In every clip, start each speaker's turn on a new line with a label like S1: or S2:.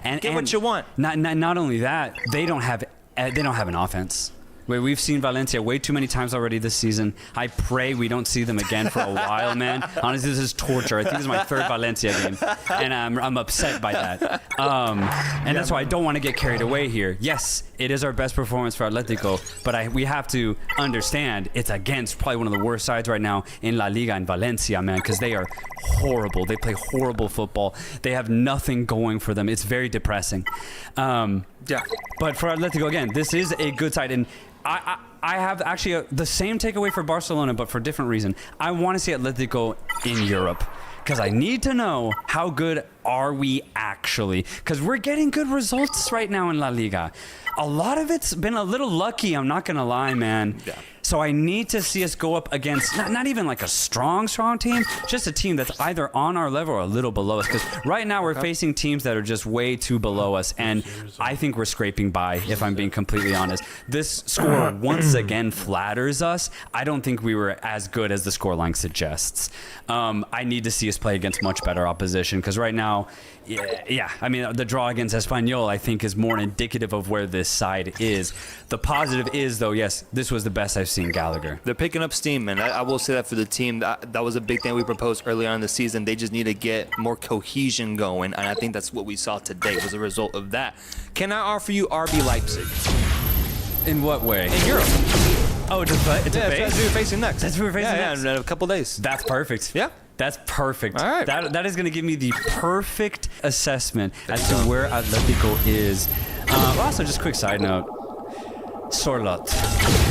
S1: And
S2: Get what you want.
S1: Not only that, they don't have an offense. We've seen Valencia way too many times already this season. I pray we don't see them again for a while, man. Honestly, this is torture. I think this is my third Valencia game, and I'm upset by that. And that's why I don't want to get carried away here. Yes, it is our best performance for Atletico, but we have to understand it's against probably one of the worst sides right now in La Liga in Valencia, man, because they are horrible. They play horrible football. They have nothing going for them. It's very depressing. But for Atletico, again, this is a good side, and I have actually the same takeaway for Barcelona, but for a different reason. I want to see Atletico in Europe because I need to know how good are we actually, because we're getting good results right now in La Liga. A lot of it's been a little lucky, I'm not going to lie, man. Yeah. So I need to see us go up against not even like a strong team, just a team that's either on our level or a little below us. Because right now we're facing teams that are just way too below us, and I think we're scraping by, if I'm being completely honest. This score once again flatters us. I don't think we were as good as the scoreline suggests. I need to see us play against much better opposition, because right now, I mean, the draw against Espanyol, I think, is more indicative of where this side is. The positive is, though, yes, this was the best I've seen Gallagher.
S2: They're picking up steam, and I will say that for the team. That was a big thing we proposed early on in the season. They just need to get more cohesion going, and I think that's what we saw today was a result of that. Can I offer you RB Leipzig?
S1: In what way?
S2: In Europe.
S1: Oh, it's
S2: that's who we're facing next.
S1: That's who we're facing next?
S2: Yeah, in a couple days.
S1: That's perfect.
S2: Yeah.
S1: That's perfect.
S2: All right.
S1: That is going to give me the perfect assessment as to where Atletico is. Also, just a quick side note. Sorloth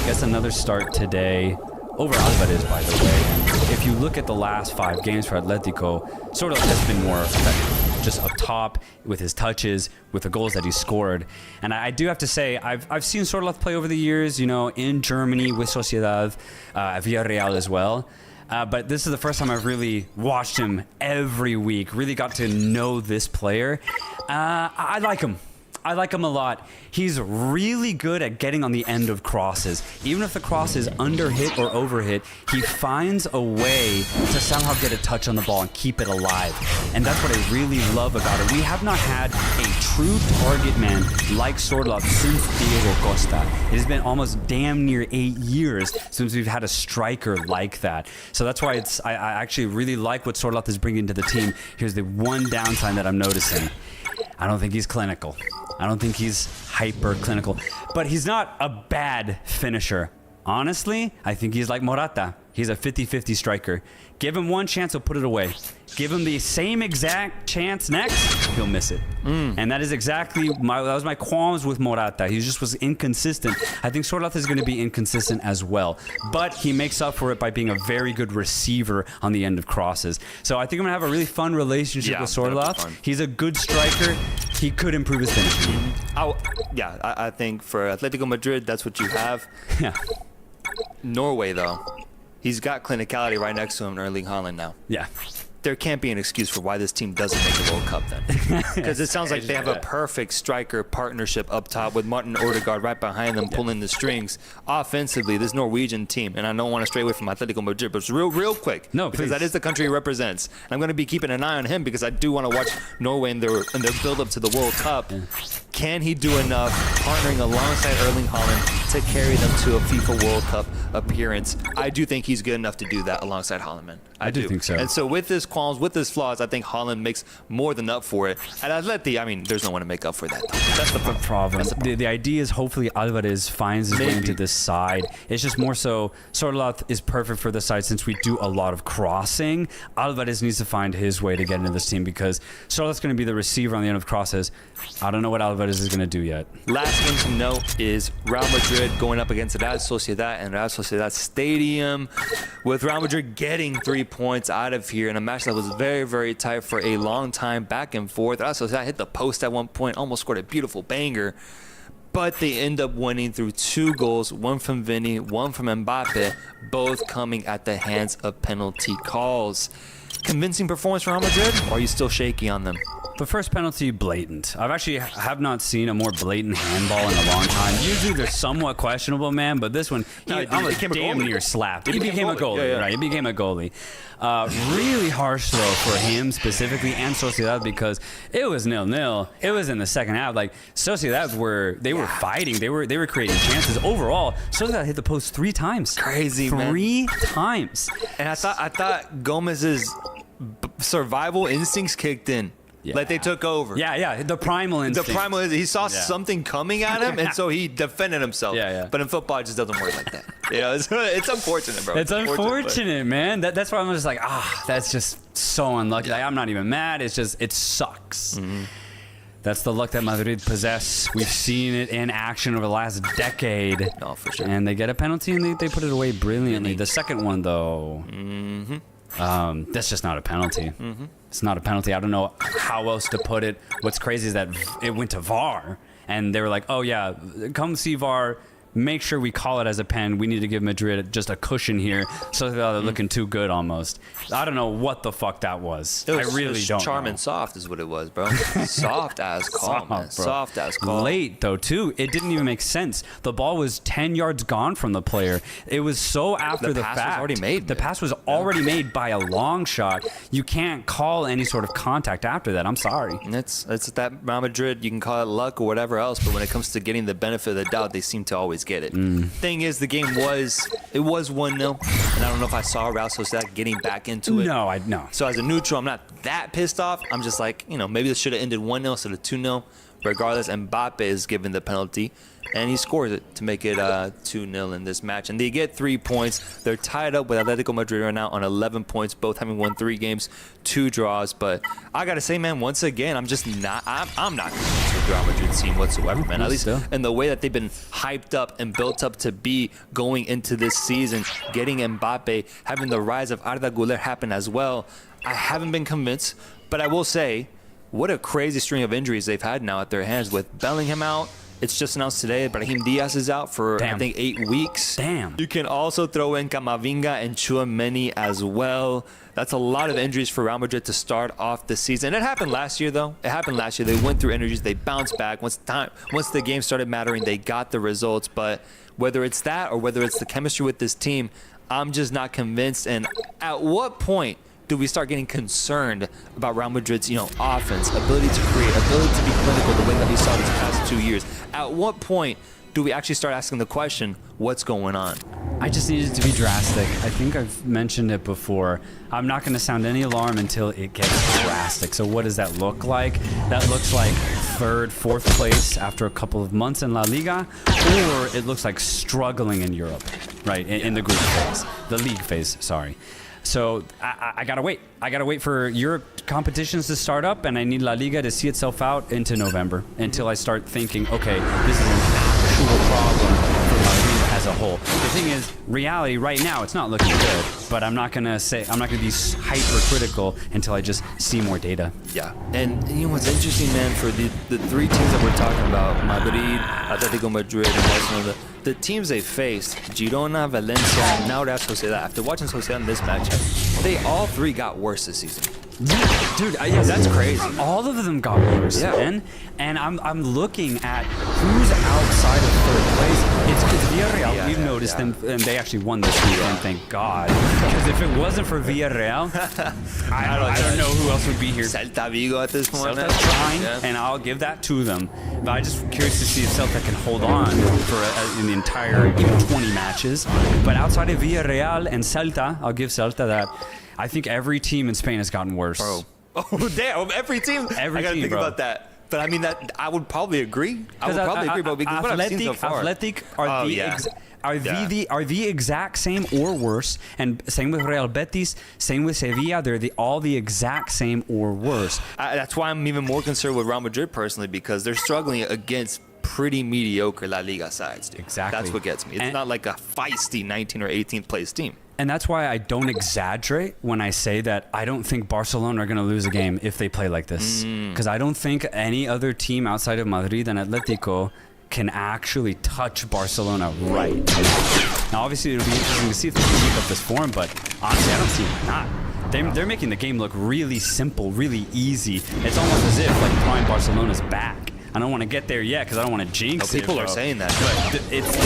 S1: gets another start today over Alvarez, by the way. And if you look at the last 5 games for Atletico, Sorloth has been more effective, just up top with his touches, with the goals that he scored. And I do have to say, I've seen Sorloth play over the years, you know, in Germany with Sociedad, Villarreal as well. But this is the first time I've really watched him every week, really got to know this player. I like him. I like him a lot. He's really good at getting on the end of crosses. Even if the cross is under hit or over hit, he finds a way to somehow get a touch on the ball and keep it alive. And that's what I really love about it. We have not had a true target man like Sorloth since Diego Costa. It has been almost damn near 8 years since we've had a striker like that. So that's why I actually really like what Sorloth is bringing to the team. Here's the one downside that I'm noticing. I don't think he's clinical. I don't think he's hyper clinical, but he's not a bad finisher. Honestly, I think he's like Morata. He's a 50-50 striker. Give him one chance, he'll put it away. Give him the same exact chance next, he'll miss it. And that is exactly that was my qualms with Morata. He just was inconsistent. I think Sorloth is going to be inconsistent as well, but he makes up for it by being a very good receiver on the end of crosses. So I think I'm going to have a really fun relationship with Sorloth. He's a good striker. He could improve his finishing.
S2: I think for Atletico Madrid, that's what you have.
S1: Yeah.
S2: Norway, though, he's got clinicality right next to him in Erling Haaland now.
S1: Yeah.
S2: There can't be an excuse for why this team doesn't make the World Cup then. Because it sounds like they have a perfect striker partnership up top with Martin Odegaard right behind them pulling the strings. Offensively, this Norwegian team, and I don't want to stray away from Atletico Madrid, but it's real quick.
S1: No,
S2: because
S1: please.
S2: that is the country he represents. And I'm going to be keeping an eye on him because I do want to watch Norway in their build-up to the World Cup. Yeah. Can he do enough partnering alongside Erling Haaland to carry them to a FIFA World Cup appearance? I do think he's good enough to do that alongside Haaland, man. I do
S1: think so.
S2: And so with his qualms, with his flaws, I think Haaland makes more than up for it. At Atleti, I mean, there's no one to make up for that. That's the problem.
S1: The idea is hopefully Alvarez finds his way into this side. It's just more so Sorloth is perfect for this side since we do a lot of crossing. Alvarez needs to find his way to get into this team because Sorloth's going to be the receiver on the end of crosses. I don't know what Alvarez is going to do yet.
S2: Last game to note is Real Madrid going up against Real Sociedad and Real Sociedad Stadium, with Real Madrid getting 3 points out of here in a match that was very, very tight for a long time, back and forth. Real Sociedad hit the post at one point, almost scored a beautiful banger, but they end up winning through 2 goals, one from Vinny, one from Mbappe, both coming at the hands of penalty calls. Convincing performance for Real Madrid, or are you still shaky on them?
S1: The first penalty, blatant. I've actually have not seen a more blatant handball in a long time. Usually they're somewhat questionable, man, but this one, he almost damn near slapped. He became a goalie, right? He became a goalie. Really harsh, though, for him specifically and Sociedad because it was 0-0. It was in the second half. Like, Sociedad they were fighting. They were creating chances. Overall, Sociedad hit the post 3 times.
S2: Crazy, man.
S1: 3 times.
S2: And I thought Gomez's survival instincts kicked in.
S1: Yeah.
S2: Like they took over.
S1: Yeah, the primal instinct.
S2: He saw something coming at him, and so he defended himself.
S1: Yeah.
S2: But in football, it just doesn't work like that. You know, it's unfortunate, bro.
S1: It's unfortunate, man. That's why I'm just like, that's just so unlucky. Like, I'm not even mad. It's just, it sucks.
S2: Mm-hmm.
S1: That's the luck that Madrid possess. We've seen it in action over the last decade.
S2: No, for sure.
S1: And they get a penalty, and they put it away brilliantly. The second one, though, that's just not a penalty. It's not a penalty. I don't know how else to put it. What's crazy is that it went to VAR, and they were like, oh, yeah, come see VAR. Make sure we call it as a pen. We need to give Madrid just a cushion here. So they're looking too good almost. I don't know what the fuck that was.
S2: I
S1: really
S2: was
S1: don't
S2: charm
S1: know.
S2: and soft is what it was, bro. Soft as calm, man.
S1: Bro.
S2: Soft as calm.
S1: Late, though, too. It didn't even make sense. The ball was 10 yards gone from the player. It was so after the
S2: pass
S1: fact.
S2: was already made.
S1: The pass was already made by a long shot. You can't call any sort of contact after that. I'm sorry.
S2: It's that Real Madrid, you can call it luck or whatever else, but when it comes to getting the benefit of the doubt, they seem to always get it. Thing is, the game was 1-0, and I don't know if I saw Real Sociedad getting back into it.
S1: No.
S2: So as a neutral, I'm not that pissed off. I'm just like, maybe this should have ended 1-0 instead of 2-0. Regardless, Mbappe is given the penalty, and he scores it to make it 2-0 in this match. And they get 3 points. They're tied up with Atletico Madrid right now on 11 points, both having won 3 games, 2 draws. But I got to say, man, once again, I'm not convinced with the Real Madrid team whatsoever, man. At least in the way that they've been hyped up and built up to be going into this season, getting Mbappe, having the rise of Arda Güler happen as well. I haven't been convinced, but I will say, what a crazy string of injuries they've had now at their hands with Bellingham out. It's just announced today. Brahim Diaz is out for, I think, 8 weeks.
S1: Damn.
S2: You can also throw in Camavinga and Tchouaméni as well. That's a lot of injuries for Real Madrid to start off the season. It happened last year, though. It happened last year. They went through injuries. They bounced back. Once the game started mattering, they got the results. But whether it's that or whether it's the chemistry with this team, I'm just not convinced. And at what point do we start getting concerned about Real Madrid's, offense, ability to create, ability to be clinical the way that we saw these past 2 years? At what point do we actually start asking the question, what's going on?
S1: I just need it to be drastic. I think I've mentioned it before. I'm not going to sound any alarm until it gets drastic. So what does that look like? That looks like 3rd, 4th place after a couple of months in La Liga, or it looks like struggling in Europe, right? In the group phase, the league phase, sorry. So I gotta wait. I gotta wait for Europe competitions to start up, and I need La Liga to see itself out into November until I start thinking, okay, this is an actual problem for Madrid as a whole. The thing is, reality right now, it's not looking good. But I'm not gonna be hypercritical until I just see more data.
S2: Yeah, and what's interesting, man, for the 3 teams that we're talking about, Madrid, Atletico Madrid, and Barcelona, the teams they faced, Girona, Valencia, and now Real Sociedad, after watching Sociedad in this match, they all 3 got worse this season.
S1: Dude, that's crazy. All of them got worse, man. And I'm looking at who's outside of 3rd place. It's Villarreal. We've noticed them, and they actually won this weekend, thank God. Because if it wasn't for Villarreal, I don't know who else would be here.
S2: Celta Vigo at this point.
S1: Celta's trying, and I'll give that to them. But I'm just curious to see if Celta can hold on for in the entire 20 matches. But outside of Villarreal and Celta, I'll give Celta that. I think every team in Spain has gotten worse.
S2: Bro. Oh, damn. Every team? I got to think about that. But I mean, that I would probably agree. I would probably agree, bro, because what I've seen so far.
S1: Athletic are the exact same or worse, and same with Real Betis, same with Sevilla. They're all the exact same or worse.
S2: That's why I'm even more concerned with Real Madrid personally, because they're struggling against pretty mediocre La Liga sides, dude.
S1: Exactly.
S2: That's what gets me. It's not like a feisty 19th or 18th place team.
S1: And that's why I don't exaggerate when I say that I don't think Barcelona are going to lose a game if they play like this. Because I don't think any other team outside of Madrid and Atletico can actually touch Barcelona right now. Obviously, it'll be interesting to see if they can keep up this form, but honestly, I don't see why not. they're making the game look really simple, really easy. It's almost as if like Prime Barcelona's back. I don't want to get there yet because I don't want to jinx it.
S2: People are saying that.
S1: But it's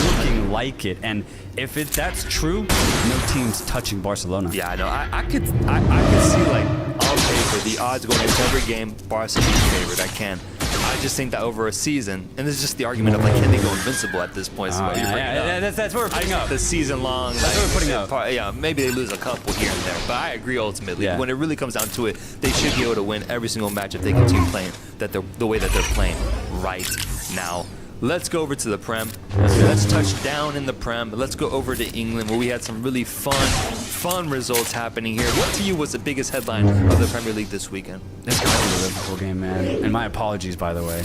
S1: looking like it. And if that's true, no team's touching Barcelona.
S2: Yeah, I know. I could see like on paper the odds going into every game Barca being favored. I can. I just think that over a season, and this is just the argument of like, can they go invincible at this point?
S1: That's what we're putting up.
S2: The season long.
S1: That's what we're putting up.
S2: Yeah, maybe they lose a couple here and there, but I agree ultimately.
S1: Yeah.
S2: When it really comes down to it, they should be able to win every single match if they continue playing the way that they're playing right now. Let's go over to the Prem. Let's touch down in the Prem. Let's go over to England where we had some really fun results happening here. What to you was the biggest headline of the Premier League this weekend?
S1: It's got to be the Liverpool game, man. And my apologies, by the way.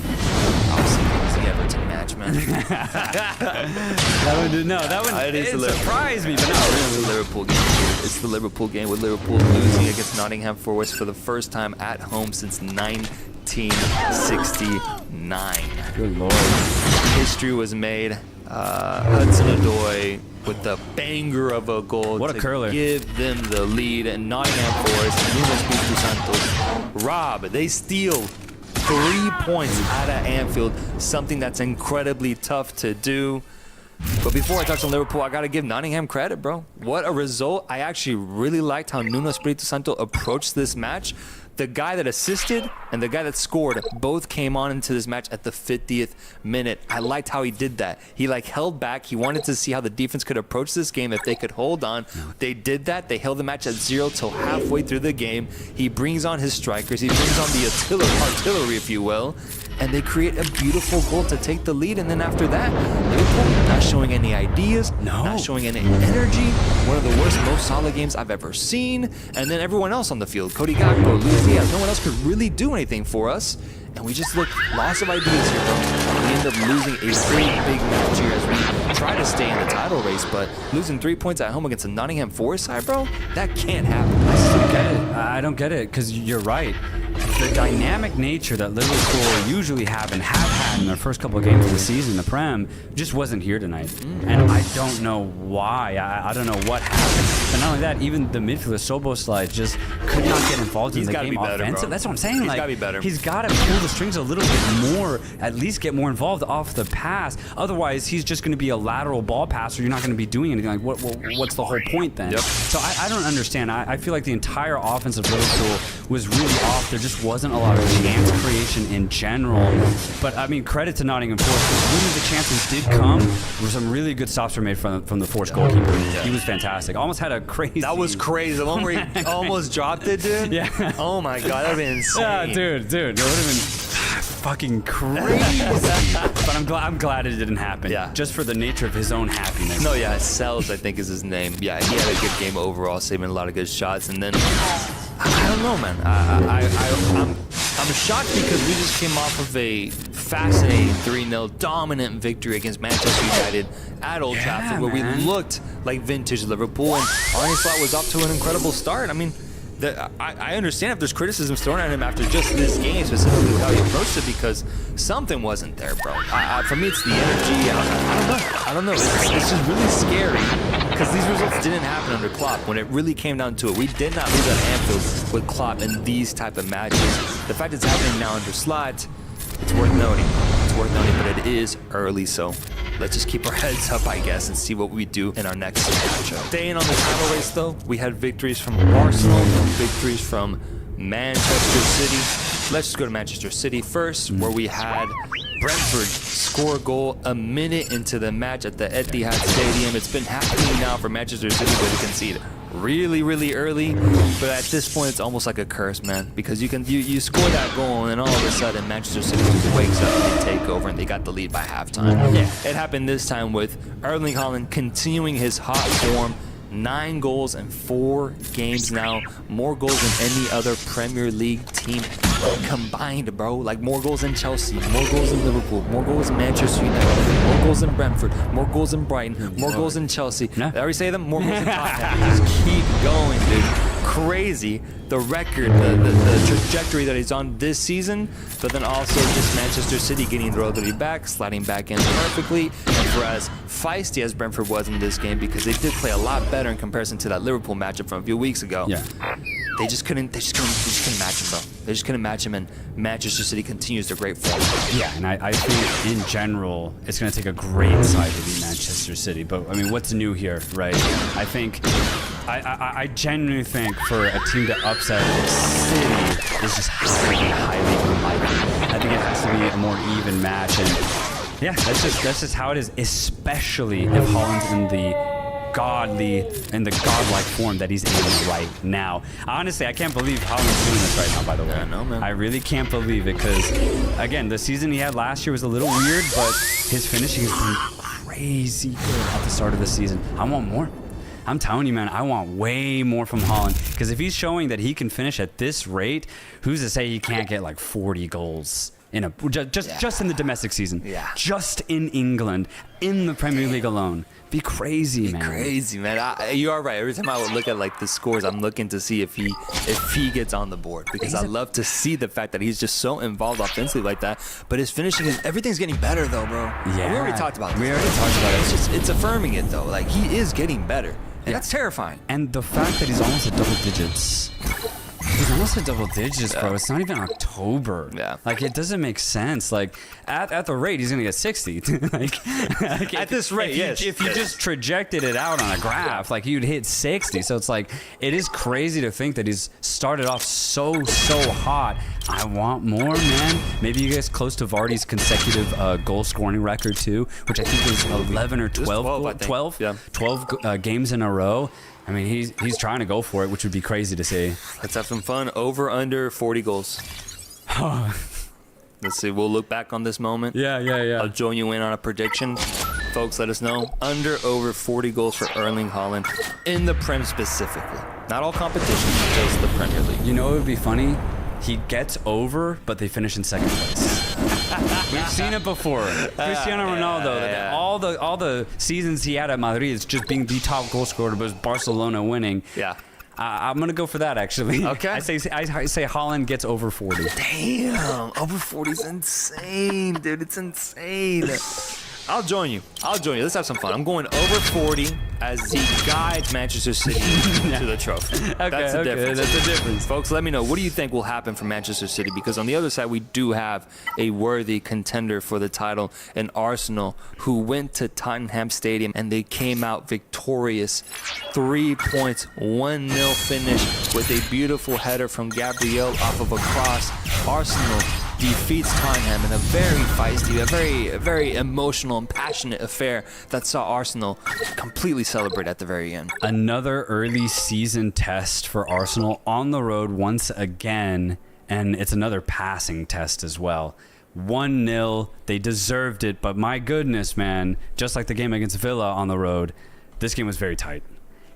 S2: Obviously, it was the Everton match, man.
S1: that one it surprised me, but no.
S2: It's the Liverpool game. It's the Liverpool game with Liverpool losing against Nottingham Forest for the first time at home since 1969.
S1: Good Lord.
S2: History was made. Hudson-Odoi with the banger of a goal
S1: what a curler.
S2: Give them the lead, and Nottingham Forest and Nuno Espirito Santos rob. They steal 3 points out of Anfield, something that's incredibly tough to do. But before I touch on Liverpool, I got to give Nottingham credit, bro. What a result. I actually really liked how Nuno Espirito Santo approached this match. The guy that assisted and the guy that scored both came on into this match at the 50th minute. I liked how he did that. He like held back. He wanted to see how the defense could approach this game if they could hold on. They did that. They held the match at 0 till halfway through the game. He brings on his strikers. He brings on the artillery, if you will. And they create a beautiful goal to take the lead. And then after that, Liverpool not showing any ideas, not showing any energy. One of the worst, most solid games I've ever seen. And then everyone else on the field, Cody Gakpo, Luis Diaz, no one else could really do anything for us. And we just looked lots of ideas here, bro. We end up losing a pretty big match here as we try to stay in the title race, but losing 3 points at home against the Nottingham Forest side, bro, that can't happen.
S1: I don't get it, because you're right. The dynamic nature that Liverpool usually have and have had in their first couple of games of the season, the Prem, just wasn't here tonight. And I don't know why. I don't know what happened. But not only that, even the midfielder, Szoboszlai, just could not get involved in the game offensive. That's what I'm saying.
S2: He's got to be better.
S1: He's got to pull the strings a little bit more, at least get more involved off the pass. Otherwise, he's just going to be a lateral ball passer. You're not going to be doing anything. Like, what's the whole point then?
S2: Yep.
S1: So I don't understand. I feel like the entire offense of Liverpool was really off. There just wasn't a lot of chance creation in general. But I mean, credit to Nottingham Forest. When the chances did come, some really good stops were made from the Forest goalkeeper. Yeah. He was fantastic. Almost had a crazy.
S2: That was crazy. The one where he almost dropped it, dude.
S1: Yeah.
S2: Oh my god, that would have been insane.
S1: Yeah, dude, it would have been fucking crazy. But I'm glad it didn't happen.
S2: Yeah.
S1: Just for the nature of his own happiness.
S2: No, yeah, Sells, I think is his name. Yeah, he had a good game overall, saving a lot of good shots. And then I don't know, man. I'm shocked because we just came off of a fascinating 3-0 dominant victory against Manchester United at Old Trafford, where we looked like vintage Liverpool, and Arne Slot was off to an incredible start. I mean, I understand if there's criticisms thrown at him after just this game, specifically with how he approached it, because something wasn't there, bro. For me, it's the energy. I don't know. It's just really scary because these results didn't happen under Klopp. When it really came down to it, we did not lose at Anfield with Klopp in these type of matches. The fact it's happening now under Slot, it's worth noting. But it is early, so let's just keep our heads up, I guess, and see what we do in our next matchup. Staying on the title race, though, we had victories from Arsenal, victories from Manchester City. Let's just go to Manchester City first, where we had Brentford score a goal a minute into the match at the Etihad Stadium. It's been happening now for Manchester City, where they concede really, really early, but at this point it's almost like a curse, man, because you score that goal and all of a sudden Manchester City just wakes up and they take over and they got the lead by halftime. It happened this time with Erling Haaland continuing his hot form. 9 goals in 4 games now. More goals than any other Premier League team combined, bro. Like more goals than Chelsea, more goals than Liverpool, more goals than Manchester United, more goals than Brentford, more goals than Brighton, more goals than Chelsea. I already say them, more goals than Tottenham. Just keep going, dude. crazy, the record, the trajectory that he's on this season, but then also just Manchester City getting the relatively back, sliding back in perfectly. And for as feisty as Brentford was in this game, because they did play a lot better in comparison to that Liverpool matchup from a few weeks ago.
S1: Yeah.
S2: They just couldn't match him, bro. They just couldn't match him, and Manchester City continues their great form.
S1: Yeah, and I think in general, it's going to take a great side to beat Manchester City. But I mean, what's new here, right? I think, I genuinely think for a team to upset City is just highly unlikely. I think it has to be a more even match, and yeah, that's just how it is. Especially if Haaland's in the godlike form that he's in right now. Honestly, I can't believe Haaland's doing this right now, by the way.
S2: Yeah, I know, man.
S1: I really can't believe it because, again, the season he had last year was a little weird, but his finishing has been crazy good at the start of the season. I want more. I'm telling you, man, I want way more from Haaland because if he's showing that he can finish at this rate, who's to say he can't get like 40 goals? Just in the domestic season.
S2: Yeah.
S1: Just in England, in the Premier League alone. Be crazy, man.
S2: Crazy, man. You are right. Every time I would look at like the scores, I'm looking to see if he gets on the board because I love to see the fact that he's just so involved offensively like that. But his finishing everything's getting better though, bro.
S1: Yeah.
S2: We already talked about this.
S1: We already talked about it.
S2: It's affirming it though. Like he is getting better, and that's terrifying.
S1: And the fact that he's almost at double digits. He's almost at double digits, bro. It's not even October.
S2: Yeah.
S1: Like, it doesn't make sense. Like, at the rate, he's going to get 60. like
S2: At this rate, yes.
S1: If you just trajected it out on a graph, like, you'd hit 60. So it's like, it is crazy to think that he's started off so hot. I want more, man. Maybe you guys close to Vardy's consecutive goal scoring record, too, which I think is 11 or 12.
S2: 12? Yeah.
S1: 12 games in a row. I mean, he's trying to go for it, which would be crazy to see.
S2: Let's have some fun. Over, under 40 goals. Let's see. We'll look back on this moment.
S1: Yeah.
S2: I'll join you in on a prediction. Folks, let us know. Under, over 40 goals for Erling Haaland in the Prem specifically. Not all competitions, just the Premier League.
S1: You know what would be funny? He gets over, but they finish in second place. We've seen it before. Cristiano Ronaldo,
S2: yeah.
S1: all the seasons he had at Madrid, it's just being the top goal scorer, but Barcelona winning.
S2: Yeah.
S1: I'm gonna go for that actually.
S2: Okay.
S1: I say Haaland gets over 40.
S2: Damn, over 40 is insane, dude. It's insane. I'll join you. Let's have some fun. I'm going over 40 as he guides Manchester City to the trophy. That's the difference.
S1: That's the difference.
S2: Folks, let me know. What do you think will happen for Manchester City? Because on the other side, we do have a worthy contender for the title in Arsenal, who went to Tottenham Stadium and they came out victorious. 3 points, 1-0 finish with a beautiful header from Gabriel off of a cross. Arsenal defeats Tottenham in a very feisty, a very emotional and passionate affair that saw Arsenal completely celebrate at the very end.
S1: Another early season test for Arsenal on the road once again, and it's another passing test as well. 1-0, they deserved it, but my goodness, man, just like the game against Villa on the road, this game was very tight.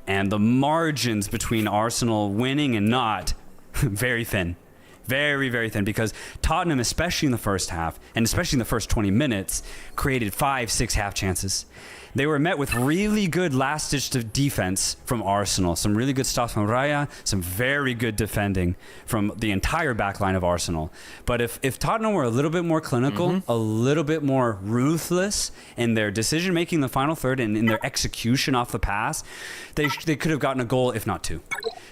S1: And the margins between Arsenal winning and not, very thin. Very, very thin, because Tottenham, especially in the first half, and especially in the first 20 minutes, created 5-6 half chances. They were met with really good last-ditch defense from Arsenal. Some really good stuff from Raya, some very good defending from the entire back line of Arsenal. But if Tottenham were a little bit more clinical, a little bit more ruthless in their decision-making in the final third and in their execution off the pass, they could have gotten a goal, if not two.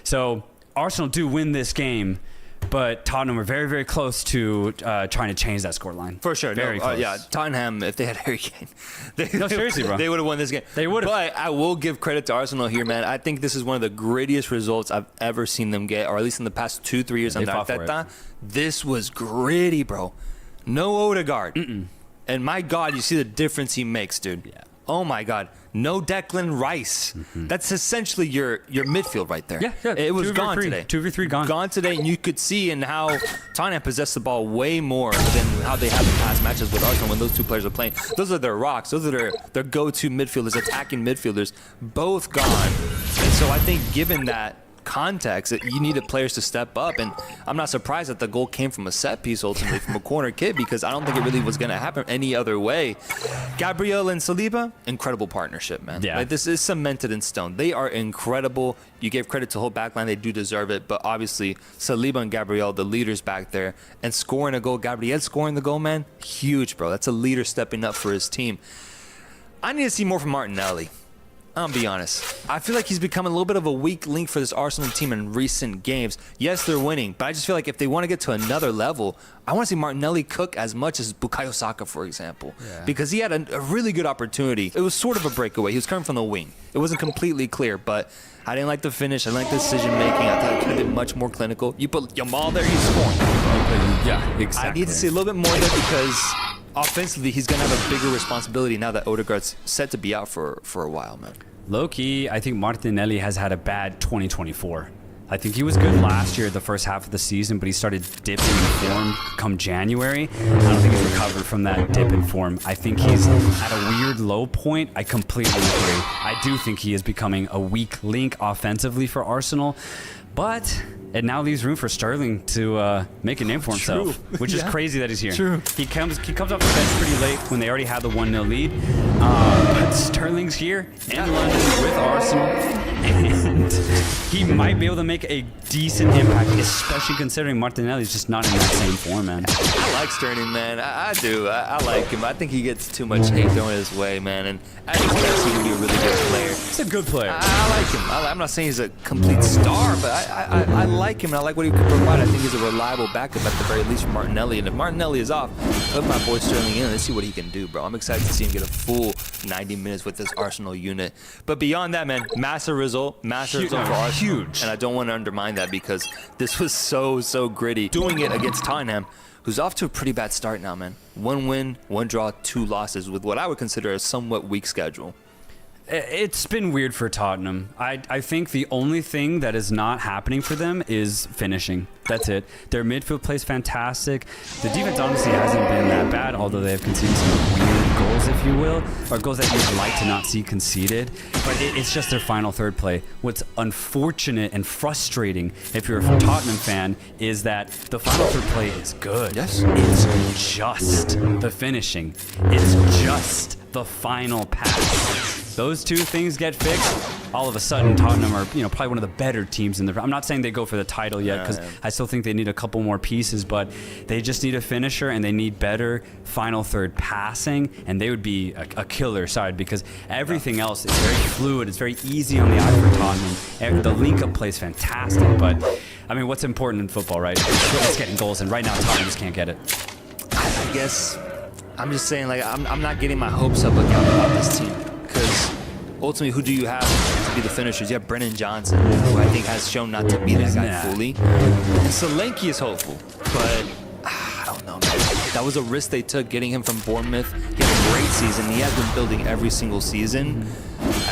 S1: So Arsenal do win this game, but Tottenham were very, very close to trying to change that scoreline.
S2: For sure.
S1: Very close.
S2: Yeah, Tottenham, if they had Harry Kane,
S1: seriously, bro.
S2: they would have won this game.
S1: They would have.
S2: But I will give credit to Arsenal here, man. I think this is one of the grittiest results I've ever seen them get, or at least in the past 2-3 years under Arteta. This was gritty, bro. No Odegaard. And my God, you see the difference he makes, dude.
S1: Yeah.
S2: Oh, my God. No Declan Rice. That's essentially your midfield right there.
S1: Yeah.
S2: It was gone today.
S1: 2v3 gone.
S2: Gone today, and you could see in how Tottenham possessed the ball way more than how they have in past matches with Arsenal when those two players are playing. Those are their rocks. Those are their go-to midfielders, attacking midfielders. Both gone. And so I think given that, context, you needed players to step up. And I'm not surprised that the goal came from a set piece ultimately, from a corner kick, because I don't think it really was going to happen any other way. Gabriel and Saliba, incredible partnership, man.
S1: Yeah.
S2: Like, this is cemented in stone. They are incredible. You gave credit to the whole backline. They do deserve it. But obviously, Saliba and Gabriel, the leaders back there, and scoring a goal. Gabriel scoring the goal, man, huge, bro. That's a leader stepping up for his team. I need to see more from Martinelli. I'm gonna be honest. I feel like he's become a little bit of a weak link for this Arsenal team in recent games. Yes, they're winning, but I just feel like if they want to get to another level, I want to see Martinelli cook as much as Bukayo Saka, for example, because he had a really good opportunity. It was sort of a breakaway. He was coming from the wing. It wasn't completely clear, but I didn't like the finish. I didn't like the decision making. I thought it could have been much more clinical. You put Yamal there, he's scoring.
S1: Yeah, exactly.
S2: I need to see a little bit more there because offensively, he's going to have a bigger responsibility now that Odegaard's set to be out for a while, man.
S1: Low-key, I think Martinelli has had a bad 2024. I think he was good last year, the first half of the season, but he started dipping in form come January. I don't think he's recovered from that dip in form. I think he's at a weird low point. I completely agree. I do think he is becoming a weak link offensively for Arsenal, but it now leaves room for Sterling to make a name for himself, which is crazy that he's here.
S2: True.
S1: He comes off the bench pretty late when they already had the 1-0 lead. But Sterling's here in London with Arsenal, and he might be able to make a decent impact, especially considering Martinelli's just not in that same form, man.
S2: I like Sterling, man. I do. I like him. I think he gets too much hate thrown his way, man. And I think he's actually be a really good player.
S1: He's a good player.
S2: I like him. I'm not saying he's a complete star, but I like him, and I like what he can provide. I think he's a reliable backup at the very least for Martinelli. And if Martinelli is off, put my boy Sterling in. Let's see what he can do, bro. I'm excited to see him get a full 90 minutes with this Arsenal unit. But beyond that, man, massive result. Massive result for Arsenal.
S1: Huge.
S2: And I don't want to undermine that because this was so gritty. Doing it against Tottenham, who's off to a pretty bad start now, man. 1 win, 1 draw, 2 losses with what I would consider a somewhat weak schedule.
S1: It's been weird for Tottenham. I think the only thing that is not happening for them is finishing. That's it. Their midfield plays fantastic. The defense honestly hasn't been that bad, although they have conceded some weird goals, if you will, or goals that you'd like to not see conceded. But it's just their final third play. What's unfortunate and frustrating, if you're a Tottenham fan, is that the final third play is good.
S2: Yes.
S1: It's just the finishing. It's just the final pass. Those two things get fixed, all of a sudden Tottenham are, probably one of the better teams in the. I'm not saying they go for the title yet because I still think they need a couple more pieces, but they just need a finisher and they need better final third passing, and they would be a killer side because everything else is very fluid. It's very easy on the eye for Tottenham. The link-up play is fantastic, but I mean, what's important in football, right? It's getting goals, and right now Tottenham just can't get it.
S2: I guess I'm just saying, like, I'm not getting my hopes up again about this team. Because ultimately, who do you have to be the finishers? You have Brennan Johnson, who I think has shown not to be that guy fully. And Solanke is hopeful, but I don't know, man. That was a risk they took getting him from Bournemouth. He had a great season. He has been building every single season.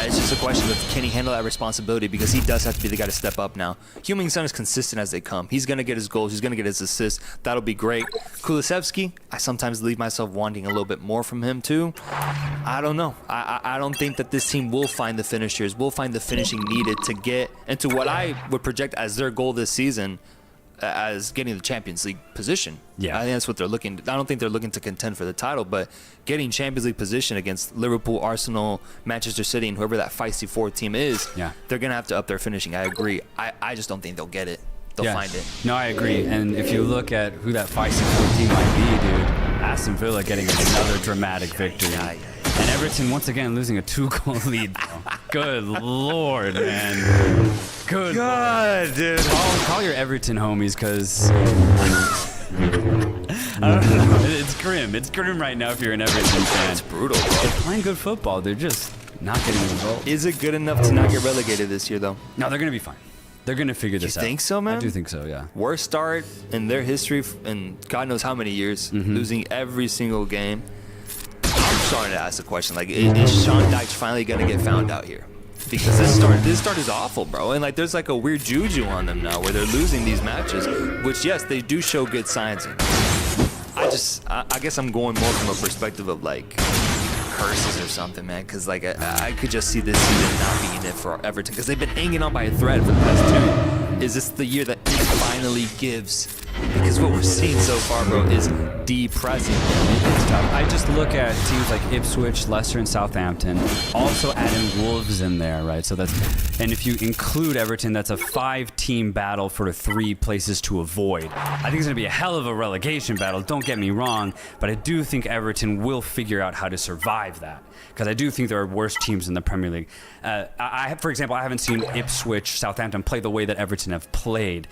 S2: It's just a question of can he handle that responsibility, because he does have to be the guy to step up now. Heung-min Son is consistent as they come. He's going to get his goals. He's going to get his assists. That'll be great. Kulusevski, I sometimes leave myself wanting a little bit more from him too. I don't know. I don't think that this team will find the finishers, will find the finishing needed to get into what I would project as their goal this season, as getting the Champions League position.
S1: Yeah.
S2: I think that's what they're looking. I don't think they're looking to contend for the title, but getting Champions League position against Liverpool, Arsenal, Manchester City, and whoever that feisty 4 team is, they're going to have to up their finishing. I agree. I just don't think they'll get it. They'll find it.
S1: No, I agree. And if you look at who that feisty 4 team might be, dude, Aston Villa getting another dramatic victory. And Everton once again losing a 2-goal lead. Good Lord, man. Good Lord, dude. Call your Everton homies, because I don't know. It's grim. It's grim right now if you're an Everton fan.
S2: It's brutal, bro.
S1: They're playing good football. They're just not getting the results.
S2: Is it good enough to not get relegated this year, though?
S1: No, they're going to be fine. They're going to figure this out.
S2: You think so, man?
S1: I do think so, yeah.
S2: Worst start in their history in God knows how many years, losing every single game. I'm starting to ask the question, like, is Sean Dyche finally going to get found out here? Because this start is awful, bro. And, like, there's, like, a weird juju on them now where they're losing these matches, which, yes, they do show good signs in. I guess I'm going more from a perspective of, like, curses or something, man. Because like I could just see this season not being it for Everton because they've been hanging on by a thread for the past 2. Is this the year that it finally gives? Because what we're seeing so far, bro, is depressing.
S1: It's tough. I just look at teams like Ipswich, Leicester, and Southampton. Also add in Wolves in there, right? So that's, and if you include Everton, that's a 5-team battle for the 3 places to avoid. I think it's going to be a hell of a relegation battle. Don't get me wrong, but I do think Everton will figure out how to survive that because I do think there are worse teams in the Premier League. For example, I haven't seen Ipswich, Southampton play the way that Everton have played.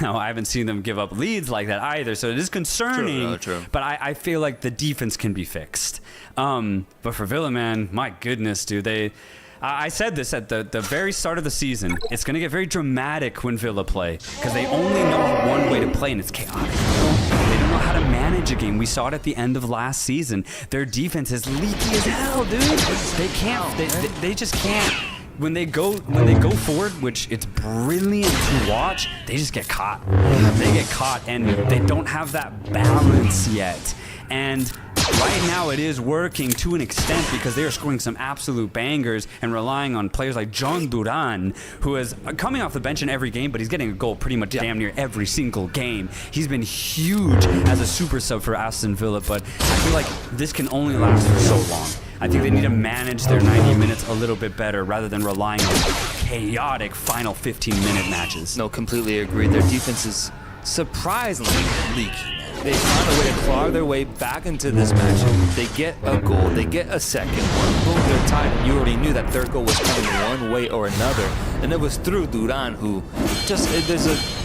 S1: Now, I haven't seen them give up leads like that either, so it is concerning.
S2: True.
S1: But I feel like the defense can be fixed. But for Villa, man, my goodness, dude, I said this at the very start of the season. It's going to get very dramatic when Villa play because they only know one way to play, and it's chaotic. They don't know how to manage a game. We saw it at the end of last season. Their defense is leaky as hell, dude. They can't. They just can't. When they go forward, which it's brilliant to watch, they just get caught. They get caught, and they don't have that balance yet. And right now it is working to an extent because they are scoring some absolute bangers and relying on players like John Duran, who is coming off the bench in every game, but he's getting a goal pretty much damn near every single game. He's been huge as a super sub for Aston Villa, but I feel like this can only last for so long. I think they need to manage their 90 minutes a little bit better rather than relying on chaotic final 15-minute matches.
S2: No, completely agree. Their defense is surprisingly leaky. They find a way to claw their way back into this match. They get a goal. They get a second one. Boom, they're tied. And you already knew that third goal was coming one way or another. And it was through Duran, who just,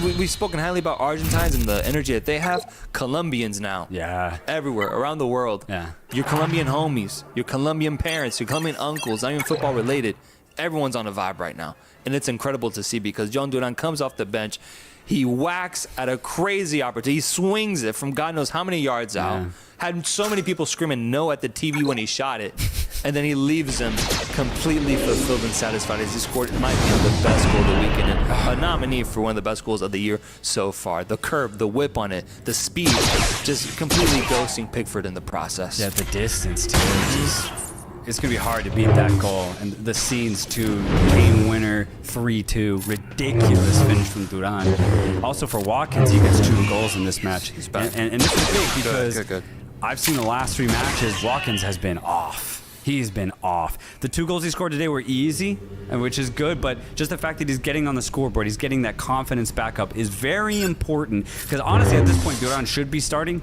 S2: we've spoken highly about Argentines and the energy that they have. Colombians now.
S1: Yeah.
S2: Everywhere, around the world.
S1: Yeah.
S2: Your Colombian homies, your Colombian parents, your Colombian uncles, not even football related. Everyone's on a vibe right now. And it's incredible to see because John Duran comes off the bench. He whacks at a crazy opportunity. He swings it from God knows how many yards out. Had so many people screaming no at the TV when he shot it. And then he leaves them completely fulfilled and satisfied as he scored, it might be the best goal of the weekend and a nominee for one of the best goals of the year so far. The curve, the whip on it, the speed, just completely ghosting Pickford in the process.
S1: Yeah, the distance, too. It's going to be hard to beat that goal. And the scenes, too. Game winner, 3-2. Ridiculous finish from Duran. Also for Watkins, he gets 2 goals in this match.
S2: He's back.
S1: And this is big because
S2: Good.
S1: I've seen the last 3 matches, Watkins has been off. He's been off. The 2 goals he scored today were easy, which is good, but just the fact that he's getting on the scoreboard, he's getting that confidence back up is very important because honestly at this point Duran should be starting.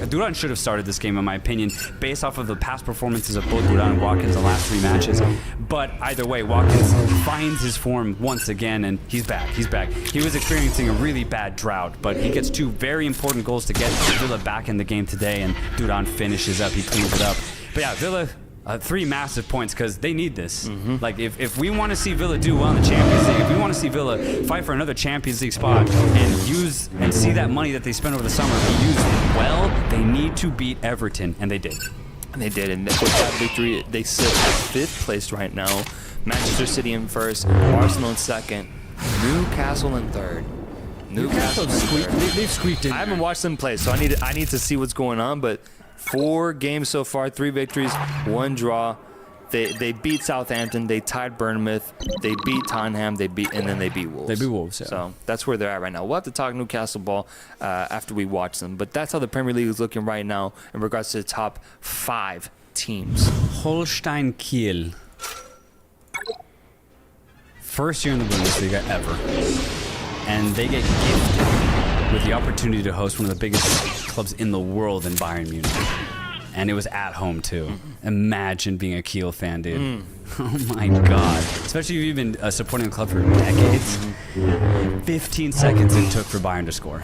S1: Duran should have started this game in my opinion based off of the past performances of both Duran and Watkins the last 3 matches. But either way, Watkins finds his form once again and he's back. He was experiencing a really bad drought, but he gets 2 very important goals to get Villa back in the game today and Duran finishes up, he cleans it up. But yeah, Villa, 3 massive points because they need this. Like, if we want to see Villa do well in the Champions League, if we want to see Villa fight for another Champions League spot and see that money that they spent over the summer be used well, they need to beat Everton, and they did.
S2: And they did, and with that victory, they sit at 5th place right now. Manchester City in 1st, Arsenal in 2nd, Newcastle in 3rd.
S1: They've squeaked in.
S2: I haven't watched them play, so I need to see what's going on, but 4 games so far, 3 victories, 1 draw. They beat Southampton, they tied Bournemouth, they beat Tottenham, and then they beat Wolves.
S1: They beat Wolves, yeah.
S2: So that's where they're at right now. We'll have to talk Newcastle ball after we watch them, but that's how the Premier League is looking right now in regards to the top 5 teams.
S1: Holstein Kiel. First year in the Bundesliga ever. And they get gifted with the opportunity to host one of the biggest clubs in the world in Bayern Munich. And it was at home, too. Imagine being a Kiel fan, dude. Oh, my God. Especially if you've been supporting the club for decades. 15 seconds it took for Bayern to score.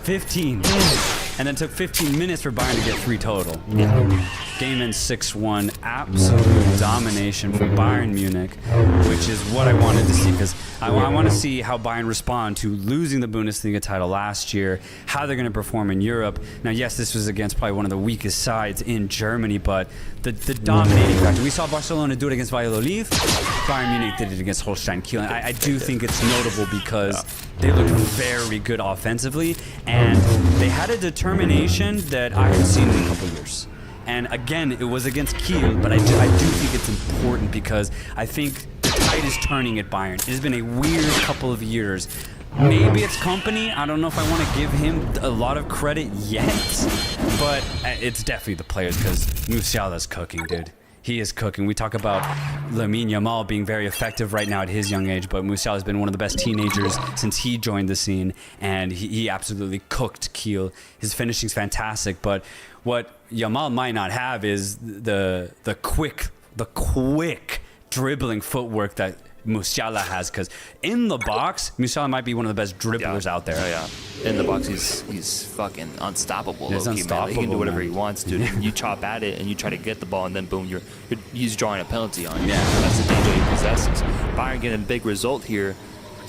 S1: 15. And then took 15 minutes for Bayern to get 3 total. Game ends 6-1. Absolute domination for Bayern Munich, which is what I wanted to see because I want to see how Bayern respond to losing the Bundesliga title last year, how they're going to perform in Europe. Now, yes, this was against probably one of the weakest sides in Germany, but the dominating factor. We saw Barcelona do it against Valladolid. Bayern Munich did it against Holstein Kiel. And I do think it's notable because they looked very good offensively, and they had a determination that I haven't seen in a couple years. And again, it was against Kiel, but I do think it's important because I think the tide is turning at Bayern. It has been a weird couple of years. Maybe it's company. I don't know if I want to give him a lot of credit yet, but it's definitely the players because Musiala's cooking, dude. He is cooking. We talk about Lamine Yamal being very effective right now at his young age, but Musiala has been one of the best teenagers since he joined the scene, and he absolutely cooked Kiel. His finishing's fantastic, but what Yamal might not have is the quick dribbling footwork that Musiala has, because in the box, Musiala might be one of the best dribblers out there.
S2: Oh, yeah. In the box, he's fucking unstoppable.
S1: He's unstoppable,
S2: man. He can do whatever
S1: man.
S2: he wants, dude. You chop at it and you try to get the ball, and then boom, he's drawing a penalty on you.
S1: Yeah.
S2: That's the danger he possesses. Bayern getting a big result here.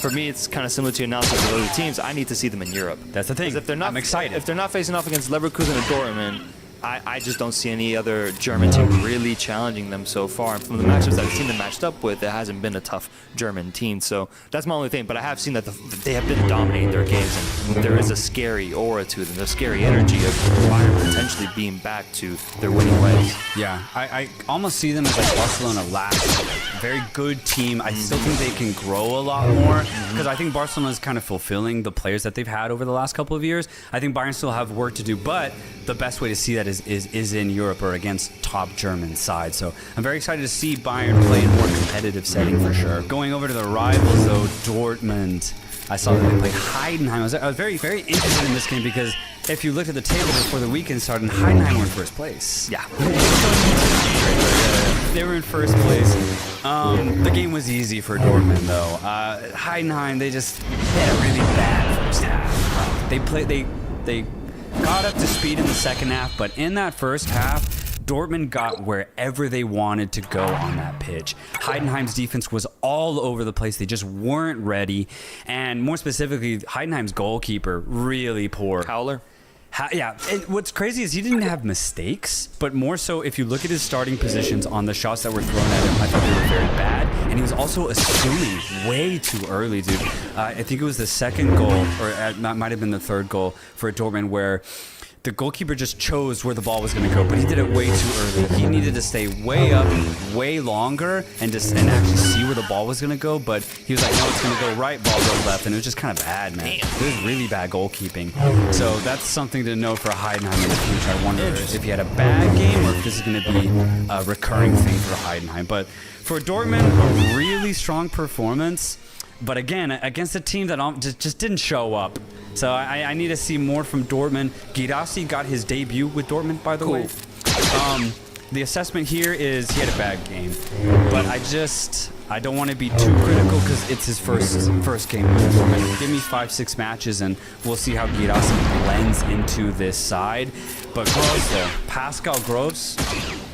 S2: For me, it's kind of similar to your analysis of other teams. I need to see them in Europe.
S1: That's the thing.
S2: 'Cause if they're not,
S1: I'm excited.
S2: If they're not facing off against Leverkusen and Dortmund, I just don't see any other German team really challenging them so far. And from the matchups that I've seen them matched up with, it hasn't been a tough German team. So that's my only thing. But I have seen that they have been dominating their games, and there is a scary aura to them, the scary energy of Bayern potentially being back to their winning ways.
S1: Yeah, I almost see them as like Barcelona last year. Very good team. I still think they can grow a lot more because I think Barcelona is kind of fulfilling the players that they've had over the last couple of years. I think Bayern still have work to do, but the best way to see that is in Europe or against top German sides. So I'm very excited to see Bayern play in a more competitive setting for sure. Going over to the rivals though, Dortmund. I saw that they played Heidenheim. I was very, very interested in this game because if you looked at the table before the weekend started, Heidenheim were in first place.
S2: Yeah.
S1: They were in first place. The game was easy for Dortmund though. Heidenheim, they had a really bad first half. They got up to speed in the second half, but in that first half, Dortmund got wherever they wanted to go on that pitch. Heidenheim's defense was all over the place. They just weren't ready. And more specifically, Heidenheim's goalkeeper, really poor.
S2: Howler.
S1: Yeah, and what's crazy is he didn't have mistakes, but more so if you look at his starting positions on the shots that were thrown at him, I thought they were very bad. And he was also assuming way too early, dude. I think it was the second goal, or that might have been the third goal for Dortmund, where the goalkeeper just chose where the ball was going to go, but he did it way too early. He needed to stay way up, way longer, and actually see where the ball was going to go. But he was like, no, it's going to go right, ball goes left, and it was just kind of bad, man. It was really bad goalkeeping. So that's something to note for Heidenheim in the future. I wonder if he had a bad game or if this is going to be a recurring thing for Heidenheim. But for Dortmund, a really strong performance. But again, against a team that just didn't show up. So I need to see more from Dortmund. Guirassy got his debut with Dortmund, by the way. The assessment here is he had a bad game. But I don't want to be too critical because it's his first game with Dortmund. Give me 5-6 matches and we'll see how Guirassy blends into this side. But Gross though, Pascal Gross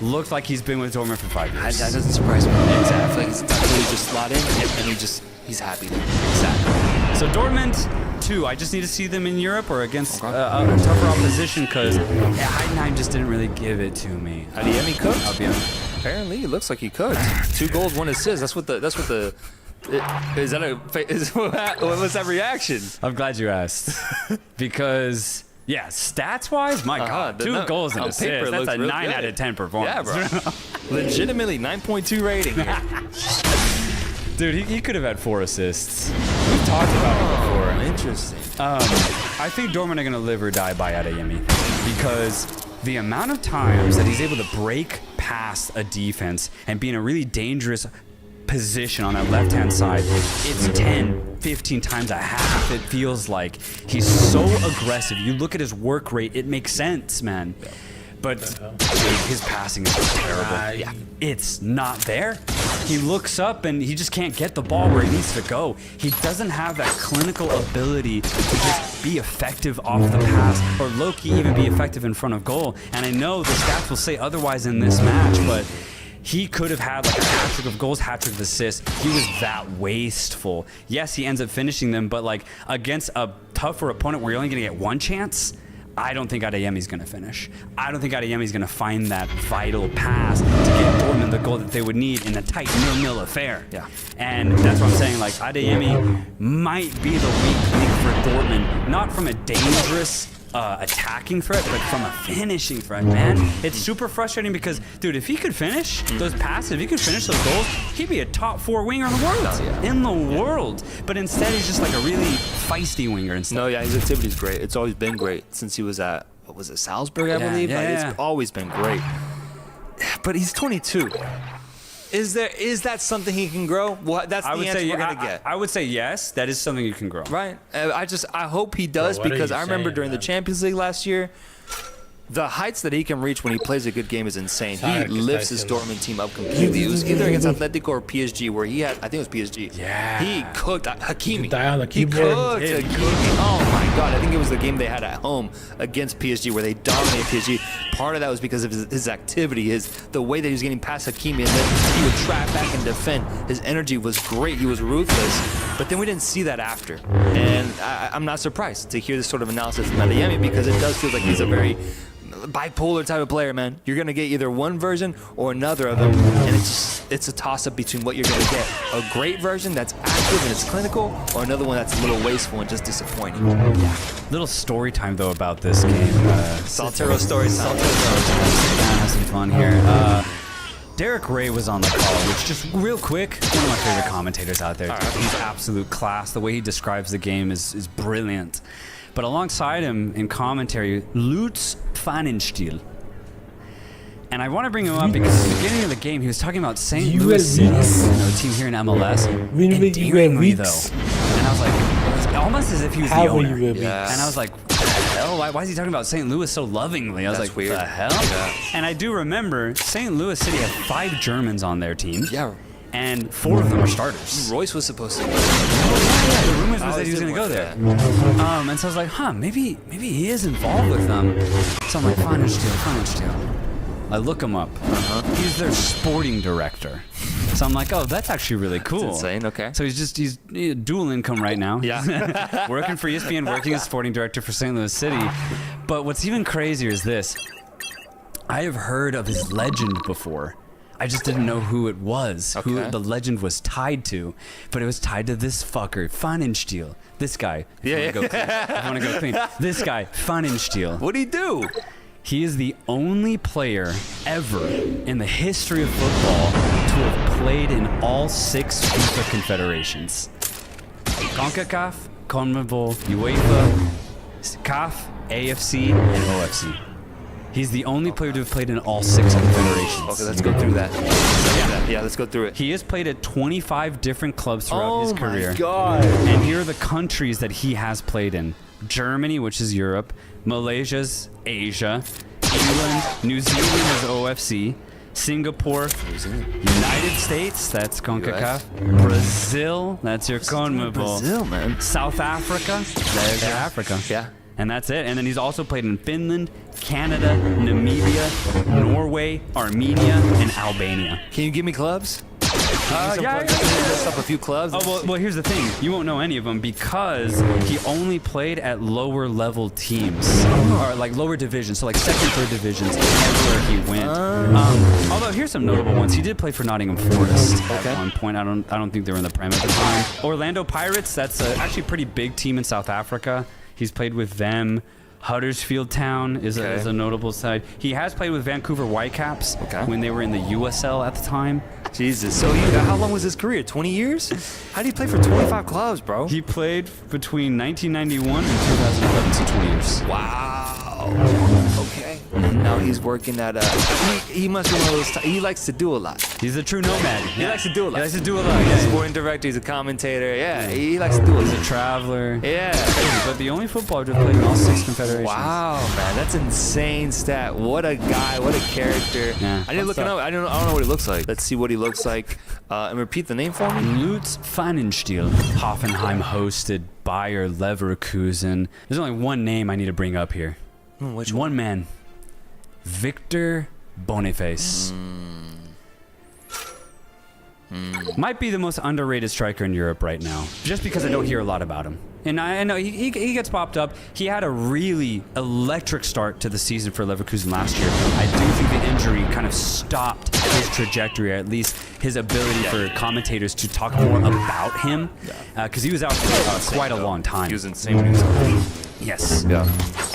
S1: looked like he's been with Dortmund for 5 years.
S2: That doesn't surprise me. Exactly. I feel like it's exactly just slot in and he's happy there.
S1: Exactly. So Dortmund, too. I just need to see them in Europe or against a tougher opposition because Heidenheim just didn't really give it to me.
S2: Adeyemi cooked?
S1: I'll be honest.
S2: Apparently, it looks like he cooked. 2 goals, 1 assist. What was that reaction?
S1: I'm glad you asked because. Yeah, stats-wise, my God, 2 goals and assists. That's a 9 out of 10 performance.
S2: Yeah, bro. Legitimately 9.2 rating here.
S1: Dude, he could have had 4 assists. We've talked about it before.
S2: Interesting.
S1: I think Dortmund are going to live or die by Adeyemi because the amount of times that he's able to break past a defense and be in a really dangerous position on that left-hand side, it's 10, 15 times a half. It feels like he's so aggressive. You look at his work rate, it makes sense, man. But his passing is so terrible. It's not there. He looks up and he just can't get the ball where it needs to go. He doesn't have that clinical ability to just be effective off the pass or low-key even be effective in front of goal. And I know the stats will say otherwise in this match, but he could have had like a hat-trick of goals, hat-trick of assists. He was that wasteful. Yes, he ends up finishing them, but like against a tougher opponent where you're only going to get 1 chance, I don't think Adeyemi's going to finish. I don't think Adeyemi's going to find that vital pass to get Dortmund the goal that they would need in a tight 0-0 affair.
S2: Yeah.
S1: And that's what I'm saying. Like, Adeyemi might be the weak link for Dortmund, not from a dangerous attacking threat, but from a finishing threat, man. It's super frustrating because, dude, if he could finish those passes, if he could finish those goals, he'd be a top 4 winger in the world. In the world. But instead, he's just like a really feisty winger and stuff.
S2: No, yeah, his activity's great. It's always been great since he was at, what was it, Salzburg, I believe? It's always been great. But he's 22. Is that something he can grow? Well, that's the answer we're gonna get.
S1: I would say yes. That is something you can grow.
S2: Right. I hope he does, because I remember during the Champions League last year, the heights that he can reach when he plays a good game is insane. He lifts his Dortmund team up completely. It was either against Atletico or PSG where he had, I think it was PSG.
S1: Yeah.
S2: He cooked Hakimi.
S3: He cooked
S2: Hakimi. Oh my God. I think it was the game they had at home against PSG where they dominated PSG. Part of that was because of his activity, the way that he was getting past Hakimi, and then he would trap back and defend. His energy was great. He was ruthless. But then we didn't see that after. And I'm not surprised to hear this sort of analysis from Adeyemi, because it does feel like he's a very bipolar type of player, man. You're gonna get either one version or another of him, and it's a toss-up between what you're gonna get: a great version that's active and it's clinical, or another one that's a little wasteful and just disappointing.
S1: Yeah. Little story time though about this game.
S2: Saltero story time.
S1: Have some fun here. Derek Ray was on the call, which, just real quick, one of my favorite commentators out there. He's absolute class. The way he describes the game is brilliant. But alongside him in commentary, Lutz Pfannenstiel. And I want to bring him up because at the beginning of the game, he was talking about St. Louis City, a team here in MLS, endearingly though. And I was like, almost as if he was the owner. And I was like, what the hell? Why is he talking about St. Louis so lovingly? I was like,
S2: weird.
S1: What the hell? Yeah. And I do remember St. Louis City had 5 Germans on their team.
S2: Yeah.
S1: And 4 of them are starters.
S2: Royce was supposed to go.
S1: The rumors was that he was going to go there. And so I was like, maybe he is involved with them. So I'm like, Pfannenstiel. I look him up. He's their sporting director. So I'm like, oh, that's actually really cool.
S2: That's insane, okay.
S1: So he's dual income right now.
S2: Yeah.
S1: Working for ESPN, working as sporting director for St. Louis City. But what's even crazier is this. I have heard of his legend before. I just didn't know who it was, who the legend was tied to. But it was tied to this fucker, Pfannenstiel. This guy. I want to go clean. This guy, Pfannenstiel.
S2: What'd he do?
S1: He is the only player ever in the history of football to have played in all 6 FIFA confederations. CONCACAF, CONMEBOL, UEFA, CAF, AFC, and OFC. He's the only player to have played in all 6 confederations.
S2: Okay, let's go through that. Yeah, let's go through it.
S1: He has played at 25 different clubs throughout his career.
S2: Oh my God.
S1: And here are the countries that he has played in. Germany, which is Europe. Malaysia's Asia. England, New Zealand is OFC. Singapore, United States, that's CONCACAF. Brazil, that's your CONMEBOL.
S2: Brazil, man.
S1: South Africa, there's your Africa.
S2: Yeah.
S1: And that's it. And then he's also played in Finland, Canada, Namibia, Norway, Armenia, and Albania.
S2: Can you give me clubs?
S1: List
S2: up a few clubs.
S1: Oh, well, here's the thing. You won't know any of them because he only played at lower level teams. Or like lower divisions, so like 2nd, 3rd divisions, everywhere he went. Although here's some notable ones. He did play for Nottingham Forest at one point. I don't think they were in the Prem at the time. Orlando Pirates, that's actually a pretty big team in South Africa. He's played with them. Huddersfield Town is a notable side. He has played with Vancouver Whitecaps when they were in the USL at the time.
S2: Jesus. So how long was his career? 20 years? How did he play for 25 clubs, bro?
S1: He played between 1991 and 2011, so 20 years.
S2: Wow. Okay. Now he's working at he must be one of those. He likes to do a lot.
S1: He's a true nomad.
S2: He likes to do a lot.
S1: He likes to do a lot.
S2: He's a sporting director. He's a commentator. Yeah, he likes to do a lot.
S1: He's a traveler.
S2: Yeah.
S1: But the only footballer to play in all 6 confederations.
S2: Wow, man, that's insane stat. What a guy. What a character.
S1: Yeah.
S2: I didn't look him up. I don't know what he looks like. Let's see what he looks like. And repeat the name for me.
S1: Lutz Pfannenstiel. Hoffenheim hosted Bayer Leverkusen. There's only one name I need to bring up here.
S2: Which
S1: one man. Victor Boniface. Might be the most underrated striker in Europe right now, just because I don't hear a lot about him. And I know he gets popped up. He had a really electric start to the season for Leverkusen last year. I do think the injury kind of stopped his trajectory, or at least his ability for commentators to talk more about him, because he was out for quite a long time.
S2: He was insane when he was out.
S1: Yes.
S2: Yeah.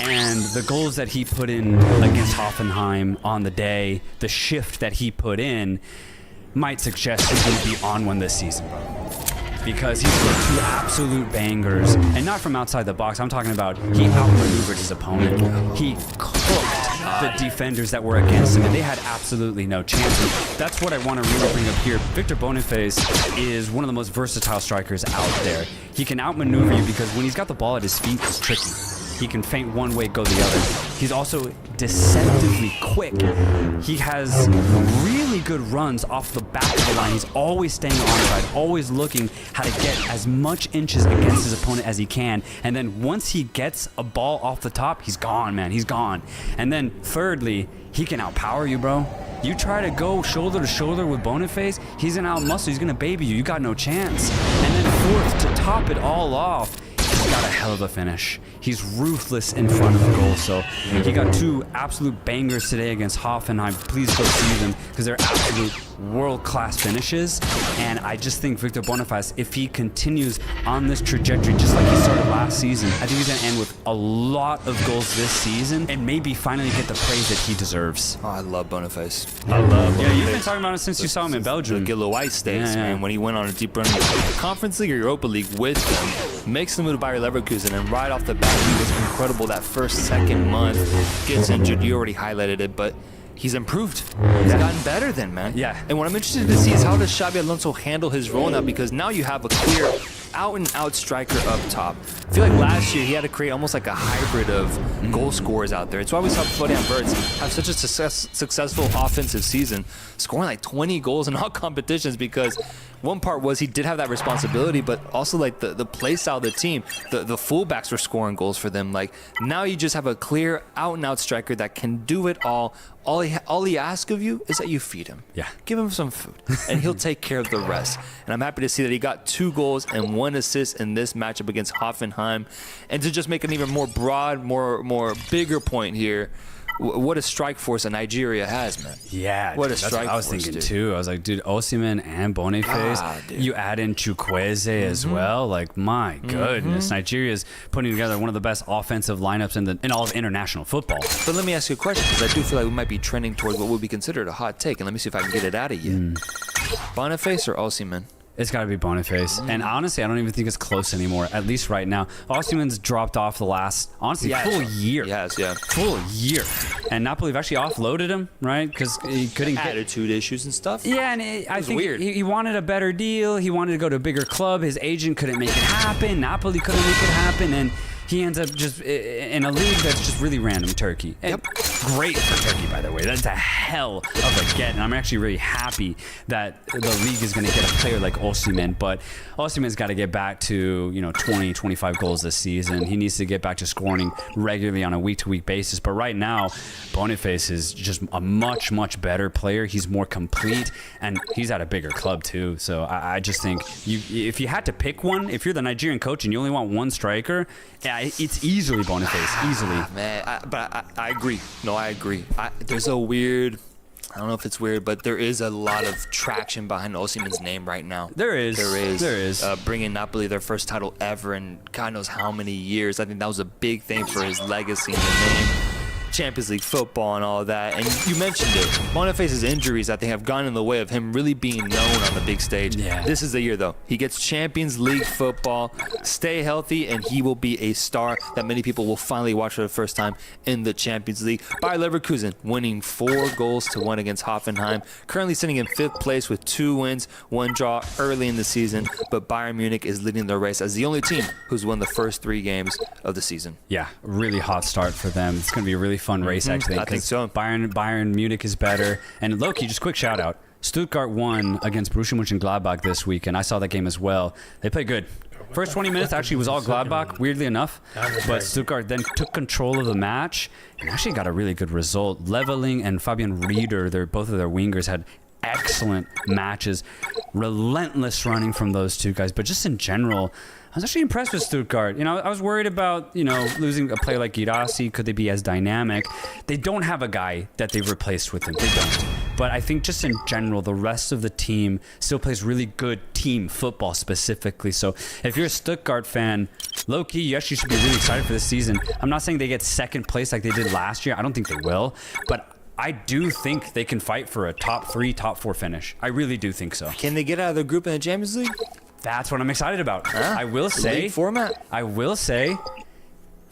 S1: And the goals that he put in against Hoffenheim on the day, the shift that he put in, might suggest he's going to be on one this season, bro. Because he scored 2 absolute bangers, and not from outside the box. I'm talking about he outmaneuvered his opponent. He cooked the defenders that were against him, and they had absolutely no chance. And that's what I want to really bring up here. Victor Boniface is one of the most versatile strikers out there. He can outmaneuver you because when he's got the ball at his feet, it's tricky. He can feint one way, go the other. He's also deceptively quick. He has really good runs off the back of the line. He's always staying onside, always looking how to get as much inches against his opponent as he can. And then once he gets a ball off the top, he's gone, man. He's gone. And then thirdly, he can outpower you, bro. You try to go shoulder to shoulder with Boniface, he's gonna outmuscle. He's gonna baby you. You got no chance. And then fourth, to top it all off, he's got a hell of a finish. He's ruthless in front of the goal. So he got 2 absolute bangers today against Hoffenheim. Please go see them because they're absolute world-class finishes. And I just think Victor Boniface, if he continues on this trajectory just like he started last season, I think he's going to end with a lot of goals this season and maybe finally get the praise that he deserves.
S2: Oh, I love Boniface.
S1: I love Yeah, you've been talking about it since you saw him in Belgium.
S2: The Gillo White Stakes, man, when he went on a deep run in the Conference League or Europa League with them, makes the move to Bayer Leverkusen, and right off the bat, he was incredible that second month. Gets injured, you already highlighted it, but he's improved. He's gotten better then, man.
S1: Yeah.
S2: And what I'm interested to see is how does Xabi Alonso handle his role now, because now you have a clear out-and-out striker up top. I feel like last year he had to create almost like a hybrid of goal scorers out there. It's why we saw Florian Wirtz have such a successful offensive season, scoring like 20 goals in all competitions, because one part was he did have that responsibility, but also like the play style of the team, the fullbacks were scoring goals for them. Like now you just have a clear out-and-out striker that can do it all. All he asks of you is that you feed him.
S1: Yeah.
S2: Give him some food, and he'll take care of the rest. And I'm happy to see that he got 2 goals and 1 assist in this matchup against Hoffenheim. And to just make an even more broad, more bigger point here, what a strike force that Nigeria has, man.
S1: Yeah,
S2: what
S1: dude,
S2: a
S1: that's
S2: strike
S1: what I was
S2: force,
S1: thinking
S2: dude.
S1: too. I was like, dude, Osimhen and Boniface. You add in Chukwueze as well. Like, my goodness, Nigeria's putting together one of the best offensive lineups in all of international football.
S2: But let me ask you a question, because I do feel like we might be trending towards what would be considered a hot take, and let me see if I can get it out of you. Boniface or Osimhen?
S1: It's got to be Boniface. And honestly, I don't even think it's close anymore, at least right now. Osimhen's dropped off the last, honestly, full year.
S2: Yes, yeah.
S1: Full year. And Napoli have actually offloaded him, right? Because he couldn't get...
S2: Attitude issues and stuff.
S1: Yeah, and I think
S2: weird.
S1: He wanted a better deal. He wanted to go to a bigger club. His agent couldn't make it happen. Napoli couldn't make it happen. And he ends up just in a league that's just really random, Turkey. And great for Turkey, by the way. That's a hell of a get. And I'm actually really happy that the league is going to get a player like Osimhen. But Osimhen's got to get back to 20, 25 goals this season. He needs to get back to scoring regularly on a week-to-week basis. But right now, Boniface is just a much, much better player. He's more complete, and he's at a bigger club too. So I just think if you had to pick one, if you're the Nigerian coach and you only want one striker, yeah, it's easily Boniface, easily.
S2: Man, I agree. No, I agree. There's a weird... I don't know if it's weird, but there is a lot of traction behind Osimhen's name right now.
S1: There is.
S2: Bringing Napoli their first title ever in God knows how many years. I think that was a big thing for his legacy and the name. Champions League football and all of that. And you mentioned it. Boniface's injuries, I think, have gone in the way of him really being known on the big stage.
S1: Yeah.
S2: This is the year, though. He gets Champions League football, stay healthy, and he will be a star that many people will finally watch for the first time in the Champions League. Bayer Leverkusen winning 4-1 against Hoffenheim. Currently sitting in 5th place with 2 wins, 1 draw early in the season. But Bayern Munich is leading the race as the only team who's won the first 3 games of the season.
S1: Yeah, really hot start for them. It's going to be a really fun race, actually.
S2: I think so.
S1: Bayern Munich is better. And low-key, just quick shout-out. Stuttgart won against Borussia Mönchengladbach this week, and I saw that game as well. They played good. First 20 minutes actually was all Gladbach, weirdly enough. But Stuttgart then took control of the match and actually got a really good result. Leveling and Fabian Rieder, both of their wingers, had excellent matches. Relentless running from those two guys. But just in general... was actually impressed with Stuttgart. I was worried about, losing a player like Girassi. Could they be as dynamic? They don't have a guy that they've replaced with him. They don't. But I think just in general, the rest of the team still plays really good team football specifically. So if you're a Stuttgart fan, low-key, you actually should be really excited for this season. I'm not saying they get second place like they did last year. I don't think they will. But I do think they can fight for a top 3, top 4 finish. I really do think so.
S2: Can they get out of the group in the Champions League?
S1: That's what I'm excited about. I will say,
S2: League format?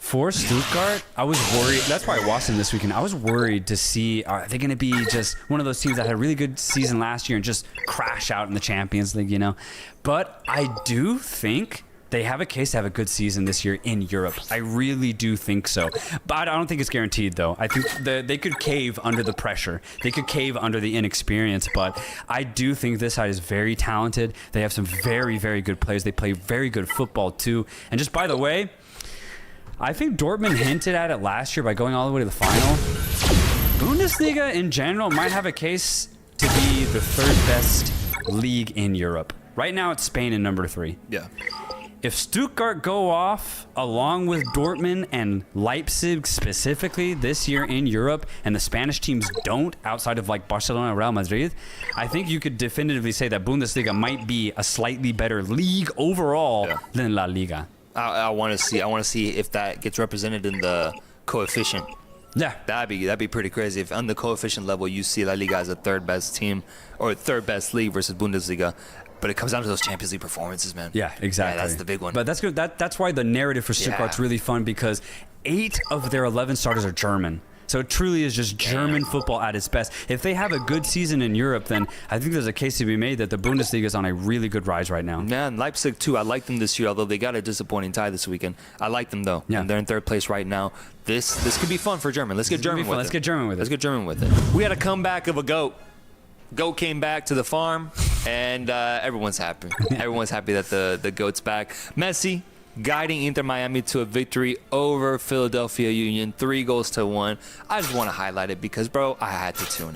S1: for Stuttgart, I was worried. That's why I watched them this weekend. I was worried to see, are they going to be just one of those teams that had a really good season last year and just crash out in the Champions League, But I do think they have a case to have a good season this year in Europe. I really do think so. But I don't think it's guaranteed, though. I think they could cave under the pressure. They could cave under the inexperience. But I do think this side is very talented. They have some very, very good players. They play very good football, too. And just by the way, I think Dortmund hinted at it last year by going all the way to the final. Bundesliga in general might have a case to be the 3rd best league in Europe. Right now, it's Spain in number 3.
S2: Yeah.
S1: If Stuttgart go off along with Dortmund and Leipzig specifically this year in Europe, and the Spanish teams don't outside of like Barcelona and Real Madrid, I think you could definitively say that Bundesliga might be a slightly better league overall than La Liga.
S2: I want to see if that gets represented in the coefficient.
S1: Yeah,
S2: that'd be pretty crazy if on the coefficient level you see La Liga as a 3rd best team or 3rd best league versus Bundesliga. But it comes down to those Champions League performances, man.
S1: Yeah, exactly.
S2: Yeah, that's the big one.
S1: But that's good. That's why the narrative for Stuttgart's really fun, because 8 of their 11 starters are German. So it truly is just German football at its best. If they have a good season in Europe, then I think there's a case to be made that the Bundesliga is on a really good rise right now.
S2: Yeah, and Leipzig too. I like them this year, although they got a disappointing tie this weekend. I like them though. Yeah. And they're in 3rd place right now. This could be fun for German. Let's get German with it.
S1: Let's get German with it.
S2: Let's get German with it. We had a comeback of a goat. Goat came back to the farm, and everyone's happy. Everyone's happy that the goat's back. Messi guiding Inter Miami to a victory over Philadelphia Union, 3-1. I just want to highlight it because, bro, I had to tune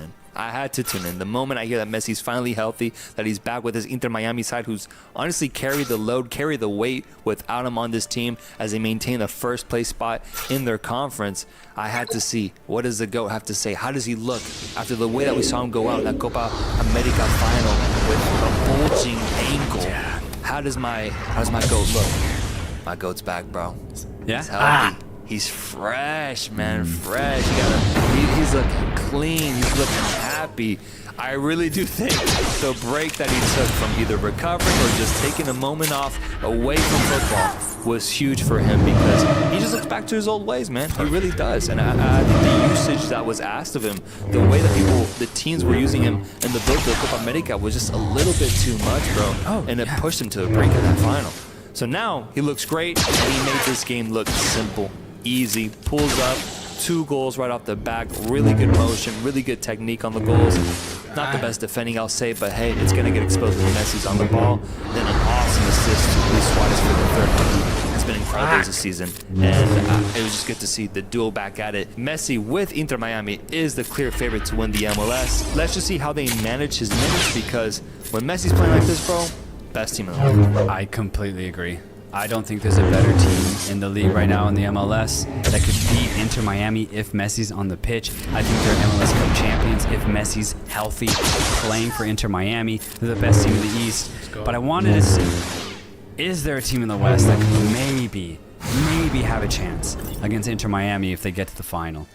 S2: in. The moment I hear that Messi's finally healthy, that he's back with his Inter Miami side, who's honestly carried the load, carried the weight without him on this team as they maintain the 1st place spot in their conference, I had to see, what does the GOAT have to say? How does he look after the way that we saw him go out in that Copa America final with a bulging ankle?
S1: Yeah.
S2: How does my GOAT look? My GOAT's back, bro.
S1: Yeah?
S2: He's healthy. He's fresh, man. Fresh. He's looking clean. He's looking happy. I really do think the break that he took from either recovering or just taking a moment off away from football was huge for him, because he just looks back to his old ways, man. He really does. And I think the usage that was asked of him, the way that the teams were using him in the build to the Copa America was just a little bit too much, bro. And it pushed him to the brink of that final. So now he looks great, and he made this game look simple, easy, pulls up, 2 goals right off the back, really good motion, really good technique on the goals. Not the best defending, I'll say, but hey, it's going to get exposed when Messi's on the ball. Then an awesome assist to Luis Suarez for the 3rd one. It's been incredible this season, and it was just good to see the duel back at it. Messi with Inter Miami is the clear favorite to win the MLS. Let's just see how they manage his minutes, because when Messi's playing like this, bro, best team in the league.
S1: I completely agree. I don't think there's a better team in the league right now in the MLS that could beat Inter Miami if Messi's on the pitch. I think they're MLS Cup champions if Messi's healthy, playing for Inter Miami. They're the best team in the East. But I wanted to see, is there a team in the West that could maybe have a chance against Inter Miami if they get to the final?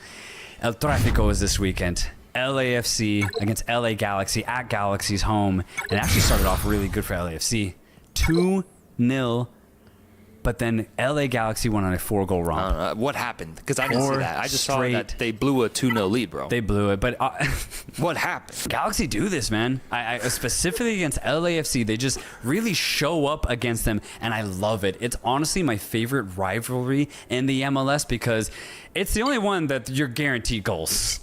S1: El Tráfico is this weekend. LAFC against LA Galaxy at Galaxy's home. And it actually started off really good for LAFC. 2-0. But then LA Galaxy went on a 4-goal romp.
S2: What happened? Because I didn't see that. I just saw that they blew a 2-0 lead, bro.
S1: They blew it, but
S2: what happened?
S1: Galaxy do this, man. I specifically against LAFC, they just really show up against them, and I love it. It's honestly my favorite rivalry in the MLS because it's the only one that you're guaranteed goals.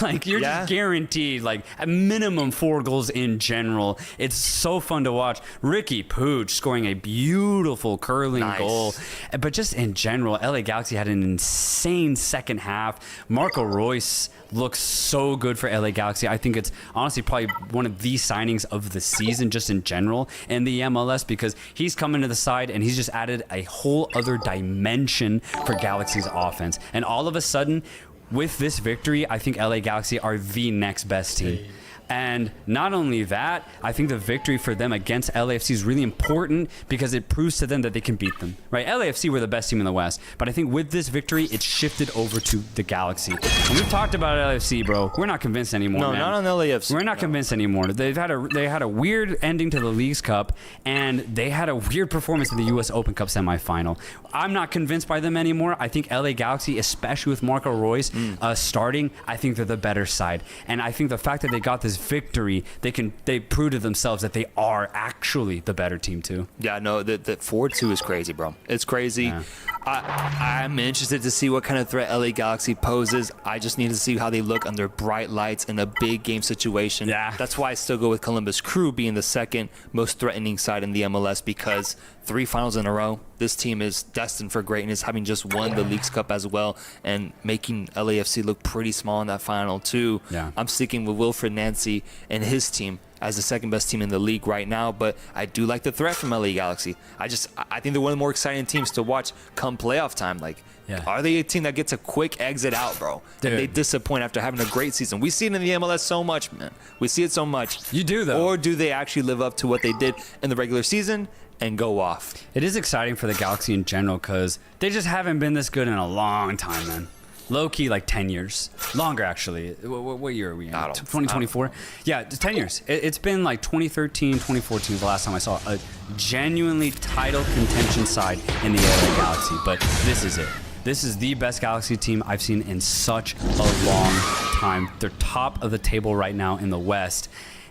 S1: Like, you're just guaranteed, like, a minimum 4 goals in general. It's so fun to watch. Ricky Pooch scoring a beautiful curling goal. But just in general, LA Galaxy had an insane second half. Marco Reus looks so good for LA Galaxy. I think it's honestly probably one of the signings of the season just in general in the MLS, because he's come into the side and he's just added a whole other dimension for Galaxy's offense. And all of a sudden, with this victory, I think LA Galaxy are the next best team. And not only that, I think the victory for them against LAFC is really important because it proves to them that they can beat them, right? LAFC were the best team in the West, but I think with this victory, it shifted over to the Galaxy. And we've talked about LAFC, bro. We're not convinced anymore,
S2: No,
S1: man.
S2: not on LAFC.
S1: We're not convinced anymore. They had a weird ending to the Leagues Cup, and they had a weird performance in the U.S. Open Cup semifinal. I'm not convinced by them anymore. I think LA Galaxy, especially with Marco Reus starting, I think they're the better side. And I think the fact that they got this victory, they prove to themselves that they are actually the better team too.
S2: Yeah, no, the 4-2 is crazy, bro. It's crazy.
S1: Yeah.
S2: I'm interested to see what kind of threat LA Galaxy poses. I just need to see how they look under bright lights in a big game situation.
S1: Yeah.
S2: That's why I still go with Columbus Crew being the second most threatening side in the MLS, because 3 finals in a row. This team is destined for greatness, having just won the Leagues Cup as well and making LAFC look pretty small in that final too.
S1: Yeah.
S2: I'm sticking with Wilfred Nancy and his team as the second best team in the league right now, but I do like the threat from LA Galaxy. I think they're one of the more exciting teams to watch come playoff time. Like, are they a team that gets a quick exit out, bro?
S1: Dude.
S2: And they disappoint after having a great season. We see it in the MLS so much, man. We see it so much.
S1: You do, though.
S2: Or do they actually live up to what they did in the regular season and go off?
S1: It is exciting for the Galaxy in general because they just haven't been this good in a long time, man. Low key, like 10 years. Longer, actually. What year are we in? 2024? Yeah, 10 years. It's been like 2013, 2014 is the last time I saw a genuinely title contention side in the LA Galaxy. But this is it. This is the best Galaxy team I've seen in such a long time. They're top of the table right now in the West.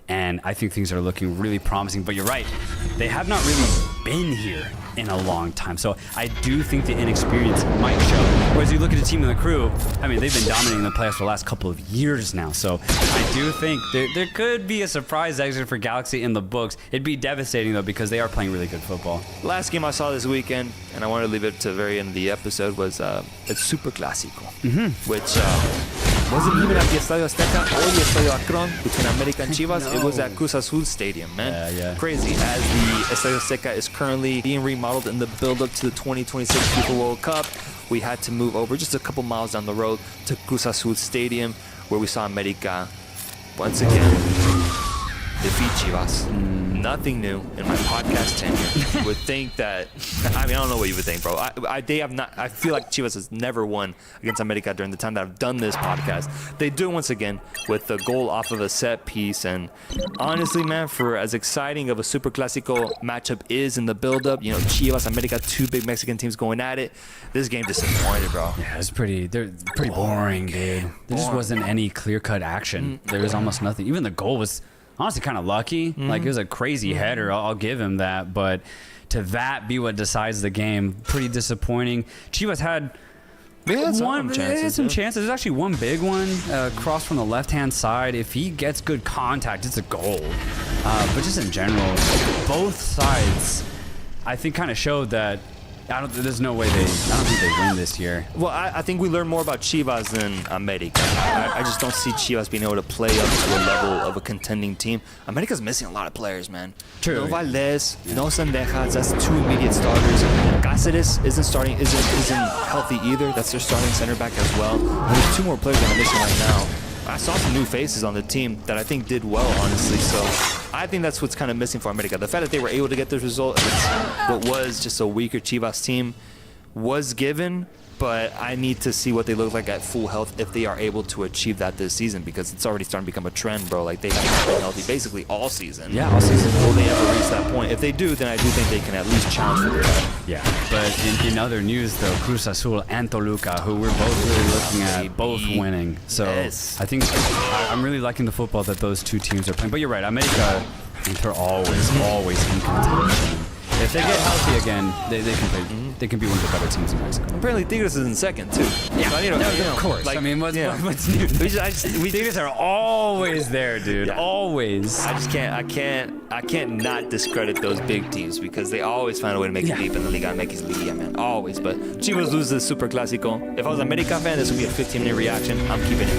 S1: And I think things are looking really promising. But you're right. They have not really been here in a long time. So I do think the inexperience might show. Whereas you look at the team in the Crew, I mean, they've been dominating the playoffs for the last couple of years now. So I do think there could be a surprise exit for Galaxy in the books. It'd be devastating, though, because they are playing really good football.
S2: Last game I saw this weekend, and I wanted to leave it to the very end of the episode, was it's Super Clásico, which wasn't even at the Estadio Azteca or the Estadio Akron between America and Chivas.
S1: No.
S2: It was at Cruz Azul Stadium, man.
S1: Yeah.
S2: Crazy, as the Estadio Azteca is currently being remodeled in the build-up to the 2026 FIFA World Cup. We had to move over just a couple miles down the road to Cruz Azul Stadium, where we saw America once again defeat Chivas. Nothing new in my podcast tenure. You would think that, I mean, I don't know what you would think, bro. I feel like Chivas has never won against America during the time that I've done this podcast. They do it once again with the goal off of a set piece. And honestly, man, for as exciting of a Super Clásico matchup is in the build-up, you know, Chivas, America, 2 big Mexican teams going at it, this game disappointed, bro.
S1: Yeah, they're pretty boring, dude. There just wasn't any clear-cut action. There was almost nothing. Even the goal was honestly kind of lucky. Like, it was a crazy header. I'll give him that. But to that be what decides the game, pretty disappointing. Chivas had some chances. There's actually one big one, cross from the left-hand side. If he gets good contact, it's a goal. But just in general, both sides, I think, kind of showed that there's no way I don't think they win this year.
S2: Well, I think we learn more about Chivas than America. I just don't see Chivas being able to play up to a level of a contending team. America's missing a lot of players, man.
S1: True.
S2: No Valdez, no Sendejas. That's 2 immediate starters. Cáceres isn't healthy either. That's their starting center back as well. And there's 2 more players that are missing right now. I saw some new faces on the team that I think did well, honestly. So I think that's what's kind of missing for America. The fact that they were able to get this result against what was just a weaker Chivas team was given, but I need to see what they look like at full health if they are able to achieve that this season, because it's already starting to become a trend, bro. Like, they haven't been healthy basically all season.
S1: Yeah, all season.
S2: Will they ever reach that point? If they do, then I do think they can at least challenge for the title.
S1: Yeah, but in other news, though, Cruz Azul and Toluca, who we're both really looking at, both winning. So
S2: Yes.
S1: I think I'm really liking the football that those 2 teams are playing. But you're right, America, I think they're always in contention. If they get healthy again, they can play. They can be one of the better teams in Mexico.
S2: Apparently, Tigres is in second too.
S1: Yeah,
S2: So,
S1: of course. I mean, what's new? Tigres are always there, dude.
S2: Yeah.
S1: Always.
S2: I can't not discredit those big teams because they always find a way to make it deep in the Liga MX Liga, man. Always. But Chivas loses the Super Clásico. If I was a America fan, this would be a 15-minute reaction. I'm keeping it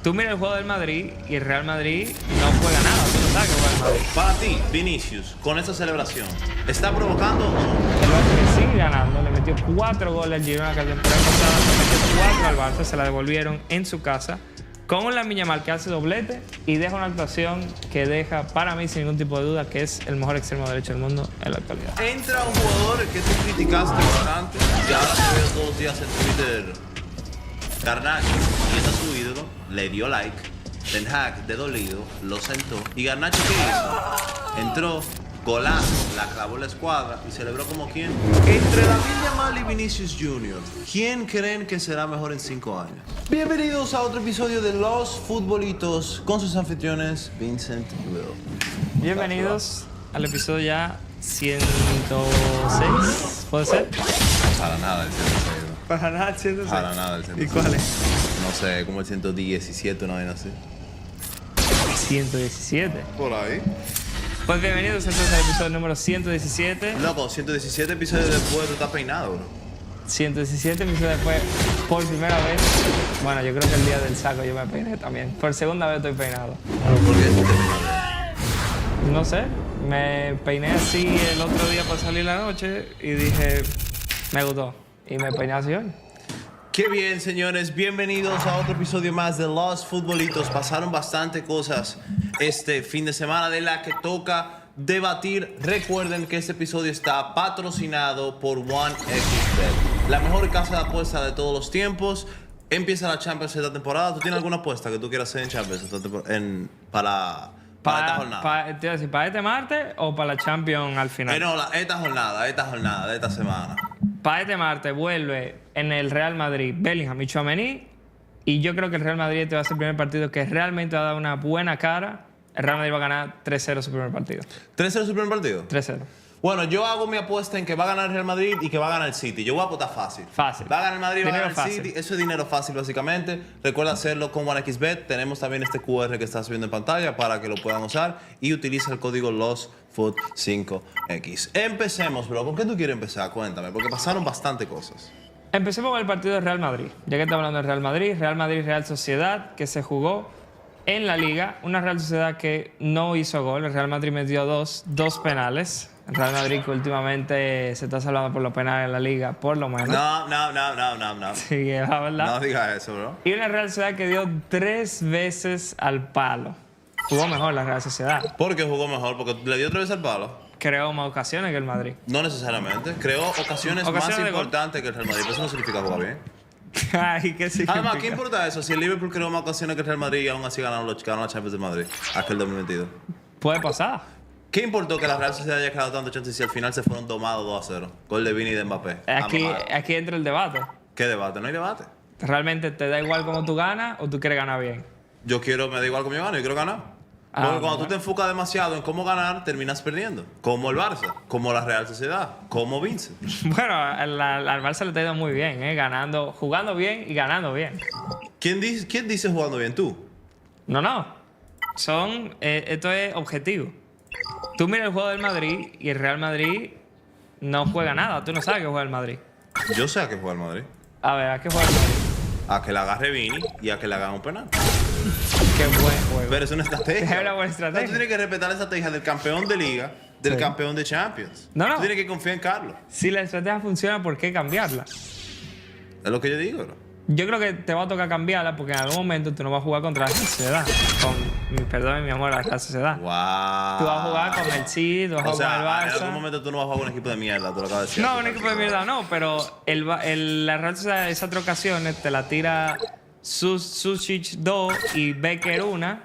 S3: Tú miras el juego del Madrid y el Real Madrid no juega nada. Tú no sabes que juega el Madrid.
S4: Para ti, Vinicius, con esa celebración, ¿está provocando o no?
S3: El Barça sigue ganando. Le metió 4 goles al Girona, que la temporada pasada le metió 4 al Barça. Se la devolvieron en su casa. Con un Lamine Yamal que hace doblete y deja una actuación que deja, para mí, sin ningún tipo de duda, que es el mejor extremo derecho del mundo en la actualidad.
S4: Entra un jugador que tú criticaste bastante y ahora te veo todos los días en Twitter. Garnacho, y ese es su ídolo, le dio like. Ten Hag, de dolido, lo sentó. ¿Y Garnacho qué hizo? Entró, golazo, la clavó la escuadra y celebró como quien. Entre Lamine Yamal y Vinicius Jr., ¿quién creen que será mejor en 5 años? Bienvenidos a otro episodio de Los Futbolitos con sus anfitriones, Vincent y Will.
S3: Bienvenidos al episodio ya 106, ¿puede ser?
S4: Para nada el 106.
S3: Para nada, 106.
S4: Para nada el 106.
S3: ¿Y cuál es?
S4: No sé, como el 117, una vaina así.
S3: 117.
S4: Por ahí.
S3: Pues bienvenidos entonces al episodio número 117.
S4: Loco, 117 episodios después tú estás peinado, bro.
S3: 117 episodios después, por primera vez. Bueno, yo creo que el día del saco yo me peiné también. Por segunda vez estoy peinado.
S4: ¿Por qué tú te peinaste?
S3: No sé, me peiné así el otro día para salir la noche y dije, me gustó. Y me peiné así hoy.
S4: Qué bien, señores. Bienvenidos a otro episodio más de Los Futbolitos. Pasaron bastante cosas este fin de semana de la que toca debatir. Recuerden que este episodio está patrocinado por OneXBet, la mejor casa de apuestas de todos los tiempos. Empieza la Champions esta temporada. ¿Tú tienes alguna apuesta que tú quieras hacer en Champions para esta jornada?
S3: Te iba a decir, ¿para este martes o para la Champions al final?
S4: No, esta jornada de esta semana.
S3: Para este martes vuelve en el Real Madrid Bellingham y Tchouaméni. Y yo creo que el Real Madrid este va a ser el primer partido que realmente va a dar una buena cara. El Real Madrid va a ganar 3-0 su primer partido.
S4: ¿3-0 su primer partido?
S3: 3-0.
S4: Bueno, yo hago mi apuesta en que va a ganar el Real Madrid y que va a ganar el City. Yo voy a apostar fácil.
S3: Fácil.
S4: Va a ganar el Madrid, va a
S3: Dinero
S4: ganar el
S3: fácil.
S4: City. Eso es dinero fácil, básicamente. Recuerda hacerlo con OneXBet. Tenemos también este QR que está subiendo en pantalla para que lo puedan usar. Y utiliza el código LOSFUT5X. Empecemos, bro. ¿Con qué tú quieres empezar? Cuéntame, porque pasaron bastante cosas.
S3: Empecemos con el partido de Real Madrid. Ya que estamos hablando de Real Madrid, Real Sociedad, que se jugó en la Liga. Una Real Sociedad que no hizo gol. El Real Madrid metió dos penales. El Real Madrid que últimamente se está salvando por los penales en la Liga, por lo menos.
S4: No.
S3: Sí, es la verdad.
S4: No digas eso, bro.
S3: Y una Real Sociedad que dio 3 veces al palo. Jugó mejor la Real Sociedad.
S4: ¿Por qué jugó mejor? Porque le dio 3 veces al palo.
S3: Creó más ocasiones que el Madrid.
S4: No necesariamente. Creó ocasiones más
S3: de gol.
S4: importantes que el Real Madrid. Pero eso no significa jugar bien.
S3: Ay, ¿qué significa?
S4: Además, ¿qué importa eso? Si el Liverpool creó más ocasiones que el Real Madrid y aún así ganaron la Champions de Madrid aquel 2022.
S3: Puede pasar.
S4: ¿Qué importó que la Real Sociedad haya creado tantas chances si al final se fueron domados 2-0? Gol de Vini y de Mbappé.
S3: Aquí entra el debate.
S4: ¿Qué debate? No hay debate.
S3: ¿Realmente te da igual cómo tú ganas o tú quieres ganar bien?
S4: Me da igual cómo yo gano, yo quiero ganar. Porque cuando tú te enfocas demasiado en cómo ganar, terminas perdiendo. Como el Barça, como la Real Sociedad, como Vincent.
S3: Bueno, al Barça le está yendo muy bien, ganando, jugando bien y ganando bien.
S4: ¿Quién dice jugando bien? ¿Tú?
S3: No. Esto es objetivo. Tú miras el juego del Madrid y el Real Madrid no juega nada. Tú no sabes que juega el Madrid.
S4: Yo sé a qué juega el Madrid.
S3: A ver, ¿a qué juega el Madrid?
S4: A que la agarre Vini y a que le hagan un penal.
S3: Qué buen juego.
S4: Pero es una estrategia.
S3: Es una buena estrategia.
S4: Tú tienes que respetar la estrategia del campeón de Liga, del
S3: Sí.
S4: campeón de Champions.
S3: No.
S4: Tú tienes que confiar en Carlos.
S3: Si la estrategia funciona, ¿por qué cambiarla?
S4: Es lo que yo digo, bro.
S3: Yo creo que te va a tocar cambiarla porque en algún momento tú no vas a jugar contra la Real Sociedad. Perdón, mi amor, la Real Sociedad.
S4: Wow.
S3: Tú vas a jugar con el City, tú vas a
S4: O
S3: jugar con el
S4: sea, en
S3: Barça.
S4: algún momento tú no vas a jugar con un equipo de mierda, tú lo acabas de decir.
S3: No, un equipo de mierda no, pero la Real Sociedad en esas 3 ocasiones te la tira Susic 2 y Becker 1.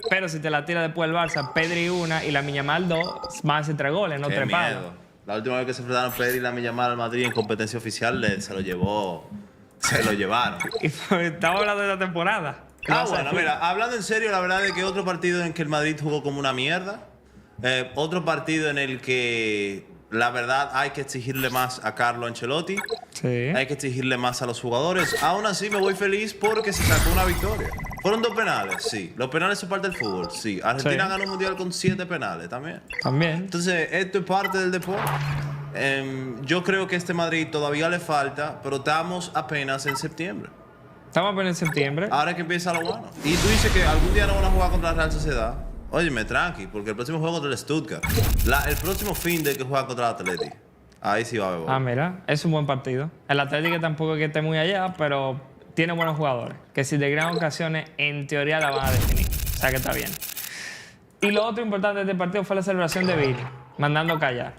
S3: Pero si te la tira después el Barça, Pedri 1 y la Yamal 2, más de 3 goles, no 3 palos.
S4: La última vez que se enfrentaron Pedri y Lamine Yamal al Madrid en competencia oficial, se lo llevaron.
S3: Y estamos hablando de la temporada.
S4: Bueno, mira, hablando en serio, la verdad es que otro partido en que el Madrid jugó como una mierda. Otro partido en el que, la verdad, hay que exigirle más a Carlo Ancelotti.
S3: Sí.
S4: Hay que exigirle más a los jugadores. Aún así, me voy feliz porque se sacó una victoria. Fueron 2 penales, sí. Los penales son parte del fútbol, sí. Argentina
S3: Sí.
S4: ganó un mundial con 7 penales también.
S3: También.
S4: Entonces, esto es parte del deporte. Yo creo que este Madrid todavía le falta, pero estamos apenas en septiembre.
S3: Estamos apenas en septiembre.
S4: Ahora que empieza lo bueno. Y tú dices que algún día no van a jugar contra la Real Sociedad. Óyeme, tranqui, porque el próximo juego contra el Stuttgart. El próximo fin de que juega contra el Atleti. Ahí sí va a haber gol.
S3: Ah, mira, es un buen partido. El Atlético tampoco es que esté muy allá, pero tiene buenos jugadores. Que si de gran ocasiones, en teoría la van a definir. O sea que está bien. Y lo otro importante de este partido fue la celebración de Vini, mandando callar.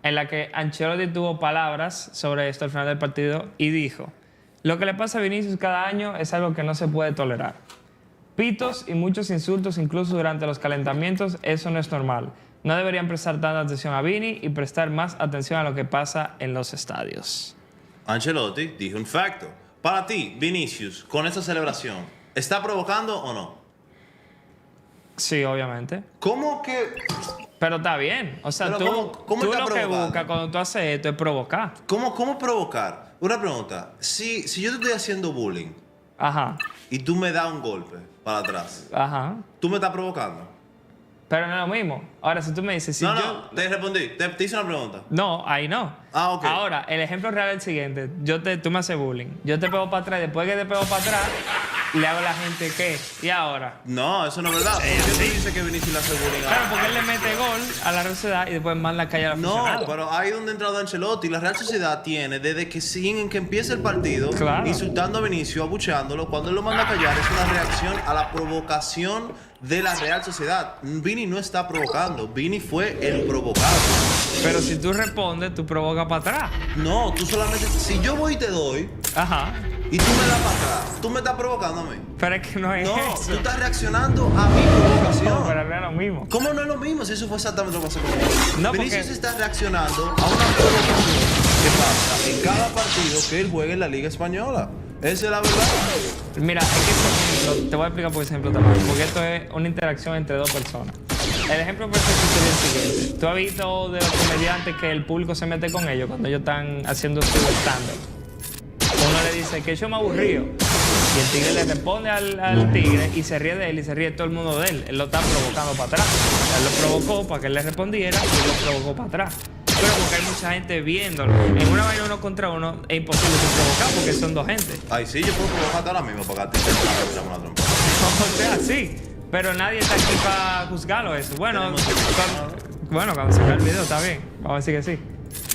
S3: En la que Ancelotti tuvo palabras sobre esto al final del partido y dijo: lo que le pasa a Vinicius cada año es algo que no se puede tolerar. Pitos y muchos insultos incluso durante los calentamientos, eso no es normal. No deberían prestar tanta atención a Vini y prestar más atención a lo que pasa en los estadios.
S4: Ancelotti dijo un facto. Para ti, Vinicius, con esta celebración, ¿está provocando o no?
S3: Sí, obviamente.
S4: ¿Cómo que...?
S3: Pero está bien. O sea,
S4: Pero ¿cómo
S3: tú
S4: está
S3: lo que
S4: provocando?
S3: buscas cuando tú haces esto es provocar.
S4: ¿Cómo provocar? Una pregunta. Si yo te estoy haciendo bullying
S3: Ajá,
S4: y tú me das un golpe para atrás,
S3: ajá.
S4: ¿tú me estás provocando?
S3: Pero no es lo mismo. Ahora, si tú me dices... Si
S4: no,
S3: yo...
S4: te respondí. Te hice una pregunta.
S3: No, ahí no.
S4: Ah, ok.
S3: Ahora, el ejemplo real es el siguiente. Tú me haces bullying. Yo te pego para atrás. Después que te pego para atrás, le hago a la gente ¿qué? ¿Y ahora?
S4: No, eso no es verdad. ¿Por qué tú dices que Vinicius le hace bullying a
S3: Claro, porque él le mete gol a la Real Sociedad y después manda a callar a la
S4: No,
S3: aficionado.
S4: pero ahí es donde ha entrado Ancelotti. La Real Sociedad tiene, desde que siguen que empieza el partido,
S3: Claro.
S4: insultando a Vinicius, abucheándolo. Cuando él lo manda a callar, es una reacción a la provocación de la Real Sociedad. Vini no está provocando. Vini fue el provocado.
S3: Pero si tú respondes, tú provocas para atrás.
S4: No, tú solamente... Si yo voy y te doy,
S3: Ajá.
S4: y tú me das para atrás, tú me estás provocando a mí.
S3: Pero es que no es
S4: No,
S3: eso.
S4: tú estás reaccionando a mi provocación.
S3: No, pero no es lo mismo.
S4: ¿Cómo no es lo mismo si eso fue exactamente lo que pasó conmigo?
S3: No,
S4: Vinicius
S3: porque-
S4: está reaccionando a una provocación que pasa en cada partido que él juega en la Liga Española. Esa es la verdad.
S3: Mira, es que por ejemplo, te voy a explicar por ejemplo también, porque esto es una interacción entre dos personas. El ejemplo perfecto sería el siguiente. Tú has visto de los comediantes que el público se mete con ellos cuando ellos están haciendo su stand-up. Uno le dice que yo me aburrido. Y el tigre le responde al tigre y se ríe de él y se ríe todo el mundo de él. Él lo está provocando para atrás. Él lo provocó para que él le respondiera y él lo provocó para atrás. Pero porque hay mucha gente viéndolo. En una vaina uno contra uno es imposible de provocar porque son dos gente.
S4: Ay, sí, yo puedo provocarte ahora mismo para que te tiramos una trompa.
S3: O sea, sí. Pero nadie está aquí para juzgarlo eso. Bueno,
S4: Tenemos que
S3: cuando se vea el video está bien. Vamos a decir que sí.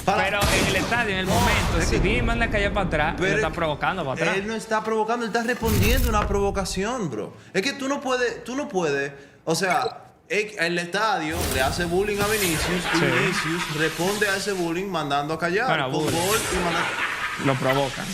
S4: Para-
S3: Pero en el estadio, en el momento,
S4: es
S3: si
S4: que-
S3: Vini manda a callar para atrás,
S4: Pero
S3: lo está
S4: es-
S3: provocando para atrás.
S4: Él no está provocando, él está respondiendo a una provocación, bro. Es que tú no puedes, o sea, el estadio le hace bullying a Vinicius y
S3: Sí.
S4: Vinicius responde a ese bullying mandando a callar
S3: Bueno,
S4: con
S3: bullying.
S4: gol y mandando...
S3: Lo provocan.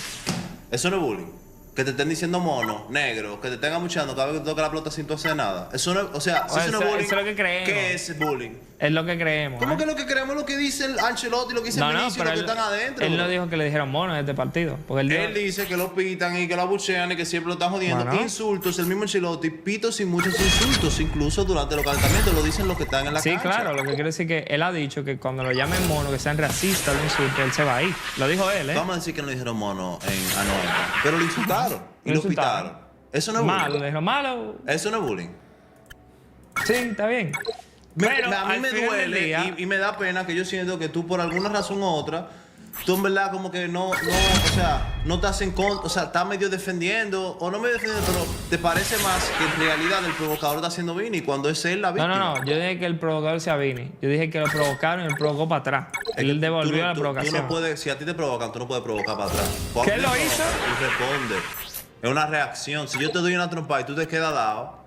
S4: Eso no es bullying. Que te estén diciendo mono, negro, que te estén amuchando cada vez que te toca la pelota sin tú hacer nada. Eso no, o sea, si
S3: Oye,
S4: eso no es
S3: eso-
S4: bullying,
S3: eso es lo que creemos.
S4: ¿qué es bullying?
S3: Es lo que creemos.
S4: ¿Cómo
S3: ¿eh?
S4: que lo que creemos es lo que dice el Ancelotti, lo que dice el Vinicius, lo que
S3: él,
S4: están adentro?
S3: él
S4: bro?
S3: no dijo que le dijeron mono en este partido. Porque él dijo,
S4: Él dice que lo pitan y que lo abuchean y que siempre lo están jodiendo.
S3: Bueno.
S4: Insultos, el mismo Ancelotti, pitos y muchos insultos, incluso durante los calentamientos, lo dicen los que están en la
S3: sí,
S4: cancha.
S3: claro, lo que quiero decir es que él ha dicho que cuando lo llamen mono, que sean racistas, lo insulten, él se va a ir. Lo dijo él, ¿eh?
S4: Vamos a decir que no dijeron mono en anoche, pero lo insultaron y
S3: Lo
S4: lo
S3: insultaron.
S4: pitaron. Eso no es
S3: Malo, le
S4: bullying.
S3: dijeron malo.
S4: Eso no es bullying.
S3: Sí, está bien. Pero
S4: A mí
S3: al
S4: me
S3: final del
S4: duele
S3: día-
S4: y me da pena que yo siento que tú por alguna razón u otra, tú en verdad como que o sea, no estás en contra, o sea, estás medio defendiendo, o no me defendiendo, pero te parece más que en realidad el provocador está haciendo Vini cuando es él la
S3: No,
S4: víctima.
S3: no, no. Yo dije que el provocador sea Vini. Yo dije que lo provocaron y él provocó para atrás.
S4: Es que
S3: Él devolvió
S4: tú no-
S3: la
S4: tú
S3: provocación.
S4: no puedes, si a ti te provocan, tú no puedes provocar para atrás.
S3: ¿Qué
S4: Cuando
S3: lo
S4: te
S3: hizo?
S4: provocan, tú respondes. Es una reacción. Si yo te doy una trompa y tú te quedas dado,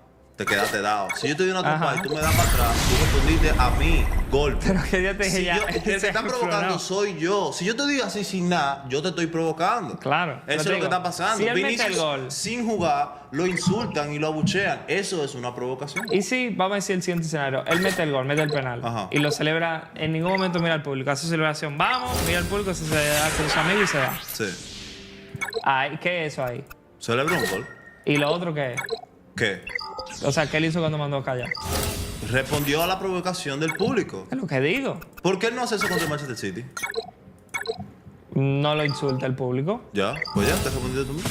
S4: te quedaste dado. Si yo te doy una
S3: Ajá.
S4: trompa y tú me das para atrás, tú respondiste a mí, golpe.
S3: Pero que ya te dije
S4: Si
S3: ya.
S4: yo- el que
S3: ese
S4: está
S3: ejemplo
S4: provocando
S3: no.
S4: soy yo. Si yo te digo así sin nada, yo te estoy provocando.
S3: Claro.
S4: Eso
S3: Pero
S4: es
S3: te
S4: lo que
S3: digo,
S4: está pasando.
S3: Si él mete el
S4: Vinicius,
S3: gol.
S4: sin jugar, lo insultan y lo abuchean. Eso es una provocación.
S3: Y sí, vamos a decir el siguiente escenario. Él mete el gol, mete el penal.
S4: Ajá.
S3: Y lo celebra, en ningún momento mira al público. Hace su celebración. Vamos, mira al público, se da con sus amigos y se va.
S4: Sí.
S3: Ay, ¿qué es eso ahí?
S4: Celebra un gol.
S3: ¿Y lo otro qué es?
S4: ¿Qué?
S3: O sea, ¿qué él hizo cuando mandó a callar?
S4: Respondió a la provocación del público.
S3: Es lo que digo.
S4: ¿Por qué él no hace eso contra el Manchester City?
S3: No lo insulta el público.
S4: Ya, pues ya, te respondiste tú mismo.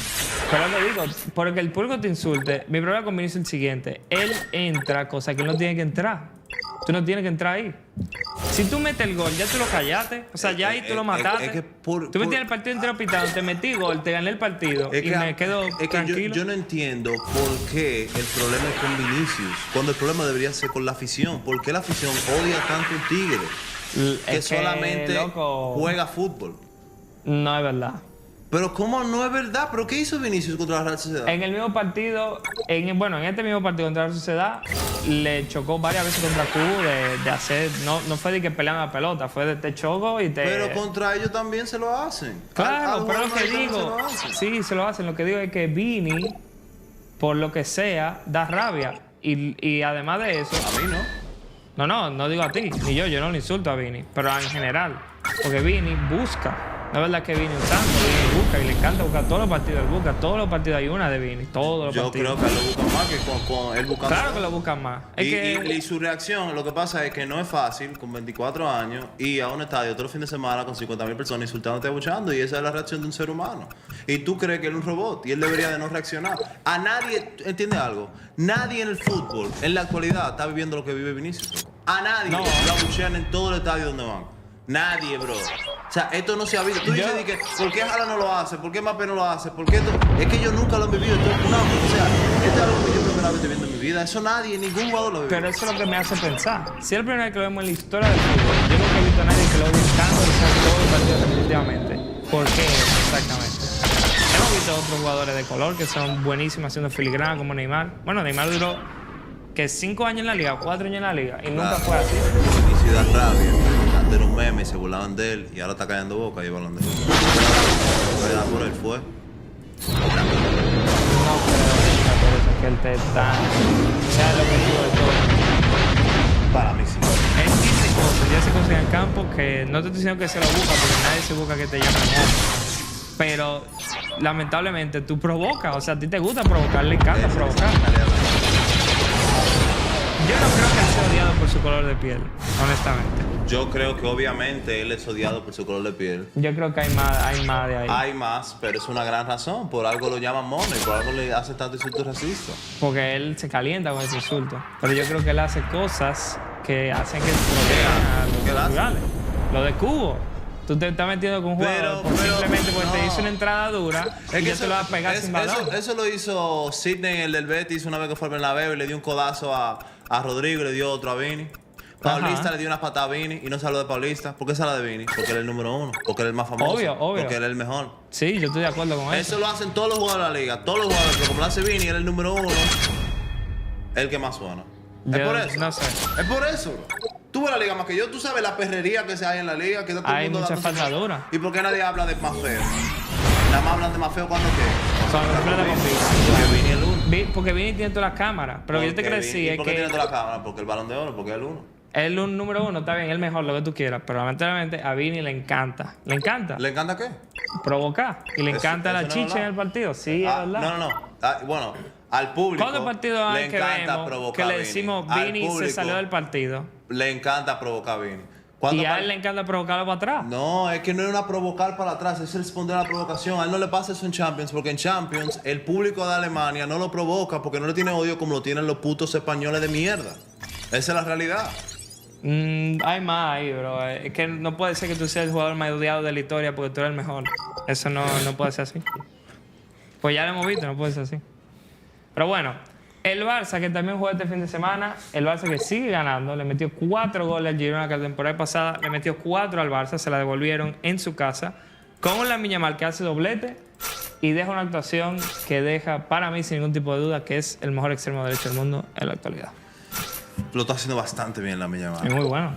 S3: Pero lo que digo, porque el público te insulte, mi problema con Vinicius es el siguiente. Él entra, cosa que él no tiene que entrar. Tú no tienes que entrar ahí. Si tú metes el gol, ya tú lo callaste. O sea, ya ahí tú lo mataste.
S4: es que
S3: tú me tienes el partido entero pitado, te metí gol, te gané el partido
S4: Es
S3: y
S4: que,
S3: me quedo
S4: es que
S3: tranquilo.
S4: yo no entiendo por qué el problema es con Vinicius, cuando el problema debería ser con la afición. ¿Por qué la afición odia tanto un tigre que
S3: Es que,
S4: solamente
S3: loco,
S4: juega fútbol?
S3: no es verdad.
S4: Pero ¿cómo no es verdad? ¿Pero qué hizo Vinicius contra la Real Sociedad?
S3: En el mismo partido, en este mismo partido contra la Sociedad, le chocó varias veces contra Cubo de hacer, no fue de que pelean la pelota, fue de te choco y te...
S4: Pero contra ellos también se lo hacen.
S3: Claro,
S4: Al
S3: pero lo
S4: jugador
S3: que
S4: también se
S3: digo,
S4: lo hacen.
S3: sí, se lo hacen. Lo que digo es que Vini, por lo que sea, da rabia. Y además de eso,
S4: A mí no.
S3: no digo a ti, ni yo no le insulto a Vini, pero en general. Porque Vini busca. No es verdad que Vini un santo, Vini busca y le encanta buscar todos los partidos, él busca todos los partidos, hay una de Vini, todos los
S4: Yo
S3: partidos.
S4: creo que él lo busca más que con él buscando.
S3: Claro que lo buscan más. Es que...
S4: Y su reacción, lo que pasa es que no es fácil con 24 años ir a un estadio todos los fines de semana con 50,000 personas insultándote y abuchando, y esa es la reacción de un ser humano. Y tú crees que él es un robot y él debería de no reaccionar. A nadie, ¿entiendes algo? Nadie en el fútbol en la actualidad está viviendo lo que vive Vinicius. Loco. A nadie
S3: No.
S4: lo abuchean en todo el estadio donde van. Nadie, bro. O sea, esto no se ha visto. Tú dices de que, ¿por qué Jala no lo hace? ¿Por qué Mbappé no lo hace? ¿Por qué esto? Es que ellos nunca lo han vivido. Esto es una, o sea, esto es algo que yo primera vez estoy viendo en mi vida. Eso nadie, ningún jugador lo ha vivido.
S3: Pero eso es lo que me hace pensar. Si es la primera vez que lo vemos en la historia del fútbol, yo nunca he visto a nadie que lo odie tanto de ser todo el partido definitivamente. ¿Por qué exactamente? Hemos visto otros jugadores de color que son buenísimos haciendo filigrana como Neymar. Bueno, Neymar duró que 5 años en la liga, 4 años en la liga y nunca fue así.
S4: Vinicius da rabia. Antes era un meme y se burlaban de él y ahora está cayendo boca y hablan de él. ¿Verdad? Por él fue.
S3: No creo por eso que él te da, sea el objetivo de todo.
S4: Para mí sí.
S3: Él dice cosas, ya se consigue en el campo que no te estoy diciendo que se lo busca porque nadie se busca que te llamen monstruo. Pero lamentablemente tú provocas, o sea, a ti te gusta provocar, le encanta provocar. Yo no creo que él sea odiado por su color de piel, honestamente.
S4: Yo creo que obviamente él es odiado por su color de piel.
S3: Yo creo que hay más de ahí.
S4: Hay más, pero es una gran razón. Por algo lo llaman mono y por algo le hace tanto insulto racista.
S3: Porque él se calienta con ese insulto. Pero yo creo que él hace cosas que hacen que protejan a los
S4: ¿Qué él hace?
S3: naturales. Lo de Cubo. Tú te estás metiendo con un jugador simplemente porque te
S4: no.
S3: hizo una entrada dura y ya te lo vas a pegar sin balón.
S4: Eso lo hizo Sidney, el del Betis, una vez que fue al Bernabéu y le dio un codazo a Rodrigo y le dio otro a Vini. Paulista
S3: Ajá.
S4: le dio una patada a Vini y no se habló de Paulista. ¿Por qué se habla de Vini? Porque él es el número 1, porque él es el más famoso,
S3: Obvio.
S4: porque él es el mejor.
S3: Sí, yo estoy de acuerdo con eso.
S4: Eso lo hacen todos los jugadores de la liga, todos los jugadores, pero como lo hace Vini, él es el número 1, el que más suena. Es
S3: Yo
S4: por eso.
S3: no sé.
S4: Es por eso, bro. Tú ves la liga más que yo, tú sabes la perrería que se hay en la liga, que está todo el
S3: Hay
S4: mundo
S3: mucha
S4: dándose-
S3: falta dura.
S4: ¿Y por qué nadie habla de más feo? Nada más hablan de más feo cuando qué.
S3: Cuando se trata con Vini.
S4: Porque Vini es el 1.
S3: Porque Vini tiene todas las cámaras. Pero yo te quiero decir
S4: ¿Y
S3: es
S4: por qué
S3: que
S4: tiene toda la cámara? Porque el balón de oro, porque es el 1.
S3: él es un número 1, está bien, él mejor, lo que tú quieras. Pero lamentablemente a Vini le encanta. Le encanta
S4: ¿Le encanta qué?
S3: provocar. Y le
S4: Eso-
S3: encanta
S4: eso
S3: la
S4: no es
S3: chicha
S4: verdad.
S3: en el partido. Sí, es verdad.
S4: No. Bueno, al público
S3: ¿Cuántos partidos
S4: le
S3: hay que
S4: encanta
S3: vemos
S4: provocar
S3: que
S4: a
S3: le
S4: Vini.
S3: decimos
S4: Al
S3: Vini se
S4: público
S3: salió del partido?
S4: Le encanta provocar a Vini.
S3: Y a él le encanta provocarlo para atrás?
S4: No, es que no es una provocar para atrás, es responder a la provocación. A él no le pasa eso en Champions, porque en Champions el público de Alemania no lo provoca porque no le tiene odio como lo tienen los putos españoles de mierda. Esa es la realidad.
S3: Hay más ahí, bro. Es que no puede ser que tú seas el jugador más odiado de la historia porque tú eres el mejor. Eso no puede ser así. Pues ya lo hemos visto, no puede ser así. Pero bueno, el Barça, que también jugó este fin de semana, el Barça que sigue ganando, le metió 4 goles al Girona, que la temporada pasada le metió 4 al Barça, se la devolvieron en su casa, con un Lamine Yamal que hace doblete y deja una actuación que deja, para mí, sin ningún tipo de duda, que es el mejor extremo derecho del mundo en la actualidad.
S4: Lo está haciendo bastante bien la Yamal.
S3: Es muy bueno.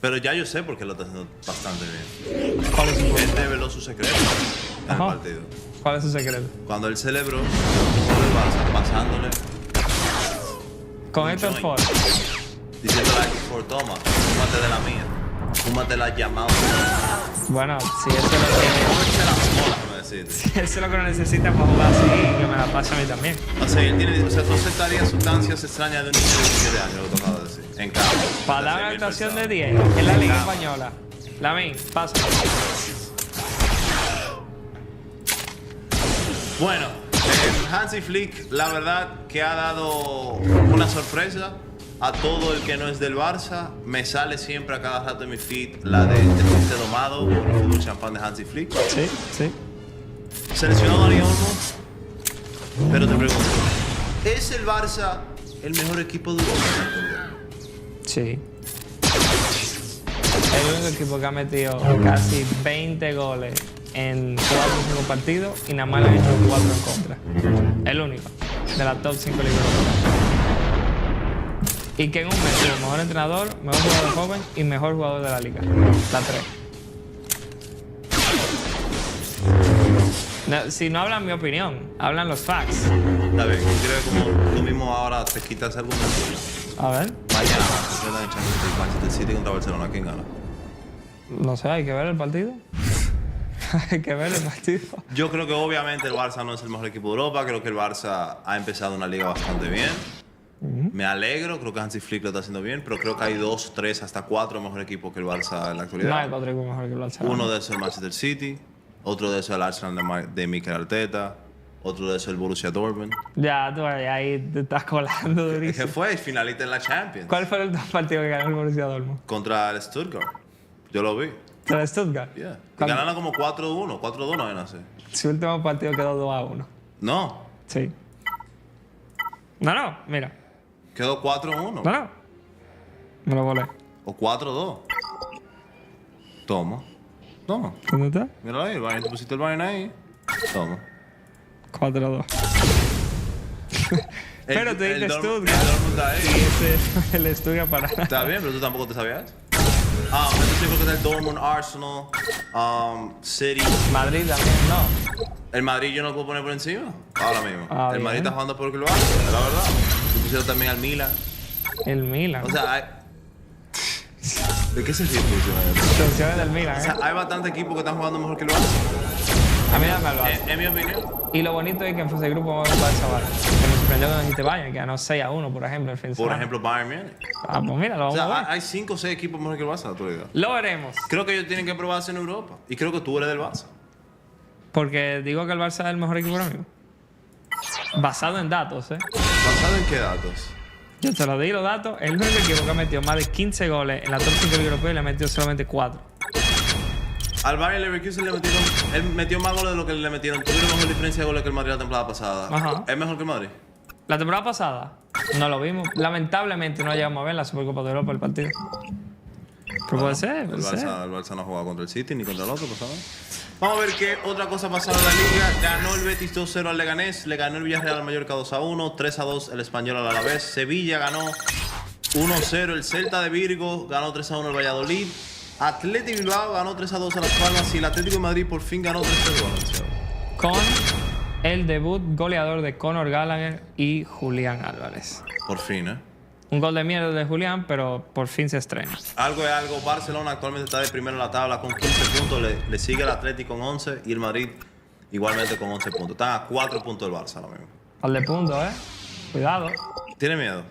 S4: Pero ya yo sé por qué lo está haciendo bastante bien.
S3: ¿Cuál es su,
S4: Él reveló su secreto en el
S3: Ajá.
S4: partido.
S3: ¿Cuál es su secreto?
S4: Cuando él celebró, el Barça pasándole,
S3: Con Héctor
S4: joint.
S3: Ford.
S4: diciéndole a Héctor, toma, fúmate de la mía. Fúmate la llamada.
S3: Bueno, si eso es lo
S4: Fúmate la mola, me decís.
S3: que, eso es lo que uno necesita para jugar así, que me la pase a mí también.
S4: O sea, él tiene, o sea, tú aceptarías sustancias extrañas de un niño de 17 años, lo que tocaba decir. En casa.
S3: Para dar una actuación de 10 en la Liga Española. Lamin, pasa.
S4: Bueno, Hansi Flick, la verdad que ha dado una sorpresa a todo el que no es del Barça. Me sale siempre a cada rato en mi feed la de este domado, el fútbol champán de Hansi Flick.
S3: Sí, sí.
S4: Seleccionado a Dani Olmo, pero te pregunto, ¿es el Barça el mejor equipo de Europa?
S3: Sí. El único equipo que ha metido casi 20 goles en 4 o 5 partidos y nada más le han hecho 4 en contra. El único de la top 5 ligas europeas. Y que en un mes tuvo mejor entrenador, mejor jugador joven y mejor jugador de la liga. La 3. No, si no hablan mi opinión, hablan los facts.
S4: Está bien, creo que como tú mismo ahora te quitas el argumento.
S3: A ver,
S4: Mañana, se queda en Champions League, Manchester City contra Barcelona, ¿quién gana?
S3: no sé, hay que ver el partido. Hay que ver el partido.
S4: Yo creo que obviamente el Barça no es el mejor equipo de Europa, creo que el Barça ha empezado una liga bastante bien. Me alegro, creo que Hansi Flick lo está haciendo bien, pero creo que hay 2, 3, hasta 4 mejores equipos que el Barça en la actualidad.
S3: No hay 4 equipos mejor que el Barcelona.
S4: Uno de esos es el Manchester City, otro de esos es el Arsenal de Mikel Arteta, otro de esos es el Borussia Dortmund.
S3: Ya, tú ahí te estás colando
S4: ¿Qué
S3: durísimo.
S4: fue? Finalista en la Champions.
S3: ¿Cuál fue el partido que ganó el Borussia Dortmund?
S4: Contra el Stuttgart. Yo lo vi.
S3: ¿El Stuttgart?
S4: Yeah. Y
S3: ¿Cuándo?
S4: ganaron como 4-1, 4-2 no ven sé.
S3: Su último partido quedó 2-1.
S4: No,
S3: Sí. No, mira.
S4: quedó 4-1.
S3: No. Me lo volé.
S4: O 4-2. Toma. Toma.
S3: ¿Dónde está?
S4: Míralo ahí, el Bayern, te pusiste el Bayern ahí. Toma.
S3: 4-2. Pero tú dijiste Stuttgart.
S4: El Dortmund está ahí.
S3: Y ese es el Stuttgart para...
S4: Está bien, pero tú tampoco te sabías. Entonces yo creo que está el Dortmund, Arsenal, City.
S3: Madrid también, no.
S4: El Madrid yo no lo puedo poner por encima. Ahora mismo.
S3: Ah,
S4: el Madrid
S3: bien.
S4: está jugando por que lo hace, la verdad. Tú pusieron también al Milan.
S3: El Milan.
S4: O sea, hay... ¿De qué se ríe tú?
S3: Tensiones del Milan,
S4: O
S3: ¿eh?
S4: sea, hay bastantes equipos que están jugando mejor que lo hacen.
S3: A mí dame al Barça.
S4: En mi opinión.
S3: Y lo bonito es que en fase de grupo vamos a jugar esa barra. Que me sorprendió que no dijiste Bayern, que ganó 6-1, por ejemplo, el fin de
S4: Por
S3: semana.
S4: ejemplo, Bayern Múnich.
S3: Ah, pues mira, lo
S4: O
S3: vamos a
S4: sea,
S3: ver.
S4: hay 5 o 6 equipos mejor que el Barça en la actualidad.
S3: Lo veremos.
S4: Creo que ellos tienen que probarse en Europa. Y creo que tú eres del Barça.
S3: Porque digo que el Barça es el mejor equipo ahora mismo. Basado en datos, ¿eh?
S4: ¿Basado en qué datos?
S3: Yo te lo di los datos. El único equipo que ha metido más de 15 goles en la top 5 europea y le ha metido solamente 4.
S4: Al Bayern Leverkusen le metieron... Él metió más goles de lo que le metieron. Tuvieron mejor diferencia de goles que el Madrid la temporada pasada.
S3: Ajá.
S4: ¿Es mejor que el Madrid?
S3: La temporada pasada no lo vimos. Lamentablemente no llegamos a ver la Supercopa de Europa el partido. Pero puede ser,
S4: El
S3: puede ser.
S4: Barça no ha jugado contra el City ni contra el otro, pasado. Vamos a ver qué otra cosa ha pasado en la liga. Ganó el Betis 2-0 al Leganés. Le ganó el Villarreal al Mallorca 2-1. 3-2 el Español al Alavés. Sevilla ganó 1-0 el Celta de Virgo. Ganó 3-1 el Valladolid. Athletic Bilbao ganó 3-2 a Las Palmas. Y el Atlético de Madrid por fin ganó 3-0 a Valencia.
S3: Con el debut goleador de Conor Gallagher y Julián Álvarez.
S4: Por fin, ¿eh?
S3: Un gol de mierda de Julián, pero por fin se estrena.
S4: Algo es algo. Barcelona actualmente está de primero en la tabla con 15 puntos. Le sigue el Atlético con 11 y el Madrid igualmente con 11 puntos. Están a 4 puntos del Barça ahora mismo.
S3: Al de punto, ¿eh? Cuidado.
S4: ¿Tiene miedo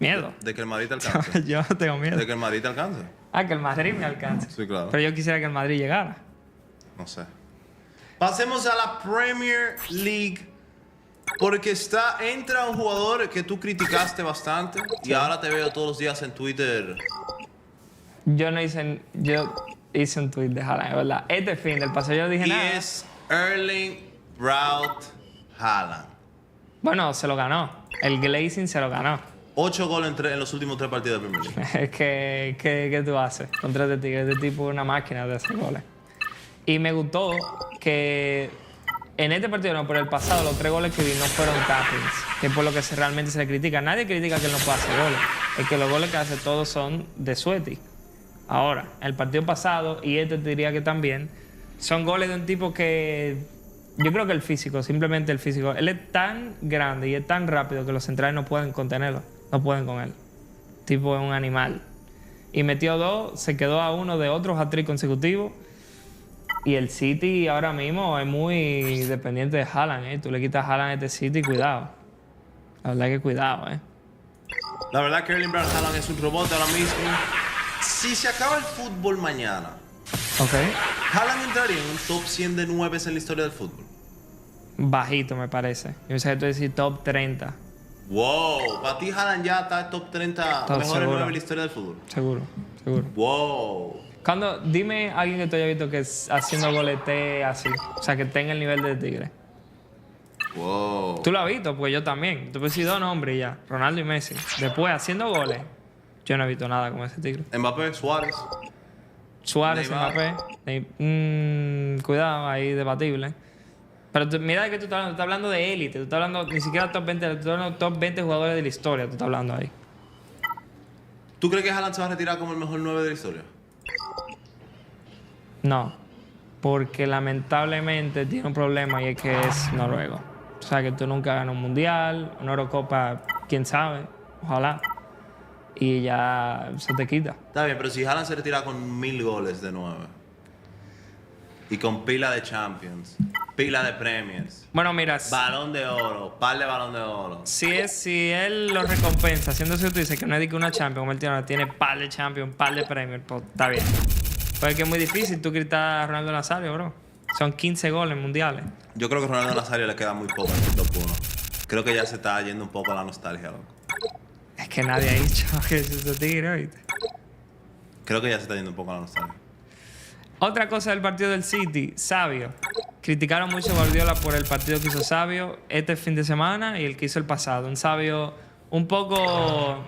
S3: Miedo.
S4: de que el Madrid te alcance?
S3: Yo no tengo miedo.
S4: ¿De que el Madrid te alcance?
S3: Ah, que el Madrid me alcance.
S4: Sí, claro.
S3: Pero yo quisiera que el Madrid llegara.
S4: No sé. Pasemos a la Premier League. Porque entra un jugador que tú criticaste bastante. Y ahora te veo todos los días en Twitter.
S3: Yo hice un tweet de Haaland, ¿verdad? Este fin del paseo yo no dije
S4: Y
S3: nada.
S4: es Erling Braut Haaland.
S3: Bueno, se lo ganó. El Glazing se lo ganó.
S4: 8 goles en los últimos 3 partidos de Premier League.
S3: Es que, ¿qué tú haces contra este tipo? Este tipo es una máquina de hacer goles. Y me gustó que En este partido no, pero el pasado los 3 goles que vi no fueron tappings, que es por lo que realmente se le critica. Nadie critica que él no pueda hacer goles. Es que los goles que hace todos son de Sweaty. Ahora, el partido pasado, y te diría que también, son goles de un tipo que... Yo creo que el físico, simplemente el físico. Él es tan grande y es tan rápido que los centrales no pueden contenerlo. No pueden con él. El tipo es un animal. Y metió 2, se quedó a 1 de otros hat-trick consecutivos. Y el City ahora mismo es muy dependiente de Haaland, ¿eh? Tú le quitas a Haaland a este City, cuidado. La verdad que cuidado, ¿eh?
S4: La verdad que Erling Braut Haaland es un robot ahora mismo. Si se acaba el fútbol mañana,
S3: Ok.
S4: Haaland entraría en un top 100 de 9 en la historia del fútbol.
S3: Bajito, me parece. Yo pensé que tú decís top 30.
S4: Wow, para ti Haaland ya está en top 30
S3: Top
S4: mejores
S3: seguro.
S4: 9 en la historia del fútbol.
S3: Seguro, seguro.
S4: Wow.
S3: Dime a alguien que tú hayas visto que haciendo golete así. O sea, que tenga el nivel de Tigre.
S4: Wow.
S3: Tú lo has visto, pues yo también. Tú puedes decir 2 nombres y ya. Ronaldo y Messi. Después, haciendo goles, yo no he visto nada como ese Tigre.
S4: Mbappé, Suárez.
S3: Suárez,
S4: Neymar.
S3: Mbappé. Cuidado, ahí debatible. Pero mira que tú estás hablando de élite. Tú estás hablando ni siquiera top 20, tú estás hablando de top 20 jugadores de la historia. Tú estás hablando ahí.
S4: ¿Tú crees que Haaland se va a retirar como el mejor 9 de la historia?
S3: No, porque lamentablemente tiene un problema y es que es noruego. O sea, que tú nunca ganas un mundial, una Eurocopa, quién sabe, ojalá. Y ya se te quita.
S4: Está bien, pero si Haaland se retira con 1000 goles de 9 y con pila de Champions, pila de Premiers,
S3: Bueno, mira,
S4: balón de oro, par de balón de oro.
S3: si él lo recompensa, haciendo eso tú dices que no es de que una Champions, como él tiene par de Champions, par de Premier, pues está bien. Porque es que es muy difícil tú gritar a Ronaldo Nazario, bro. Son 15 goles mundiales.
S4: Yo creo que a Ronaldo Nazario le queda muy poco en el top 1. Creo que ya se está yendo un poco a la nostalgia, loco.
S3: Es que nadie ha dicho que es ese tigre, ¿oíste?
S4: Creo que ya se está yendo un poco a la nostalgia.
S3: Otra cosa del partido del City, Sabio. Criticaron mucho a Guardiola por el partido que hizo Sabio este fin de semana y el que hizo el pasado. Un Sabio un poco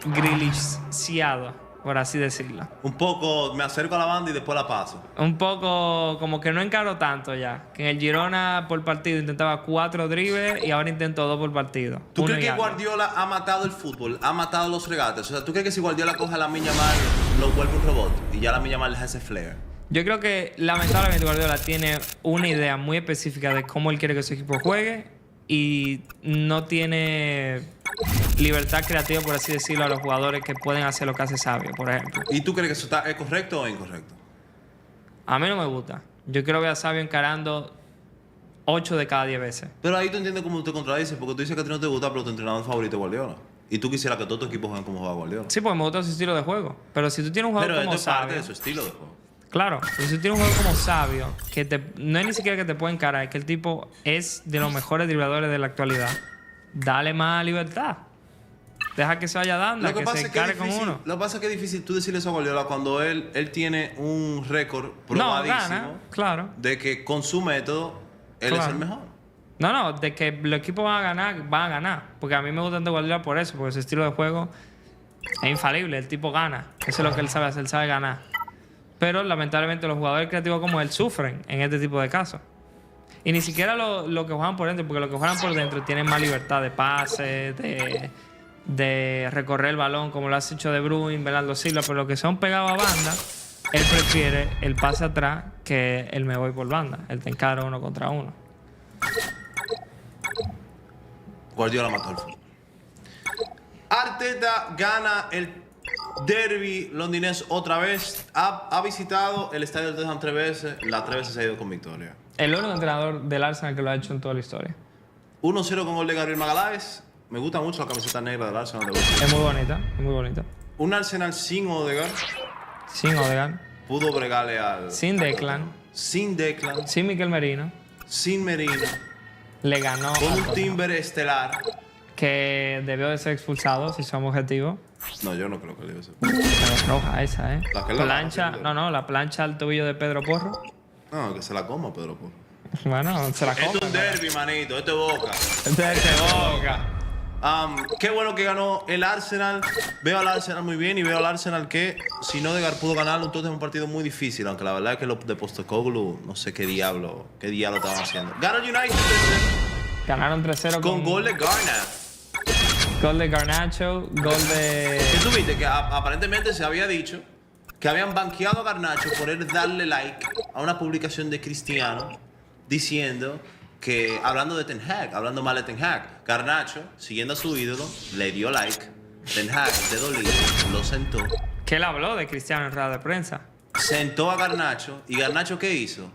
S3: griliciado, por así decirlo.
S4: Un poco me acerco a la banda y después la paso.
S3: Un poco como que no encaró tanto ya. Que en el Girona por partido intentaba 4 dribles y ahora intentó 2 por partido.
S4: ¿Tú
S3: Uno
S4: crees
S3: y
S4: que
S3: algo.
S4: Guardiola ha matado el fútbol? ¿Ha matado los regates? O sea, ¿tú crees que si Guardiola coge a la Lamine Yamal lo vuelve un robot y ya la Lamine Yamal deja ese flair?
S3: Yo creo que lamentablemente Guardiola tiene una idea muy específica de cómo él quiere que su equipo juegue y no tiene libertad creativa, por así decirlo, a los jugadores que pueden hacer lo que hace Sabio, por ejemplo.
S4: ¿Y tú crees que eso es correcto o incorrecto?
S3: A mí no me gusta. Yo quiero ver a Sabio encarando 8 de cada 10 veces.
S4: Pero ahí tú entiendes cómo te contradices, porque tú dices que a ti no te gusta, pero tu entrenador favorito es Guardiola. Y tú quisieras que todos tus equipos jueguen como juega Guardiola.
S3: Sí, porque me gusta su estilo de juego. Pero si tú tienes un jugador
S4: Pero
S3: como
S4: esto es parte
S3: Sabio...
S4: de su estilo de juego.
S3: Claro, pero si tú tienes un jugador como Sabio, que no es ni siquiera que te puede encarar, es que el tipo es de los mejores dribladores de la actualidad. Dale más libertad. Deja que se vaya dando, que se encare con uno.
S4: Lo que pasa es que es difícil tú decirle eso a Guardiola cuando él tiene un récord
S3: No,
S4: probadísimo
S3: gana, claro.
S4: de que con su método él
S3: Claro.
S4: es el mejor.
S3: No, de que los equipos van a ganar. Porque a mí me gusta tanto Guardiola por eso, porque su estilo de juego es infalible. El tipo gana. Eso es lo que él sabe hacer, él sabe ganar. Pero lamentablemente los jugadores creativos como él sufren en este tipo de casos. Y ni siquiera los que juegan por dentro, porque los que juegan por dentro tienen más libertad de pase, de recorrer el balón, como lo has hecho De Bruyne, Bernardo Silva, pero los que son pegados a banda, él prefiere el pase atrás que el me voy por banda. Él te encara 1 contra 1.
S4: Guardiola mató el fútbol. Arteta gana el derby londinés otra vez. Ha visitado el estadio del Tottenham 3 veces. Las 3 veces se ha ido con victoria.
S3: El único entrenador del Arsenal que lo ha hecho en toda la historia.
S4: 1-0 con gol de Gabriel Magalhaes. Me gusta mucho la camiseta negra del Arsenal.
S3: Es muy bonita, es muy bonita.
S4: Un Arsenal sin Odegaard
S3: Sin Odegaard,
S4: pudo bregarle al...
S3: sin Declan,
S4: Sin Declan,
S3: sin Mikel Merino,
S4: sin Merino,
S3: le ganó
S4: con
S3: a
S4: un
S3: Tottenham,
S4: timber estelar.
S3: que debió de ser expulsado, si somos objetivos.
S4: No, yo no creo que le iba a ser.
S3: Pero es roja esa, ¿eh?
S4: La que la
S3: Plancha,
S4: baja,
S3: no, la plancha al tobillo de Pedro Porro.
S4: No, que se la coma, Pedro Porro.
S3: Bueno, se la
S4: Esto
S3: come.
S4: es un derby, manito. Esto es Boca.
S3: Este es de Boca.
S4: Qué bueno que ganó el Arsenal. Veo al Arsenal muy bien y veo al Arsenal que si no Odegaard pudo ganar, entonces es un partido muy difícil. Aunque la verdad es que los de Postecoglou, no sé qué diablo estaban haciendo. Ganó el United
S3: Ganaron 3-0
S4: con gol de Garnacho.
S3: Gol de Garnacho, gol de...
S4: ¿Qué tú viste? Que aparentemente se había dicho que habían banqueado a Garnacho por él darle like a una publicación de Cristiano diciendo que, hablando de Ten Hag, hablando mal de Ten Hag, Garnacho, siguiendo a su ídolo, le dio like. Ten Hag, de dolido, lo sentó.
S3: Que él habló de Cristiano en rueda de prensa.
S4: Sentó a Garnacho y Garnacho ¿qué hizo?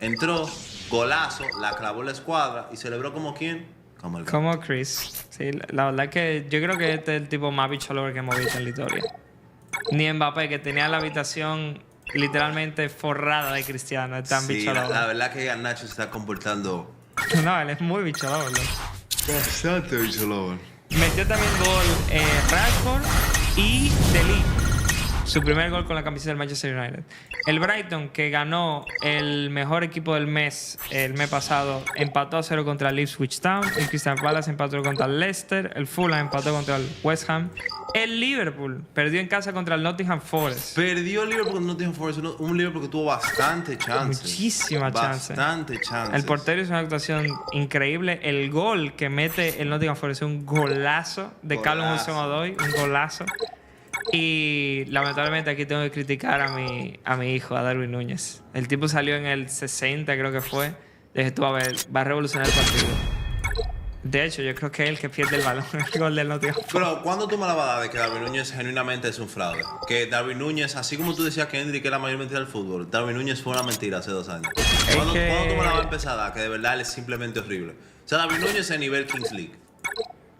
S4: Entró, golazo, la clavó en la escuadra y celebró como quién? Como el
S3: Como Chris. Sí, la verdad es que yo creo que este es el tipo más bicholover que hemos visto en la historia. Ni Mbappé, que tenía la habitación literalmente forrada de Cristiano. Es tan
S4: Sí,
S3: bicholover.
S4: la verdad que Garnacho se está comportando
S3: No, él es muy bicholover. ¿No?
S4: bastante bicholover.
S3: Metió también gol Rashford y De Ligt. Su primer gol con la camiseta del Manchester United. El Brighton, que ganó el mejor equipo del mes el mes pasado, empató a 0 contra el Ipswich Town. El Crystal Palace empató contra el Leicester. El Fulham empató contra el West Ham. El Liverpool perdió en casa contra el Nottingham Forest.
S4: Perdió el Liverpool con Nottingham Forest, un Liverpool que tuvo bastante chance.
S3: Muchísima chance.
S4: Bastante chance.
S3: El portero hizo una actuación increíble. El gol que mete el Nottingham Forest es un golazo de Callum
S4: Golazo.
S3: Hudson-Odoi. Un golazo. Y lamentablemente aquí tengo que criticar a mi hijo, a Darwin Núñez. El tipo salió en el 60, creo que fue. Dije, tú a ver, va a revolucionar el partido. De hecho, yo creo que es el que pierde el balón en el gol del Nottingham Forest.
S4: Pero, ¿cuándo tú me la vas a dar de que Darwin Núñez genuinamente es un fraude? Que Darwin Núñez, así como tú decías que Hendrik es la mayor mentira del fútbol, Darwin Núñez fue una mentira hace 2 años. ¿Cuándo tú me la vas a empezar a dar? Que de verdad él es simplemente horrible. O sea, Darwin Núñez es nivel Kings League.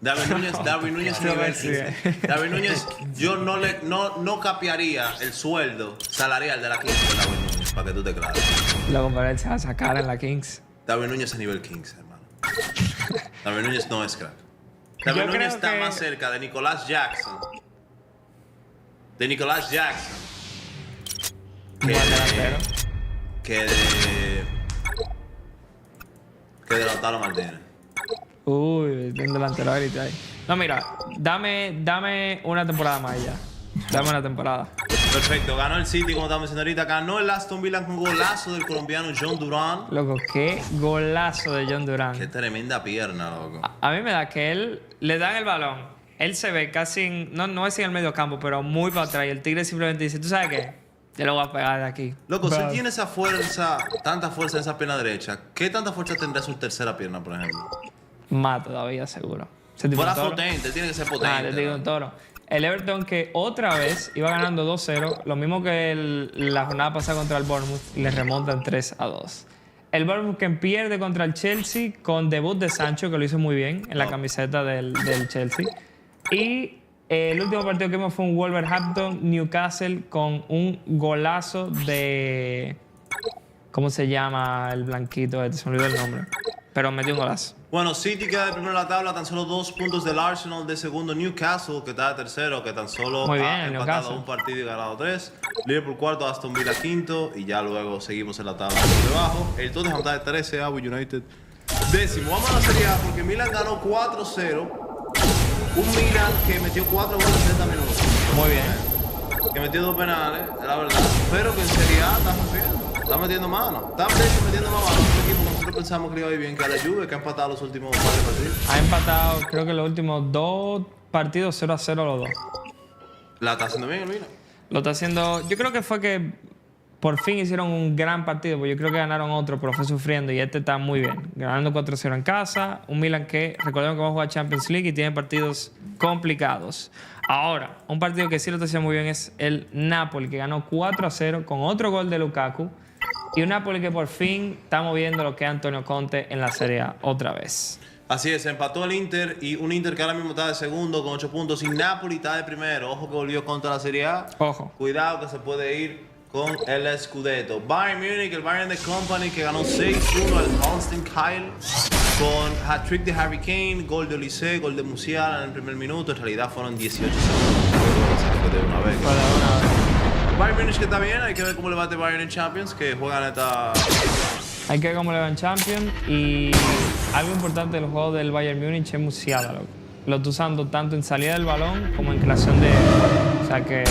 S4: Darwin Núñez es nivel Kings League. Darwin Núñez, yo no capearía el sueldo salarial de la Kings de Darwin Núñez, para que tú te clares.
S3: La competencia va a sacar en la Kings.
S4: Darwin Núñez es nivel Kings, hermano. Darwin Núñez no es crack. Darwin
S3: Yo
S4: Núñez
S3: creo
S4: está
S3: que-
S4: más cerca de Nicolás Jackson. De Nicolás Jackson. Que
S3: Buen delantero.
S4: que de Lautaro Martínez.
S3: Uy, un delantero ahorita ahí. No, mira, dame una temporada más ya. Dame una temporada.
S4: Perfecto, ganó el City, como estamos diciendo ahorita. Ganó el Aston Villa con un golazo del colombiano John Durán.
S3: Loco, qué golazo de John
S4: Qué
S3: Durán.
S4: tremenda pierna, loco.
S3: A mí me da que él le dan el balón. Él se ve casi, no es en el medio campo, pero muy para atrás. Y el tigre simplemente dice, ¿tú sabes qué? Yo lo voy a pegar de aquí.
S4: Loco, si él
S3: Bam.
S4: tiene esa fuerza, tanta fuerza en esa pierna derecha, ¿qué tanta fuerza tendrá su tercera pierna, por ejemplo?
S3: Más todavía, seguro. Ese tipo
S4: Fuera
S3: es un toro.
S4: potente, tiene que ser
S3: Ah,
S4: potente.
S3: te digo
S4: ¿no?
S3: un toro. El Everton que otra vez iba ganando 2-0, lo mismo que la jornada pasada contra el Bournemouth, y le remontan 3-2. El Bournemouth que pierde contra el Chelsea con debut de Sancho, que lo hizo muy bien en la camiseta del Chelsea. Y el último partido que vimos fue un Wolverhampton-Newcastle con un golazo de... ¿Cómo se llama el blanquito? Se me olvidó el nombre. Pero metió un golazo.
S4: Bueno, City queda de primero en la tabla, tan solo 2 puntos del Arsenal, de segundo Newcastle, que está de tercero, que tan solo
S3: Muy bien,
S4: ha
S3: el
S4: empatado
S3: Newcastle.
S4: un partido y ganado 3. Liverpool cuarto, Aston Villa quinto, y ya luego seguimos en la tabla por debajo. El Tottenham está de 13, Abu United décimo. Vamos a la Serie A, porque Milan ganó 4-0. Un Milan que metió 4 goles en 30 minutos.
S3: Muy bien.
S4: Que metió 2 penales, la verdad. Pero que en Serie A está rompiendo. Está metiendo mano. Está de hecho metiendo más mano. Un equipo que nosotros pensamos que iba a ir bien, que a la Juve, que ha empatado los últimos par de partidos.
S3: Ha empatado, creo que los últimos 2 partidos 0-0 los dos.
S4: La está haciendo bien el Milan.
S3: Lo está haciendo. Yo creo que fue que por fin hicieron un gran partido, porque yo creo que ganaron otro, pero fue sufriendo y este está muy bien. Ganando 4-0 en casa. Un Milan que, recordemos que va a jugar Champions League y tiene partidos complicados. Ahora, un partido que sí lo está haciendo muy bien es el Napoli, que ganó 4-0 con otro gol de Lukaku. Y un Napoli que por fin está moviendo lo que es Antonio Conte en la Serie A otra vez.
S4: Así es, empató el Inter y un Inter que ahora mismo está de segundo con 8 puntos y Napoli está de primero. Ojo que volvió contra la Serie A.
S3: Ojo.
S4: Cuidado que se puede ir con el Scudetto. Bayern Múnich, el Bayern de Company que ganó 6-1 al Holstein Kiel con hat-trick de Harry Kane, gol de Olise, gol de Musiala en el primer minuto. En realidad fueron 18 segundos. Se fue de una vez.
S3: Fue de una vez.
S4: Bayern Múnich que está bien, hay que ver cómo le va a Bayern en Champions, que juegan esta...
S3: Hay que ver cómo le va en Champions. Y algo importante del juego del Bayern Múnich es Musiala, loco. lo está usando tanto en salida del balón como en creación de... O sea que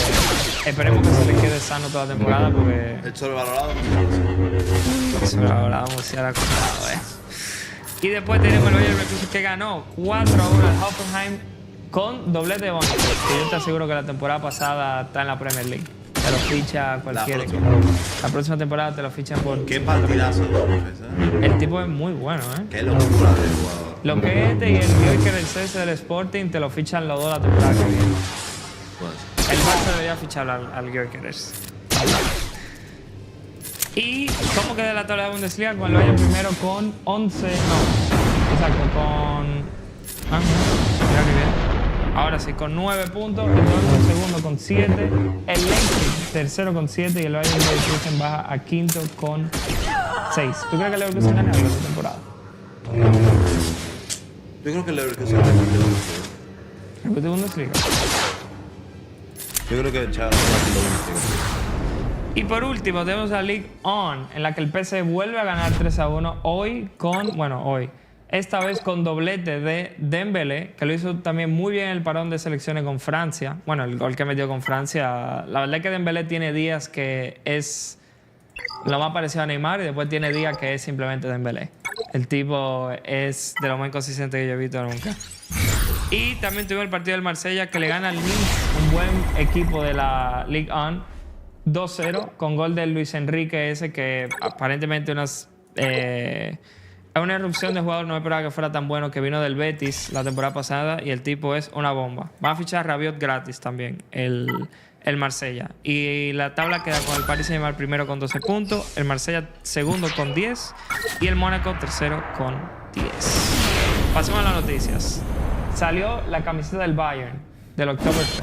S3: esperemos que se le quede sano toda la temporada porque...
S4: El sobrevalorado.
S3: Sobrevalorado Musiala comprado, Y después tenemos el Bayer Leverkusen que ganó 4-1 al Hoffenheim con doblete de Boniface, que yo te aseguro que la temporada pasada está en la Premier League. Te lo ficha cualquier equipo. La próxima temporada te lo fichan por...
S4: Qué partidazo de Boniface,
S3: El tipo es muy bueno,
S4: Qué locura de jugador.
S3: Lo que es este y el Gyökeres, el CS del Sporting, te lo fichan los dos la temporada que viene.
S4: Pues,
S3: El Barça debería fichar al Gyökeres. ¿Y cómo queda la tabla de Bundesliga? Con el Bayern primero con 11... No, exacto, con... Ah, mira qué bien. Ahora sí, con 9 puntos. El Dortmund segundo con 7. El Leipzig tercero con 7. Y el Bayern Leverkusen baja a quinto con 6. ¿Tú crees que el Leverkusen gana algo esta temporada?
S4: yo creo que el Leverkusen es el
S3: ¿Repite Bundesliga?
S4: Yo creo que el Chavo es el
S3: Y por último, tenemos la League On, en la que el PSV vuelve a ganar 3-1 hoy con... Bueno, hoy. Esta vez con doblete de Dembélé, que lo hizo también muy bien en el parón de selecciones con Francia. Bueno, el gol que metió con Francia. La verdad es que Dembélé tiene días que es lo más parecido a Neymar y después tiene días que es simplemente Dembélé. El tipo es de lo más inconsistente que yo he visto nunca. Y también tuvimos el partido del Marsella que le gana al Nice, un buen equipo de la Ligue 1, 2-0, con gol de Luis Enrique ese que aparentemente es una erupción de jugador, no me esperaba que fuera tan bueno, que vino del Betis la temporada pasada y el tipo es una bomba. Va a fichar Rabiot gratis también, el Marsella. Y la tabla queda con el Paris Saint-Germain primero con 12 puntos, el Marsella segundo con 10 y el Mónaco tercero con 10. Pasemos a las noticias. Salió la camiseta del Bayern, del Oktoberfest.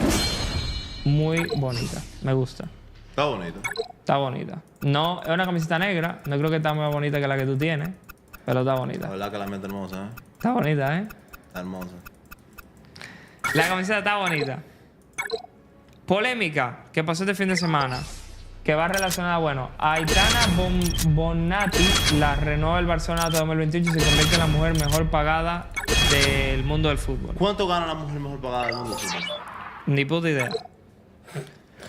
S3: Muy bonita, me gusta.
S4: Está bonito.
S3: Está bonita. No, es una camiseta negra, no creo que está más bonita que la que tú tienes, pero está bonita.
S4: La verdad que la mente hermosa,
S3: Está bonita,
S4: Está hermosa.
S3: La camiseta está bonita. Polémica que pasó este fin de semana, que va relacionada, bueno, Aitana Bonatti la renueva el Barcelona hasta 2028 y se convierte en la mujer mejor pagada del mundo del fútbol.
S4: ¿Cuánto gana la mujer mejor pagada del mundo?
S3: Ni puta idea.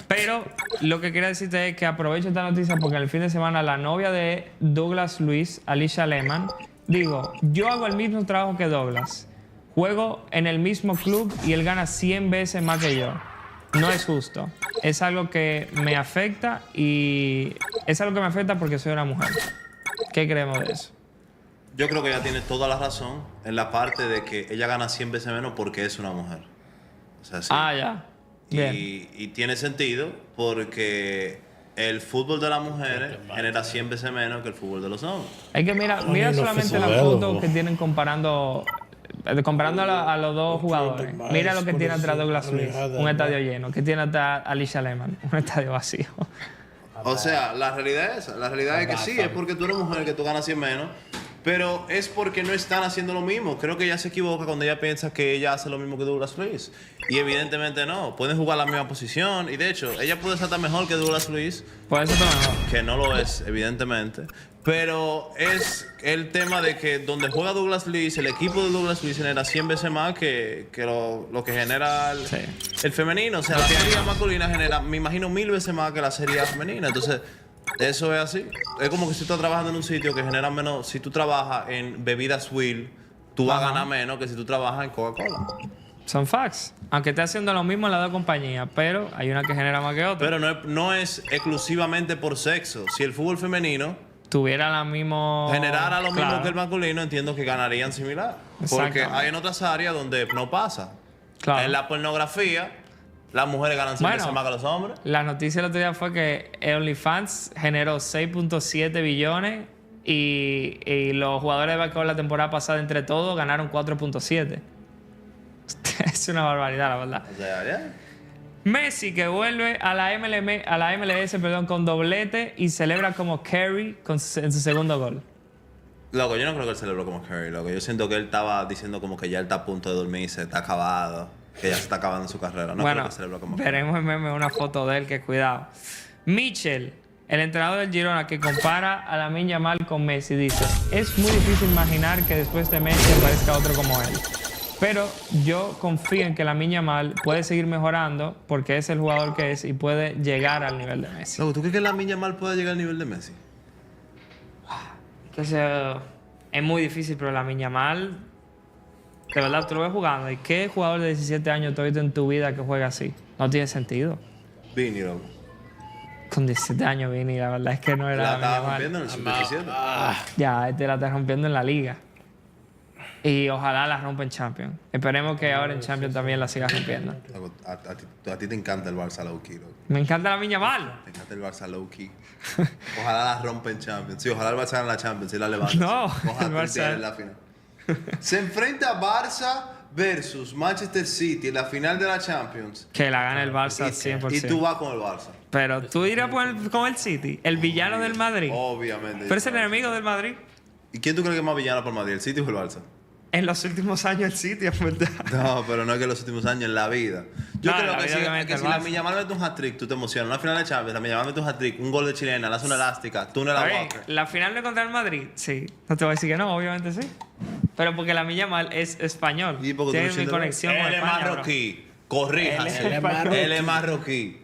S3: Pero lo que quería decirte es que aprovecho esta noticia porque en el fin de semana la novia de Douglas Luiz, Alicia Lehmann, digo, yo hago el mismo trabajo que Douglas. Juego en el mismo club y él gana 100 veces más que yo. No es justo. Es algo que me afecta y es algo que me afecta porque soy una mujer. ¿Qué creemos de eso?
S4: Yo creo que ella tiene toda la razón en la parte de que ella gana 100 veces menos porque es una mujer. O sea, sí.
S3: Ah, ya. Bien.
S4: Y tiene sentido porque el fútbol de las mujeres genera 100 veces menos que el fútbol de los hombres.
S3: Es que mira solamente la foto que tienen comparando a los dos jugadores. Mira lo que tiene atrás Douglas Luiz, un estadio lleno. Que tiene atrás Alicia Lehmann, un estadio vacío.
S4: O sea, la realidad es esa. La realidad es que sí, es porque tú eres mujer que tú ganas 100 menos. Pero es porque no están haciendo lo mismo. Creo que ella se equivoca cuando ella piensa que ella hace lo mismo que Douglas Luiz. Y evidentemente no. Pueden jugar la misma posición. Y de hecho, ella puede ser tan mejor que Douglas Luiz.
S3: Puede ser mejor.
S4: Que no lo es, evidentemente. Pero es el tema de que donde juega Douglas Luiz, el equipo de Douglas Luiz genera 100 veces más que lo que genera el femenino. O sea, la serie masculina genera, me imagino, 1000 veces más que la serie femenina. Entonces, eso es así. Es como que si tú estás trabajando en un sitio que genera menos. Si tú trabajas en bebidas Will, tú vas a ganar menos que si tú trabajas en Coca-Cola.
S3: Son facts. Aunque esté haciendo lo mismo en las dos compañías, pero hay una que genera más que otra.
S4: Pero no es exclusivamente por sexo. Si el fútbol femenino
S3: tuviera la misma...
S4: generara lo mismo que el masculino, entiendo que ganarían similar. Porque hay en otras áreas donde no pasa.
S3: Claro.
S4: En la pornografía, las mujeres ganan 100 veces más que los hombres.
S3: La noticia el otro día fue que OnlyFans generó 6.7 billones y los jugadores de basquetbol la temporada pasada entre todos ganaron 4.7. Es una barbaridad, la verdad.
S4: O sea, ya.
S3: Messi que vuelve a la MLS con doblete y celebra como Curry en su segundo gol.
S4: Loco, yo no creo que él celebró como Curry, loco. Yo siento que él estaba diciendo como que ya él está a punto de dormirse, está acabado, que ya se está acabando su carrera. No creo que celebró como Curry.
S3: Veremos en meme una foto de él, que cuidado. Michel, el entrenador del Girona, que compara a Lamine Yamal con Messi, dice: es muy difícil imaginar que después de Messi aparezca otro como él. Pero yo confío en que Lamine Yamal puede seguir mejorando porque es el jugador que es y puede llegar al nivel de Messi.
S4: Loco, ¿tú crees que Lamine Yamal puede llegar al nivel de Messi?
S3: Entonces, es muy difícil, pero Lamine Yamal, de verdad, tú lo ves jugando. ¿Y qué jugador de 17 años tú has visto en tu vida que juega así? No tiene sentido.
S4: Vini, loco.
S3: Con 17 años Vini, la verdad es que no era
S4: La
S3: Lamine
S4: estaba
S3: Yamal.
S4: rompiendo en el sub-17.
S3: Ya, la está rompiendo en la liga. Y ojalá la rompa en Champions. Esperemos que ahora en Champions también la siga rompiendo.
S4: Loco, a ti te encanta el Barça low-key, loco.
S3: Me encanta Lamine Yamal.
S4: Te encanta el Barça low-key. Ojalá la rompa en Champions. Sí, ojalá el Barça gane la Champions y la levante.
S3: No,
S4: Ojalá
S3: el Barça-
S4: Cristiano en la final. Se enfrenta Barça versus Manchester City en la final de la Champions.
S3: Que la gane el Barça 100%.
S4: Y tú vas con el Barça.
S3: Pero tú irás con el City, el villano del Madrid.
S4: Obviamente.
S3: Pero es el enemigo del Madrid.
S4: ¿Y quién tú crees que es más villano por Madrid, el City o el Barça?
S3: En los últimos años el City, en verdad.
S4: No, pero no es que en los últimos años, en la vida. Yo
S3: No, en
S4: creo
S3: la
S4: que,
S3: vida
S4: si,
S3: obviamente
S4: que
S3: el
S4: si
S3: Barça.
S4: la Yamal mete un hat-trick, tú te emocionas. Una final de Champions, la Yamal mete un hat-trick, un gol de chilena, la zona elástica, túnel a
S3: Está bien,
S4: Walker.
S3: la final de contra el Madrid, sí. No te voy a decir que no, obviamente sí. Pero porque Lamine Yamal es español.
S4: Y porque tú
S3: Tiene
S4: no
S3: mi
S4: sientes-
S3: conexión con
S4: Él es
S3: España, bro.
S4: marroquí. Corríjase.
S3: Él es marroquí.
S4: Él es marroquí.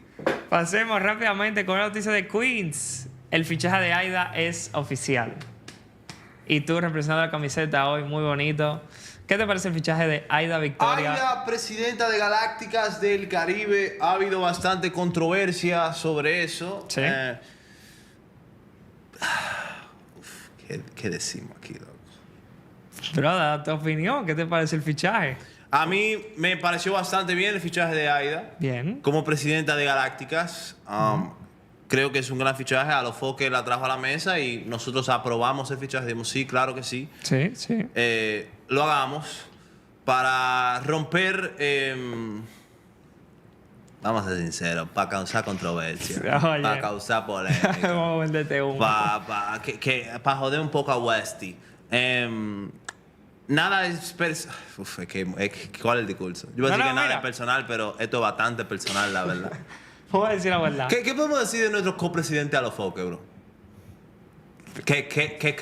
S3: Pasemos rápidamente con la noticia de Queens. El fichaje de Aida es oficial. Y tú representando la camiseta hoy, muy bonito. ¿Qué te parece el fichaje de Aida Victoria?
S4: Aida, presidenta de Galácticas del Caribe, ha habido bastante controversia sobre eso.
S3: Sí.
S4: ¿Qué decimos aquí, loco?
S3: Bro, da tu opinión. ¿Qué te parece el fichaje?
S4: A mí me pareció bastante bien el fichaje de Aida.
S3: Bien.
S4: Como presidenta de Galácticas, creo que es un gran fichaje. A los Foques la trajo a la mesa y nosotros aprobamos el fichaje. Dijimos, sí, claro que sí.
S3: Sí, sí.
S4: Lo hagamos para romper, vamos a ser sinceros, para causar controversia,
S3: Oye.
S4: para causar polémica,
S3: Vamos a venderte uno.
S4: para joder un poco a Westy. Nada es ¿cuál es el discurso? Yo voy a
S3: No,
S4: decir
S3: no,
S4: que nada
S3: mira.
S4: es personal, pero esto es bastante personal, la verdad.
S3: Vamos a decir la verdad.
S4: ¿Qué podemos decir de nuestro copresidente a los Foques, bro? ¿Qué crack?
S3: Qué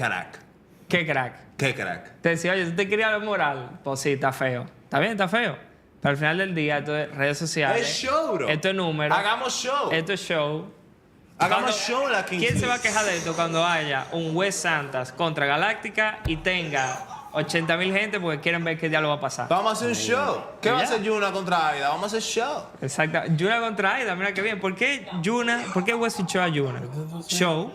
S3: crack.
S4: ¿Qué crack?
S3: Te decía, oye, ¿tú te querías ver moral? Pues sí, está feo. Está bien, está feo. Pero al final del día, esto es redes sociales.
S4: Es show, bro.
S3: Esto es números.
S4: Hagamos show.
S3: Esto es show.
S4: Hagamos
S3: Cuando-
S4: show en la Kings
S3: ¿Quién se va a
S4: League.
S3: quejar de esto cuando haya un Wes Santas contra Galáctica y tenga 80,000 gente porque quieren ver qué diablo va a pasar?
S4: Vamos a hacer un show. ¿Qué va a
S3: Ya.
S4: hacer Yuna contra Aida? Vamos a hacer show.
S3: Exacto. Yuna contra Aida, mira qué bien. ¿Por qué Wes fichó a Yuna? Show.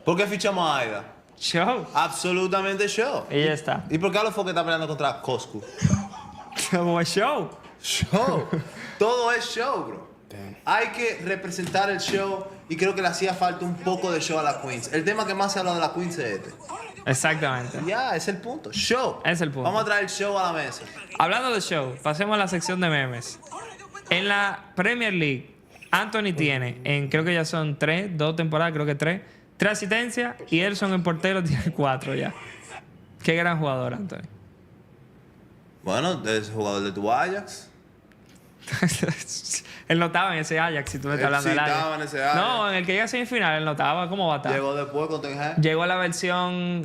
S4: ¿Por qué fichamos a Aida?
S3: Show.
S4: Absolutamente show.
S3: Y ya está.
S4: ¿Y por qué a los Foques está peleando contra Coscu?
S3: Como show.
S4: Show. Todo es show, bro. Hay que representar el show y creo que le hacía falta un poco de show a la Queens. El tema que más se habla de la Queens es este.
S3: Exactamente.
S4: Ya, es el punto. Show.
S3: Es el punto.
S4: Vamos a traer el show a la mesa.
S3: Hablando de show, pasemos a la sección de memes. En la Premier League, Anthony tiene, creo que ya son 2 temporadas, creo que 3 asistencias y Elson en portero tiene 4 ya. Qué gran jugador, Anthony.
S4: Bueno, es jugador de tu Ajax.
S3: Él no estaba en ese Ajax, si tú me
S4: Él
S3: estás hablando
S4: sí
S3: del Ajax.
S4: estaba en ese Ajax.
S3: No, en el que llega a semifinal, él no estaba. ¿Cómo va a estar?
S4: Llegó después con Ten Hag.
S3: Llegó la versión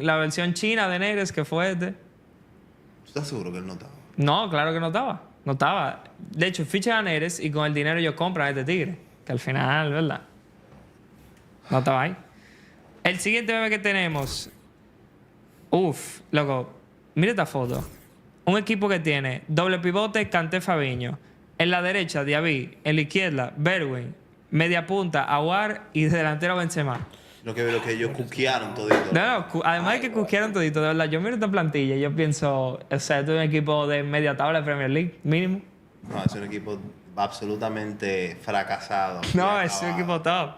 S3: china de Neres, que fue este.
S4: ¿Tú estás seguro que él no estaba?
S3: No, claro que no estaba. No estaba. De hecho, fichan a Neres y con el dinero ellos compran a este tigre. Que al final, ¿verdad? No estaba ahí. El siguiente meme que tenemos. Uf, loco. Mira esta foto. Un equipo que tiene doble pivote, Kanté, Fabiño. En la derecha, Diaby. En la izquierda, Berwin. Media punta, Aguar. Y de delantero, Benzema.
S4: Lo que ellos cuquearon todito.
S3: No, además de que cusquearon todito, de verdad. Yo miro esta plantilla y yo pienso, o sea, esto es un equipo de media tabla de Premier League, mínimo.
S4: No, es un equipo absolutamente fracasado.
S3: No,
S4: Y
S3: es un
S4: acabado.
S3: equipo top.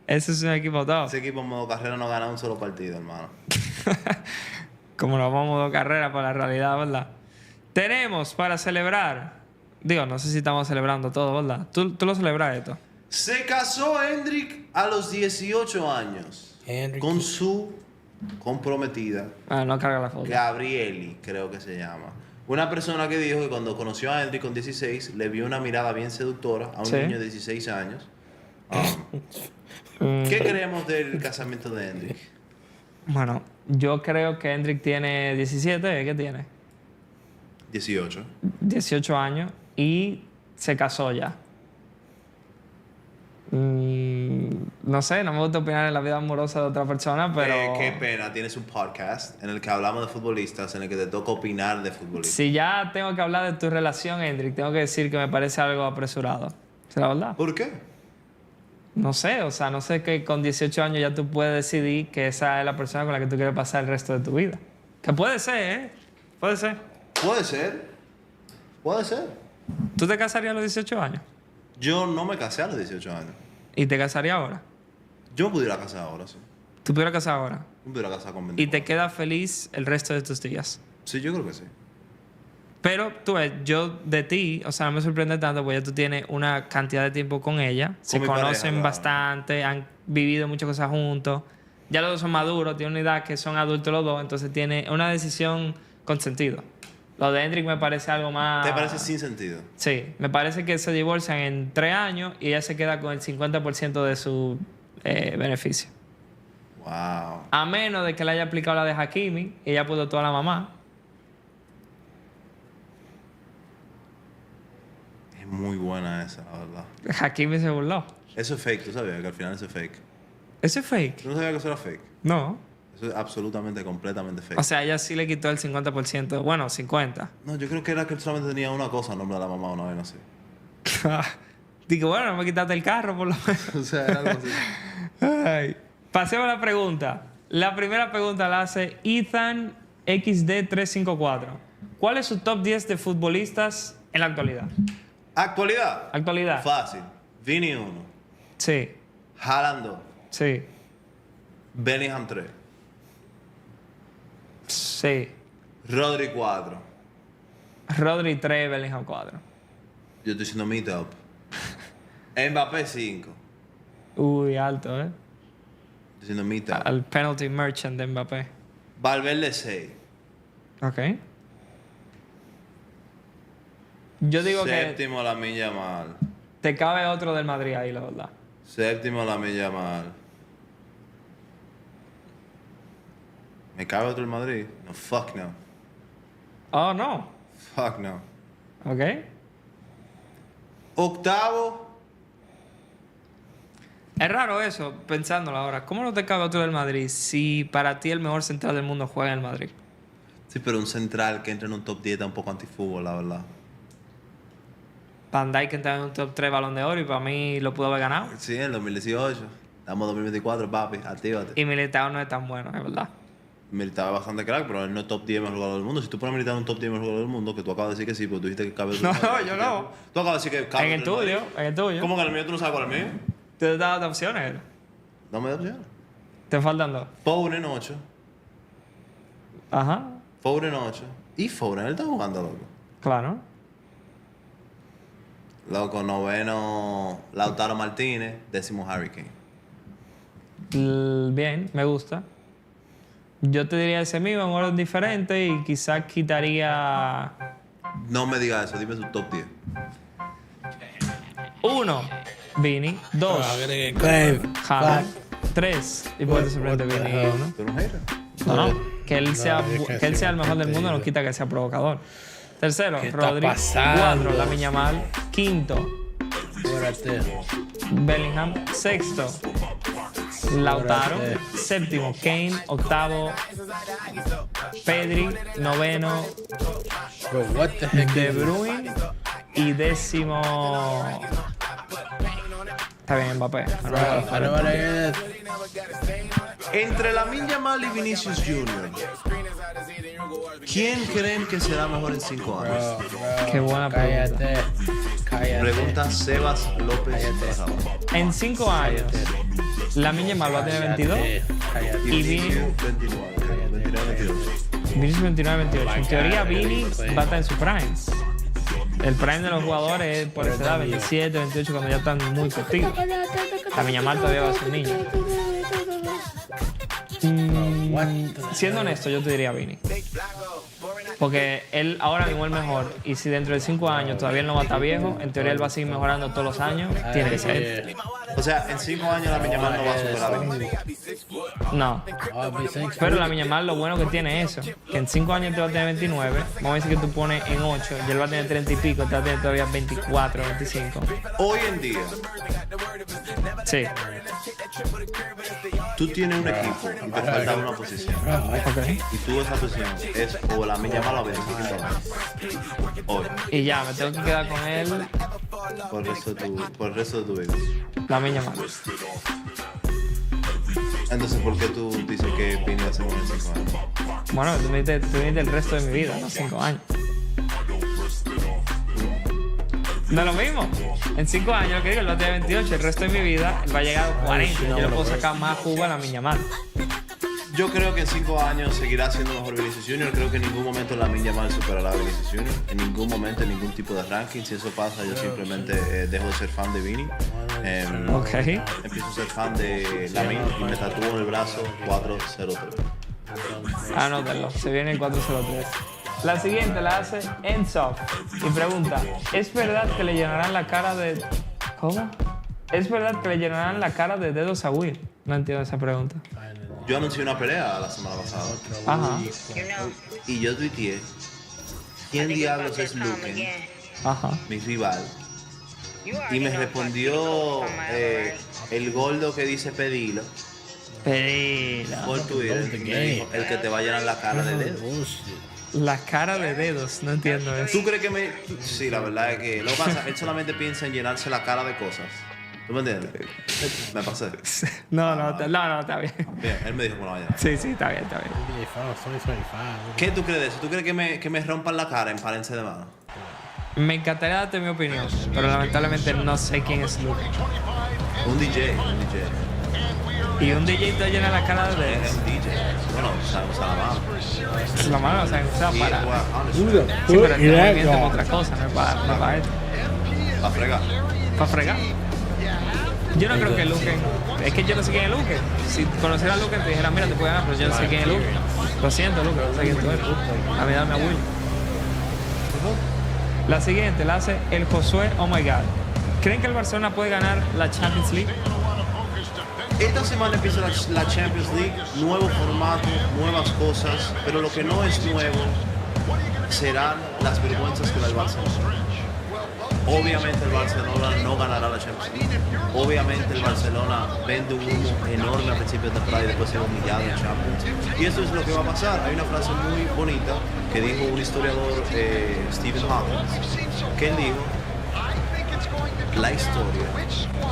S3: Ese es un equipo top.
S4: Ese equipo en modo carrera no gana un solo partido, hermano.
S3: Como nos vamos de carrera por la realidad, ¿verdad? Tenemos para celebrar. Digo, no sé si estamos celebrando todo, ¿verdad? ¿Tú lo celebras esto?
S4: Se casó Hendrik a los 18 años
S5: Hendrik.
S4: con su comprometida,
S3: Ah, no carga la foto.
S4: Gabrieli, creo que se llama. Una persona que dijo que cuando conoció a Hendrik con 16, le vio una mirada bien seductora a un
S3: Sí.
S4: niño de 16 años.
S3: Mm,
S4: ¿Qué creemos del casamiento de Hendrik?
S3: Bueno, yo creo que Hendrik tiene 17, ¿qué tiene?
S4: 18.
S3: 18 años y se casó ya. No sé, no me gusta opinar en la vida amorosa de otra persona, pero...
S4: Qué pena, tienes un podcast en el que hablamos de futbolistas, en el que te toca opinar de futbolistas.
S3: Si ya tengo que hablar de tu relación, Hendrik, tengo que decir que me parece algo apresurado. ¿Es la verdad?
S4: ¿Por qué?
S3: No sé, o sea, no sé que con 18 años ya tú puedes decidir que esa es la persona con la que tú quieres pasar el resto de tu vida. Que puede ser, ¿eh? Puede ser.
S4: Puede ser. Puede ser.
S3: ¿Tú te casarías a los 18 años?
S4: Yo no me casé a los 18 años.
S3: ¿Y te casarías ahora?
S4: Yo me pudiera casar ahora, sí.
S3: ¿Tú pudieras casar ahora?
S4: Me pudiera casar con 24.
S3: ¿Y te quedas feliz el resto de tus días?
S4: Sí, yo creo que sí.
S3: Pero tú ves, yo de ti, o sea, no me sorprende tanto porque ya tú tienes una cantidad de tiempo con ella. Se
S4: mi
S3: conocen
S4: pareja, claro.
S3: bastante, han vivido muchas cosas juntos. Ya los dos son maduros, tienen una edad que son adultos los dos, entonces tiene una decisión con sentido. Lo de Hendrik me parece algo más...
S4: ¿Te parece sin sentido?
S3: Sí, me parece que se divorcian en 3 años y ella se queda con el 50% de su beneficio.
S4: Wow.
S3: A menos de que le haya aplicado la de Hakimi y ella pudo toda la mamá.
S4: Es muy buena esa, la verdad.
S3: Hakimi se burló.
S4: Eso es fake, ¿tú sabías que al final eso es fake?
S3: ¿Eso es fake?
S4: ¿Tú no sabías que eso era fake?
S3: No.
S4: Eso es absolutamente, completamente fake.
S3: O sea, ella sí le quitó el 50%. Bueno, 50%.
S4: No, yo creo que era que él solamente tenía una cosa en nombre de la mamá una vez, no sé.
S3: Digo, bueno, no me quitaste el carro por lo menos.
S4: O sea, era algo así.
S3: Ay. Pasemos a la pregunta. La primera pregunta la hace Ethan XD354. ¿Cuál es su top 10 de futbolistas en la actualidad?
S4: Actualidad.
S3: Actualidad.
S4: Fácil. Vini 1.
S3: Sí,
S4: Haaland 2.
S3: sí,
S4: Bellingham 3.
S3: sí.
S4: Rodri 4.
S3: Rodri 3, Bellingham 4.
S4: Yo estoy diciendo mi top. Mbappé 5.
S3: Uy, alto, ¿eh?
S4: Estoy diciendo mi top.
S3: Al penalty merchant de Mbappé.
S4: Valverde 6.
S3: Ok. Yo digo que
S4: Séptimo Lamine Yamal.
S3: te cabe otro del Madrid ahí, la verdad.
S4: Séptimo Lamine Yamal. ¿Me cabe otro el Madrid? No, fuck no.
S3: Oh, no.
S4: Fuck no.
S3: Ok.
S4: Octavo.
S3: Es raro eso, pensándolo ahora. ¿Cómo no te cabe otro del Madrid si para ti el mejor central del mundo juega en el Madrid?
S4: Sí, pero un central que entra en un top 10 está un poco antifútbol, la verdad.
S3: Van Dijk entra en un top 3 Balón de Oro y para mí lo pudo haber ganado.
S4: Sí, en el 2018. Estamos en 2024, papi. Actívate.
S3: Y Militao no es tan bueno, es verdad.
S4: Militao es bastante crack, pero él no es top 10 mejor jugador del mundo. Si tú pones a Militao en un top 10 mejor jugador del mundo, que tú acabas de decir que sí, pero tú dijiste que cabe otro.
S3: No, yo no.
S4: Tú acabas de decir que cabe
S3: En el
S4: otro
S3: tuyo,
S4: Madrid.
S3: en el tuyo.
S4: ¿Cómo que en el mío tú no sabes cuál es el mío?
S3: Te he dado opciones.
S4: Dame opciones.
S3: Te faltan 2.
S4: Foden 8.
S3: Ajá,
S4: Foden 8. Y Foden, él está jugando, loco.
S3: claro.
S4: Loco, noveno Lautaro Martínez, décimo Harry Kane.
S3: Bien, me gusta. Yo te diría ese mismo en orden diferente y quizás quitaría
S4: No me digas eso, dime su top 10.
S3: 1, Vini, 2, Haaland, 3, y por eso simplemente Vini 1.
S4: ¿Tú eres un hater?
S3: No, que él sea,
S5: es
S3: que él sea el mejor del mundo no quita que sea provocador. Tercero, Rodri, 4, Lamine Yamal, 5, Bellingham, 6, Lautaro, 7, Kane, 8, Pedri, 9,
S5: Bro, what the heck
S3: De
S5: is this?
S3: Bruyne y 10º. Está bien, Mbappé.
S5: Bro, I don't wanna hear this.
S4: Entre Lamine Yamal y Vinicius Jr., ¿quién creen que será mejor en 5 años?
S5: Bro,
S3: Qué buena pregunta.
S5: Cállate.
S4: Pregunta Sebas López Rosado.
S3: En 5 años, Lamine Yamal va a tener 22
S5: Cállate.
S3: y Vini
S4: 29, 22.
S3: Vinicius 29-28. En teoría, Vini va a estar en su prime. El prime de los jugadores es por esa edad, 27, 28, cuando ya están muy festivos. Lamine Yamal todavía va a ser un niño.
S5: What the
S3: Siendo honesto, yo te diría Vini. Porque él ahora mismo es el mejor. Y si dentro de 5 años todavía él no va a estar viejo, en teoría él va a seguir mejorando todos los años. Tiene que ser él.
S4: O sea, en 5 años la Yamal no va a superar a Vinicius.
S3: No. Pero la Yamal lo bueno que tiene es eso. Que en 5 años te va a tener 29. Vamos a decir que tú pones en 8 y él va a tener 30 y pico. Te va a tener todavía 24, 25.
S4: Hoy en día,
S3: Sí.
S4: tú tienes un equipo y te falta una posición.
S3: Ok.
S4: Y tú esa posición es o la Yamal o Vinicius. Hoy,
S3: Y ya, me tengo que quedar con él.
S4: por el resto de tu vida.
S3: La Yamal.
S4: Entonces, ¿por qué tú dices que Vini va a ser bueno en 5 años?
S3: Bueno, tú me dices el resto de mi vida, no 5 años. No es lo mismo. En 5 años, lo que digo, él va a tener 28. El resto de mi vida, él va a llegar a los 40. Yo le puedo sacar más jugo a la Yamal.
S4: Yo creo que en 5 años seguirá siendo mejor Vinicius Junior. Creo que en ningún momento la Yamal superará a Vinicius Junior. En ningún momento, en ningún tipo de ranking. Si eso pasa, yo simplemente dejo de ser fan de Vini.
S3: Ok.
S4: Empiezo a ser fan de Lamine y me tatúo en el brazo 403.
S3: Anótalo, se viene el 403. La siguiente la hace Ensoft y pregunta: ¿es verdad que le llenarán la cara de... ¿Cómo? ¿Es verdad que le llenarán la cara de dedos a Will? No entiendo esa pregunta.
S4: Yo anuncié una pelea la semana pasada
S3: Ajá,
S4: y yo tuiteé: ¿quién diablos es Luken,
S3: ajá.
S4: mi rival? Y me respondió el gordo que dice pedilo
S3: Pero
S4: por Twitter. Me dijo, el que te va a llenar la cara de dedos.
S3: la cara de dedos, no entiendo eso.
S4: ¿Tú crees que me...? Sí, la verdad es que lo que pasa, él solamente piensa en llenarse la cara de cosas. ¿Tú me entiendes? Me pasé.
S3: No, está bien.
S4: Bien, él me dijo que me lo va a llenar.
S3: Sí, está bien.
S4: ¿Qué tú crees de eso? ¿Tú crees que me rompan la cara en parencia de mano?
S3: Me encantaría darte mi opinión, pero lamentablemente no sé quién es Luke.
S4: Un DJ.
S3: Y un DJ te llena la cara de
S4: Es
S3: dedos.
S4: un DJ. Bueno, usa la mano.
S3: La mano, o sea,
S4: Y
S3: para...
S4: juega
S3: Sí,
S4: Counter-Strike.
S3: pero el movimiento es otra cosa, no es para esto.
S4: Pa' fregar.
S3: Para fregar. Yo no creo que Luken... Es que yo no sé quién es Luken. Si conociera a Luken te dijera, mira, te puede ganar, pero yo no sé quién es Luken. Lo siento, Luken, no sé quién tú eres. A mí dame a Will. La siguiente la hace el Josué Oh My God. ¿Creen que el Barcelona puede ganar la Champions League?
S4: Esta semana empieza la Champions League, nuevo formato, nuevas cosas, pero lo que no es nuevo serán las vergüenzas que da el Barcelona. Obviamente el Barcelona no ganará la Champions League. Obviamente el Barcelona vende un humo enorme al principio de temporada y después se va humillado en Champions. Y eso es lo que va a pasar. Hay una frase muy bonita que dijo un historiador, Stephen Hawking, que él dijo: la historia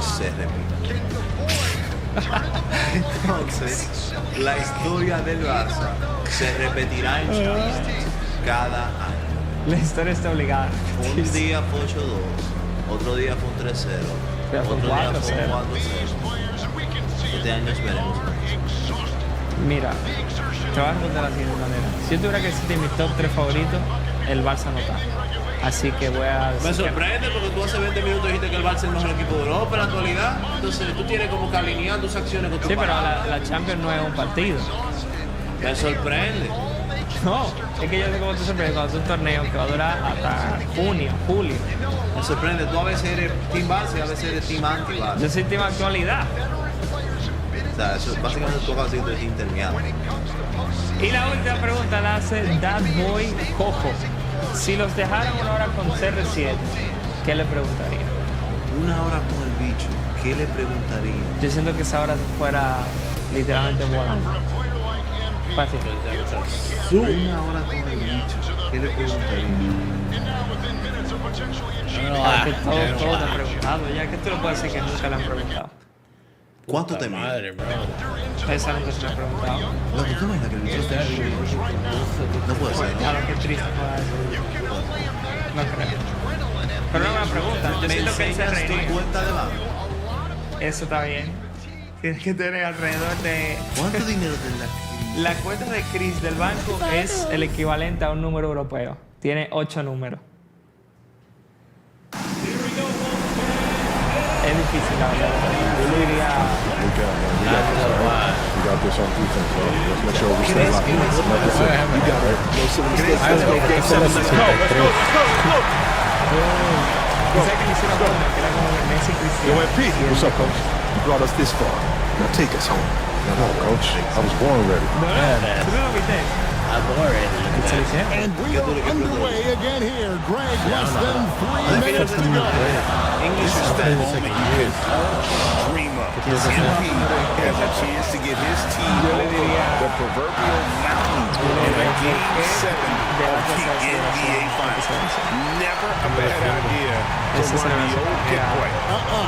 S4: se repite. Entonces, la historia del Barça se repetirá en Champions cada año.
S3: La historia está obligada.
S4: Un día fue 8-2, otro día fue un 3-0,
S3: Pero fue
S4: otro día
S3: 4-0.
S4: fue un 4-0. Este año veremos.
S3: Mira, te voy a responder de la siguiente manera. Si yo tuviera que decirte mi top 3 favoritos, el Barça no está. Así que voy a decir
S4: Me
S3: que-
S4: sorprende porque tú hace 20 minutos dijiste que el Barça es el mejor equipo de Europa en la actualidad. Entonces tú tienes como que alinear tus acciones con tu
S3: Sí, pero
S4: palabra.
S3: la Champions no es un partido.
S4: Me sorprende.
S3: No, es que yo sé cómo te sorprende cuando es un torneo que va a durar hasta junio, julio.
S4: Me sorprende. Tú a veces eres Team Barça y a veces eres Team Anti-Barça.
S3: Yo soy team actualidad.
S4: O sea, eso básicamente tú acabas de decir que eres intermedio.
S3: Y la última pregunta la hace That Boy Jojo. Si los dejaran una hora con CR7, ¿qué le preguntaría?
S4: Una hora con el bicho, ¿qué le preguntaría?
S3: Yo siento que esa hora fuera literalmente buena. Fácil.
S4: Una hora con el bicho, ¿qué le preguntaría?
S3: Es que todo te han preguntado, ya que tú lo puedes decir que nunca le han preguntado.
S4: ¿Cuánto te mide?
S5: Madre, bro.
S3: Esa nunca se le ha preguntado.
S4: No, ¿tú te imaginas que el bicho no puede ser, ¿no?
S3: Claro, qué triste joder eso. No creo. Pero no me pregunta, yo
S4: ¿Me
S3: siento que él se
S4: enseñas tu
S3: reiría.
S4: cuenta de banco?
S3: Eso está bien. Tienes que tener alrededor de...
S4: ¿Cuánto dinero tendrás?
S3: La cuenta de Chris del banco es el equivalente a un número europeo. Tiene 8 números. Es difícil, la verdad. Yo le diría...
S6: got this on defense, bro. Let's make sure we stay locked in. Like I said, you got it. No silly mistakes. Yo, Pete, what's up, coach? You brought us this far. Now take us home. Come on, coach. I was born ready.
S5: I'm already looking at it.
S7: And we are underway again here. Greg, less than 3 minutes to go.
S4: English is that moment you can dream up.
S8: MP has a chance to get his team over the proverbial mountain in a Game 7 of the NBA Finals. Never a bad idea to run the old get right.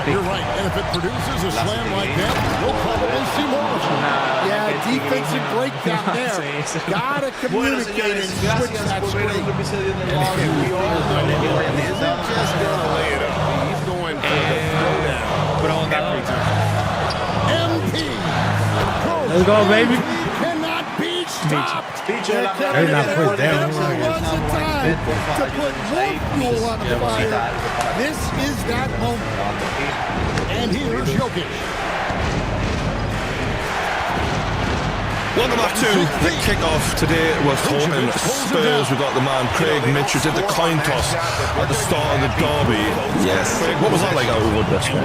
S7: You're right. And if it produces a slam like that, we'll probably see more of it. Yeah, defensive breakdown there. Gotta communicate and switch that screen.
S8: And we all know he isn't just going to lay it up. He's going for the throwdown every time.
S7: MP.
S5: Let's go, baby.
S7: Cannot be stopped.
S5: They're not put down.
S7: To put more fuel on the fire. This is that moment. And here's Jokic.
S6: Welcome back to the kickoff. Today was home in Spurs. We've got the man Craig Mitchell did the coin toss at the start of the derby.
S9: Yes.
S6: Craig, what was that like over this one?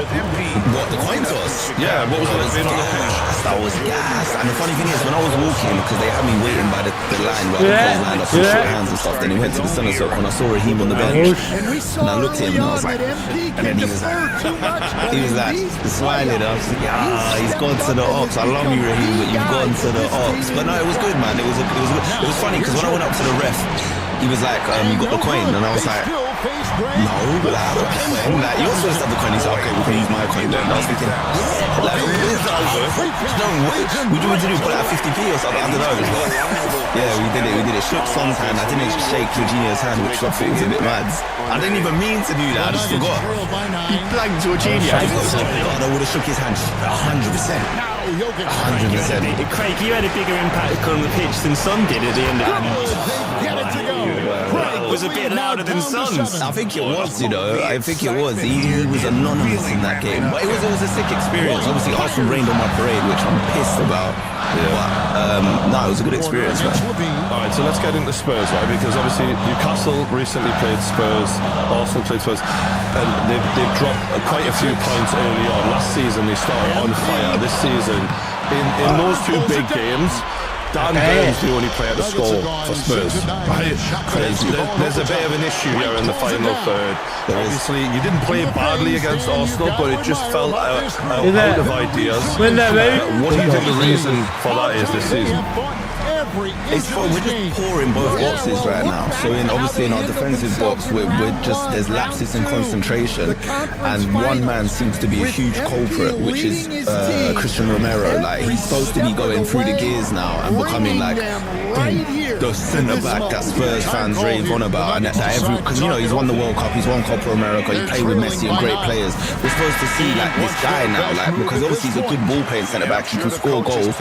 S9: What, the coin toss?
S6: Yeah, what was it like being on the pitch?
S9: That was gas. And the funny thing is, when I was walking, because they had me waiting by the line where the players lined up and shook hands and stuff, then he went to the centre circle and I saw Raheem on the bench. And I looked at him and I was like, and then he was like smiling. I was like, yeah, he's gone to the Ops. I love you, Raheem, but you've gone to the Ops. But no, it was good, man. It was funny because when I went up to the ref, he was like, you got the coin, and I was like, no, but I have a coin. Like, you're supposed to have the coin. He's like, okay, we can use my coin then. I was thinking, yeah, like, what do we do? Put it at 50p or something? I don't know. Yeah, we did it. Shook Son's hand. I didn't shake Jorginho's hand, which I thought was a bit mad. I didn't even mean to do that. I just forgot. He blanked Jorginho. I would have shook his hand 100%. 100%.
S10: Craig, you had a bigger impact on the pitch than Son did at the end of it. Was a bit louder than Son's.
S9: I think it was, you know. I think it was. He was anonymous in that game. But it was a sick experience. Obviously, Arsenal rained on my parade, which I'm pissed about. Yeah. But, no, it was a good experience, man.
S6: Alright, so let's get into Spurs, right? Because obviously Newcastle recently played Spurs, Arsenal played Spurs, and they've dropped quite a few points early on. Last season they started on fire. This season, in those two big games, Dan Burns the only player to score for Spurs. Right? There's a bit of an issue here in the final third. Obviously, you didn't play badly against Arsenal, but it just felt out of ideas. What do you think the reason for that is this season?
S9: We're just poor in both boxes right now. So obviously in our defensive box, we're just, there's lapses in concentration, and one man seems to be a huge culprit, which is Christian Romero. Like, he's supposed to be going through the gears now and becoming like the centre back that Spurs fans rave on about, and because you know he's won the World Cup, he's won Copa America, he played with Messi and great players. We're supposed to see like this guy now, like, because obviously he's a good ball playing centre back, he can score goals,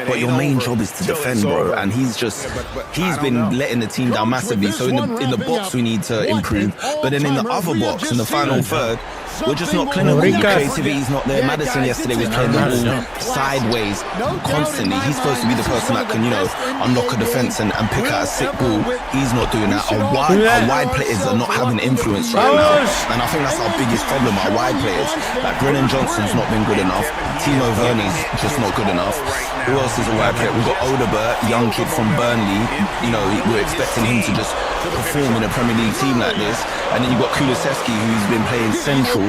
S9: but your main job is to defend, bro. And he's been letting the team down massively. So in the box we need to improve, but then in the other box, in the final third, we're just not clinical. The creativity's not there. Madison yesterday was playing the ball sideways constantly. He's supposed to be the person that can, you know, unlock a defense and pick out a sick ball. He's not doing that. Our wide players are not having influence right now, and I think that's our biggest problem. Our wide players, like Brennan Johnson's not been good enough. Timo Werner's just not good enough. Who else is a wide player? We've got Odobert, young kid from Burnley. You know, we're expecting him to just perform in a Premier League team like this. And then you've got Kulusevski, who's been playing central.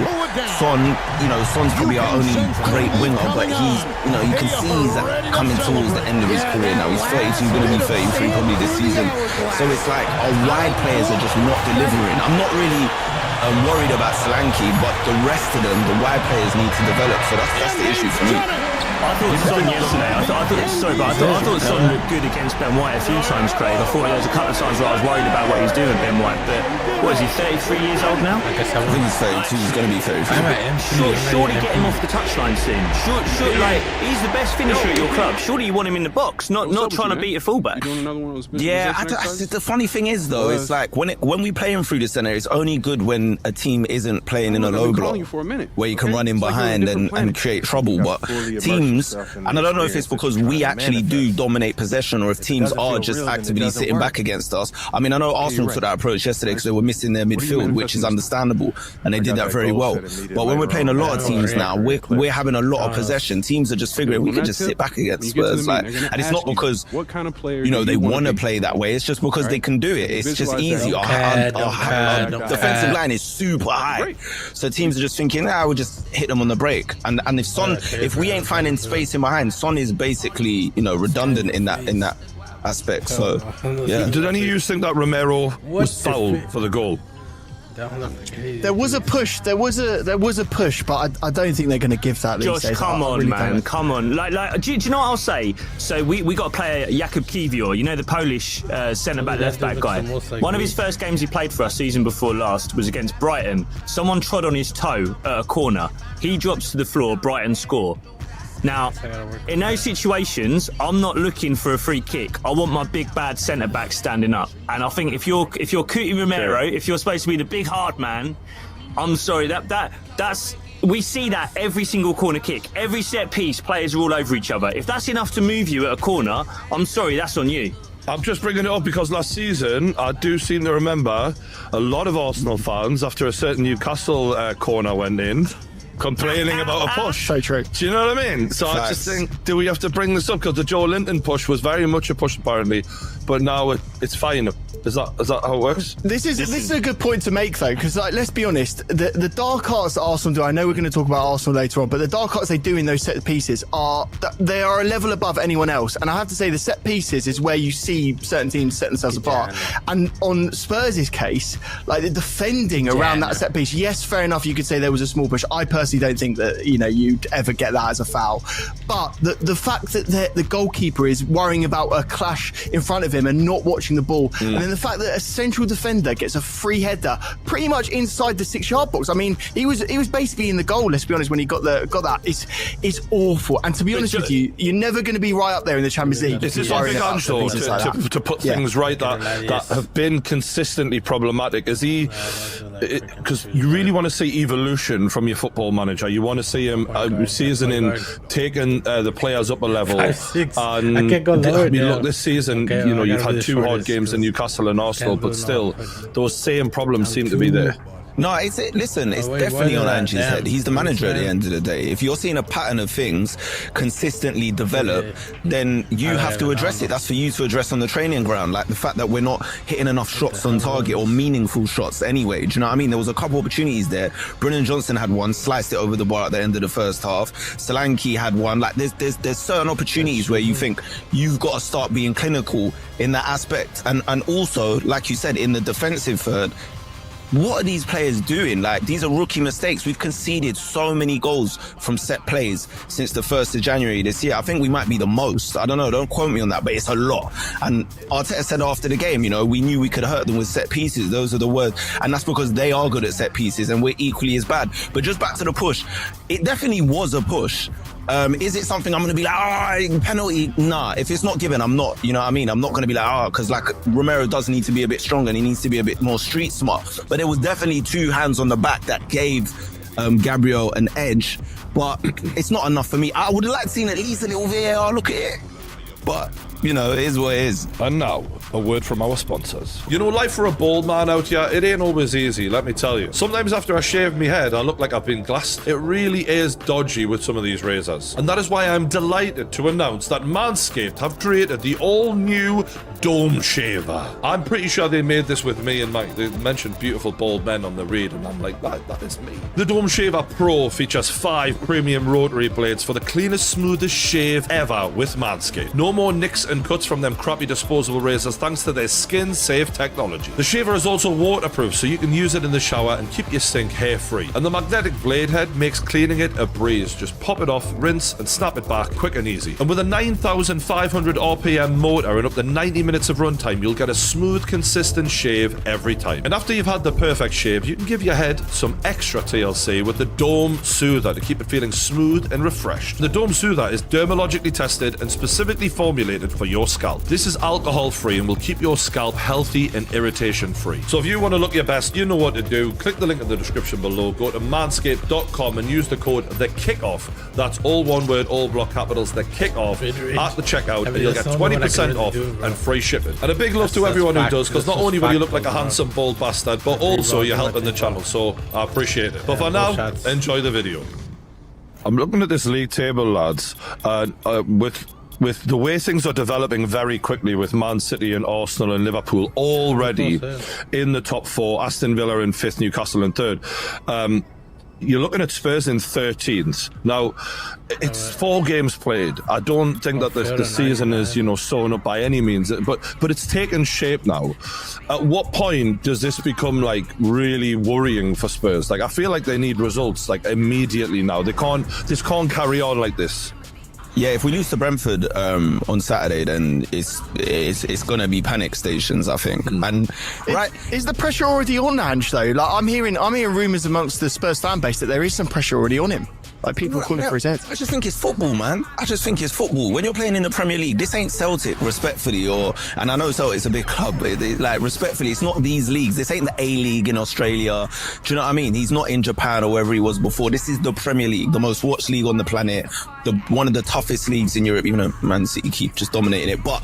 S9: Son, you know, Son's probably our only great winger, but he's, you know, you can see he's coming towards the end of his career now. He's 32, going to be 33 probably this season. So it's like our wide players are just not delivering. I'm not really worried about Solanke, but the rest of them, the wide players need to develop. So that's the issue for me.
S10: I thought Son yesterday, I thought Son looked good against Ben White a few times, Craig. I thought there was a couple of times where I was worried about what he was doing with Ben White, but what is he, 33 years old now?
S9: I think he's 32, he's going to be 33.
S10: Surely get him off the touchline soon. Like, he's the best finisher at your club. Surely you want him in the box, not trying to beat a fullback.
S9: Yeah, the funny thing is though, it's like when we play him through the centre, it's only good when a team isn't playing in a low block where you can run in behind and create trouble. But teams, and I don't know if it's because we actually do dominate possession or if teams are just actively sitting back against us. I mean, I know Arsenal took that approach yesterday because they were missing their midfield, which is understandable, and they did that very well. But when we're playing a lot of teams now, we're having a lot of possession. Teams are just figuring we can just sit back against Spurs, and it's not because they want to play that way. It's just because they can do it. It's just easy. Our defensive line is super high, so teams are just thinking, we'll just hit them on the break. And if we ain't finding space in behind, Son is basically redundant in that aspect. So yeah.
S6: Did any of you think that Romero was fouled for the goal?
S11: There was a push. There was a push, but I don't think they're going to give that.
S10: Josh, come on, really man, come on. Do you know what I'll say? So we got a player, Jakub Kiwior, the Polish centre-back, left-back guy. One of his first games he played for us season before last was against Brighton. Someone trod on his toe at a corner. He drops to the floor, Brighton score. Now, in those situations, I'm not looking for a free kick. I want my big bad centre back standing up. And I think if you're Cuti Romero, if you're supposed to be the big hard man, I'm sorry, that's we see that every single corner kick, every set piece, players are all over each other. If that's enough to move you at a corner, I'm sorry, that's on you.
S6: I'm just bringing it up because last season, I do seem to remember a lot of Arsenal fans, after a certain Newcastle corner went in, complaining about a push.
S11: So true.
S6: Do you know what I mean? So I just think, do we have to bring this up? Because the Joe Linton push was very much a push apparently, but now it's fine. Is that how it works?
S11: This is a good point to make though, because let's be honest, the dark arts that Arsenal do, I know we're going to talk about Arsenal later on, but the dark arts they do in those set pieces are a level above anyone else. And I have to say the set pieces is where you see certain teams set themselves apart. And on Spurs' case, like the defending around that set piece, yes, fair enough, you could say there was a small push. I personally don't think that you'd ever get that as a foul, but the fact that the goalkeeper is worrying about a clash in front of him and not watching the ball, and then the fact that a central defender gets a free header pretty much inside the 6-yard box. I mean, he was basically in the goal, let's be honest, when he got that. It's awful. And to be honest with you, you're never going to be right up there in the Champions League.
S6: Is this something to put things right that have been consistently problematic? Is he, because you really want to see evolution from your football manager. You want to see him seasoning, taking the players up a level. And look, this season, you've had 2 hard games in Newcastle and Arsenal, but still, those same problems seem to be there.
S9: No, it's definitely on Ange's head. He's the manager at the end of the day. If you're seeing a pattern of things consistently develop, then you have to address it. That's for you to address on the training ground. Like the fact that we're not hitting enough shots on target or meaningful shots anyway. Do you know what I mean? There was a couple opportunities there. Brennan Johnson had one, sliced it over the bar at the end of the first half. Solanke had one. Like there's certain opportunities where you think you've got to start being clinical in that aspect. And also, like you said, in the defensive third, what are these players doing? Like, these are rookie mistakes. We've conceded so many goals from set plays since the 1st of January this year. I think we might be the most. I don't know, don't quote me on that, but it's a lot. And Arteta said after the game, we knew we could hurt them with set pieces. Those are the words. And that's because they are good at set pieces and we're equally as bad. But just back to the push, it definitely was a push. Is it something I'm going to be like, penalty? Nah, if it's not given, I'm not, you know what I mean? I'm not going to be like, because Romero does need to be a bit stronger and he needs to be a bit more street smart. But there was definitely 2 hands on the back that gave Gabriel an edge. But it's not enough for me. I would have liked to see at least a little VAR look at it. But, it is what it is.
S6: And now, a word from our sponsors. Life for a bald man out here, it ain't always easy, let me tell you. Sometimes after I shave my head, I look like I've been glassed. It really is dodgy with some of these razors. And that is why I'm delighted to announce that Manscaped have created the all-new Dome Shaver. I'm pretty sure they made this with me and Mike. They mentioned beautiful bald men on the read, and I'm like, that is me. The Dome Shaver Pro features 5 premium rotary blades for the cleanest, smoothest shave ever with Manscaped. No more nicks and cuts from them crappy disposable razors thanks to their skin-safe technology. The shaver is also waterproof, so you can use it in the shower and keep your stink hair-free. And the magnetic blade head makes cleaning it a breeze. Just pop it off, rinse, and snap it back quick and easy. And with a 9,500 RPM motor and up to 90 minutes of runtime, you'll get a smooth, consistent shave every time. And after you've had the perfect shave, you can give your head some extra TLC with the Dome Soother to keep it feeling smooth and refreshed. The Dome Soother is dermatologically tested and specifically formulated for your scalp. This is alcohol-free and will keep your scalp healthy and irritation-free. So if you want to look your best, you know what to do. Click the link in the description below. Go to manscaped.com and use the code THEKICKOFF. That's all one word, all block capitals, the kickoff at the checkout, and you'll get 20% off and free shipping. And a big love to everyone who does, because not only will you look like a handsome bald bastard, but also you're helping the channel, so I appreciate it. But for now, enjoy the video. I'm looking at this league table, lads, with the way things are developing very quickly, with Man City and Arsenal and Liverpool already in the top 4, Aston Villa in 5th, Newcastle in 3rd. You're looking at Spurs in 13th. Now, it's 4 games played. I don't think that the season is, sewn up by any means, but it's taken shape now. At what point does this become really worrying for Spurs? I feel like they need results immediately now. This can't carry on like this.
S9: Yeah, if we lose to Brentford on Saturday, then it's gonna be panic stations, I think. And
S11: is the pressure already on Ange though? I'm hearing rumours amongst the Spurs fan base that there is some pressure already on him. People calling for his head.
S9: I just think it's football, man. I just think it's football. When you're playing in the Premier League, this ain't Celtic, respectfully, and I know Celtic's a big club, but respectfully, it's not these leagues. This ain't the A-League in Australia. Do you know what I mean? He's not in Japan or wherever he was before. This is the Premier League, the most watched league on the planet, one of the toughest leagues in Europe, even though Man City keep just dominating it. But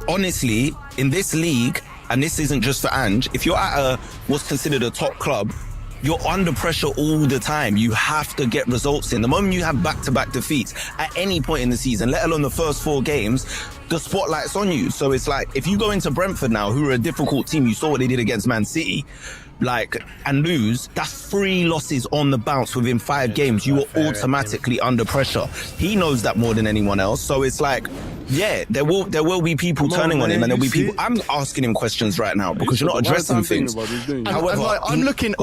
S9: honestly, in this league, and this isn't just for Ange, if you're at what's considered a top club, you're under pressure all the time. You have to get results in. The moment you have back-to-back defeats at any point in the season, let alone the first 4 games, the spotlight's on you. So it's if you go into Brentford now, who are a difficult team, you saw what they did against Man City, and lose, that's 3 losses on the bounce within 5 games. You are automatically under pressure. He knows that more than anyone else. So it's there will be people turning on him, and there'll be people. I'm asking him questions right now because you're not addressing things. However,
S11: I'm looking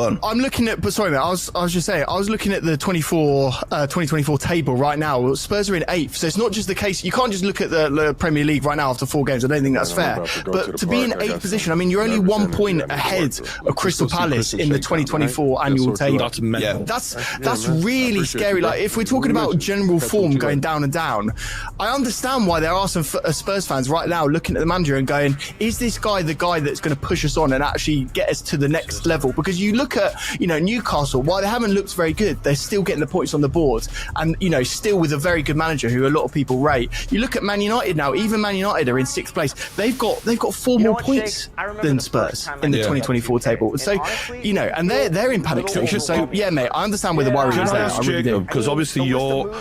S11: at. But sorry, mate. I was just saying. I was looking at the 2024 table right now. Spurs are in 8th, so it's not just the case. You can't just look at the Premier League right now after 4 games. I don't think that's fair. But to be in 8th position, I mean, you're only 1 point ahead of Crystal Palace in the 2024 annual table. That's really scary. If we're talking about general form going down and down, I understand why there are some Spurs fans right now looking at the manager and going, is this guy the guy that's going to push us on and actually get us to the next level? Because you look at Newcastle, while they haven't looked very good, they're still getting the points on the board, and still with a very good manager who a lot of people rate. You look at Man United now. Even Man United are in 6th place. They've got 4 more points than Spurs in the 2024 table. So and they're in panic stations. So yeah, mate, I understand where the worry is there. I really do.
S6: Because obviously you're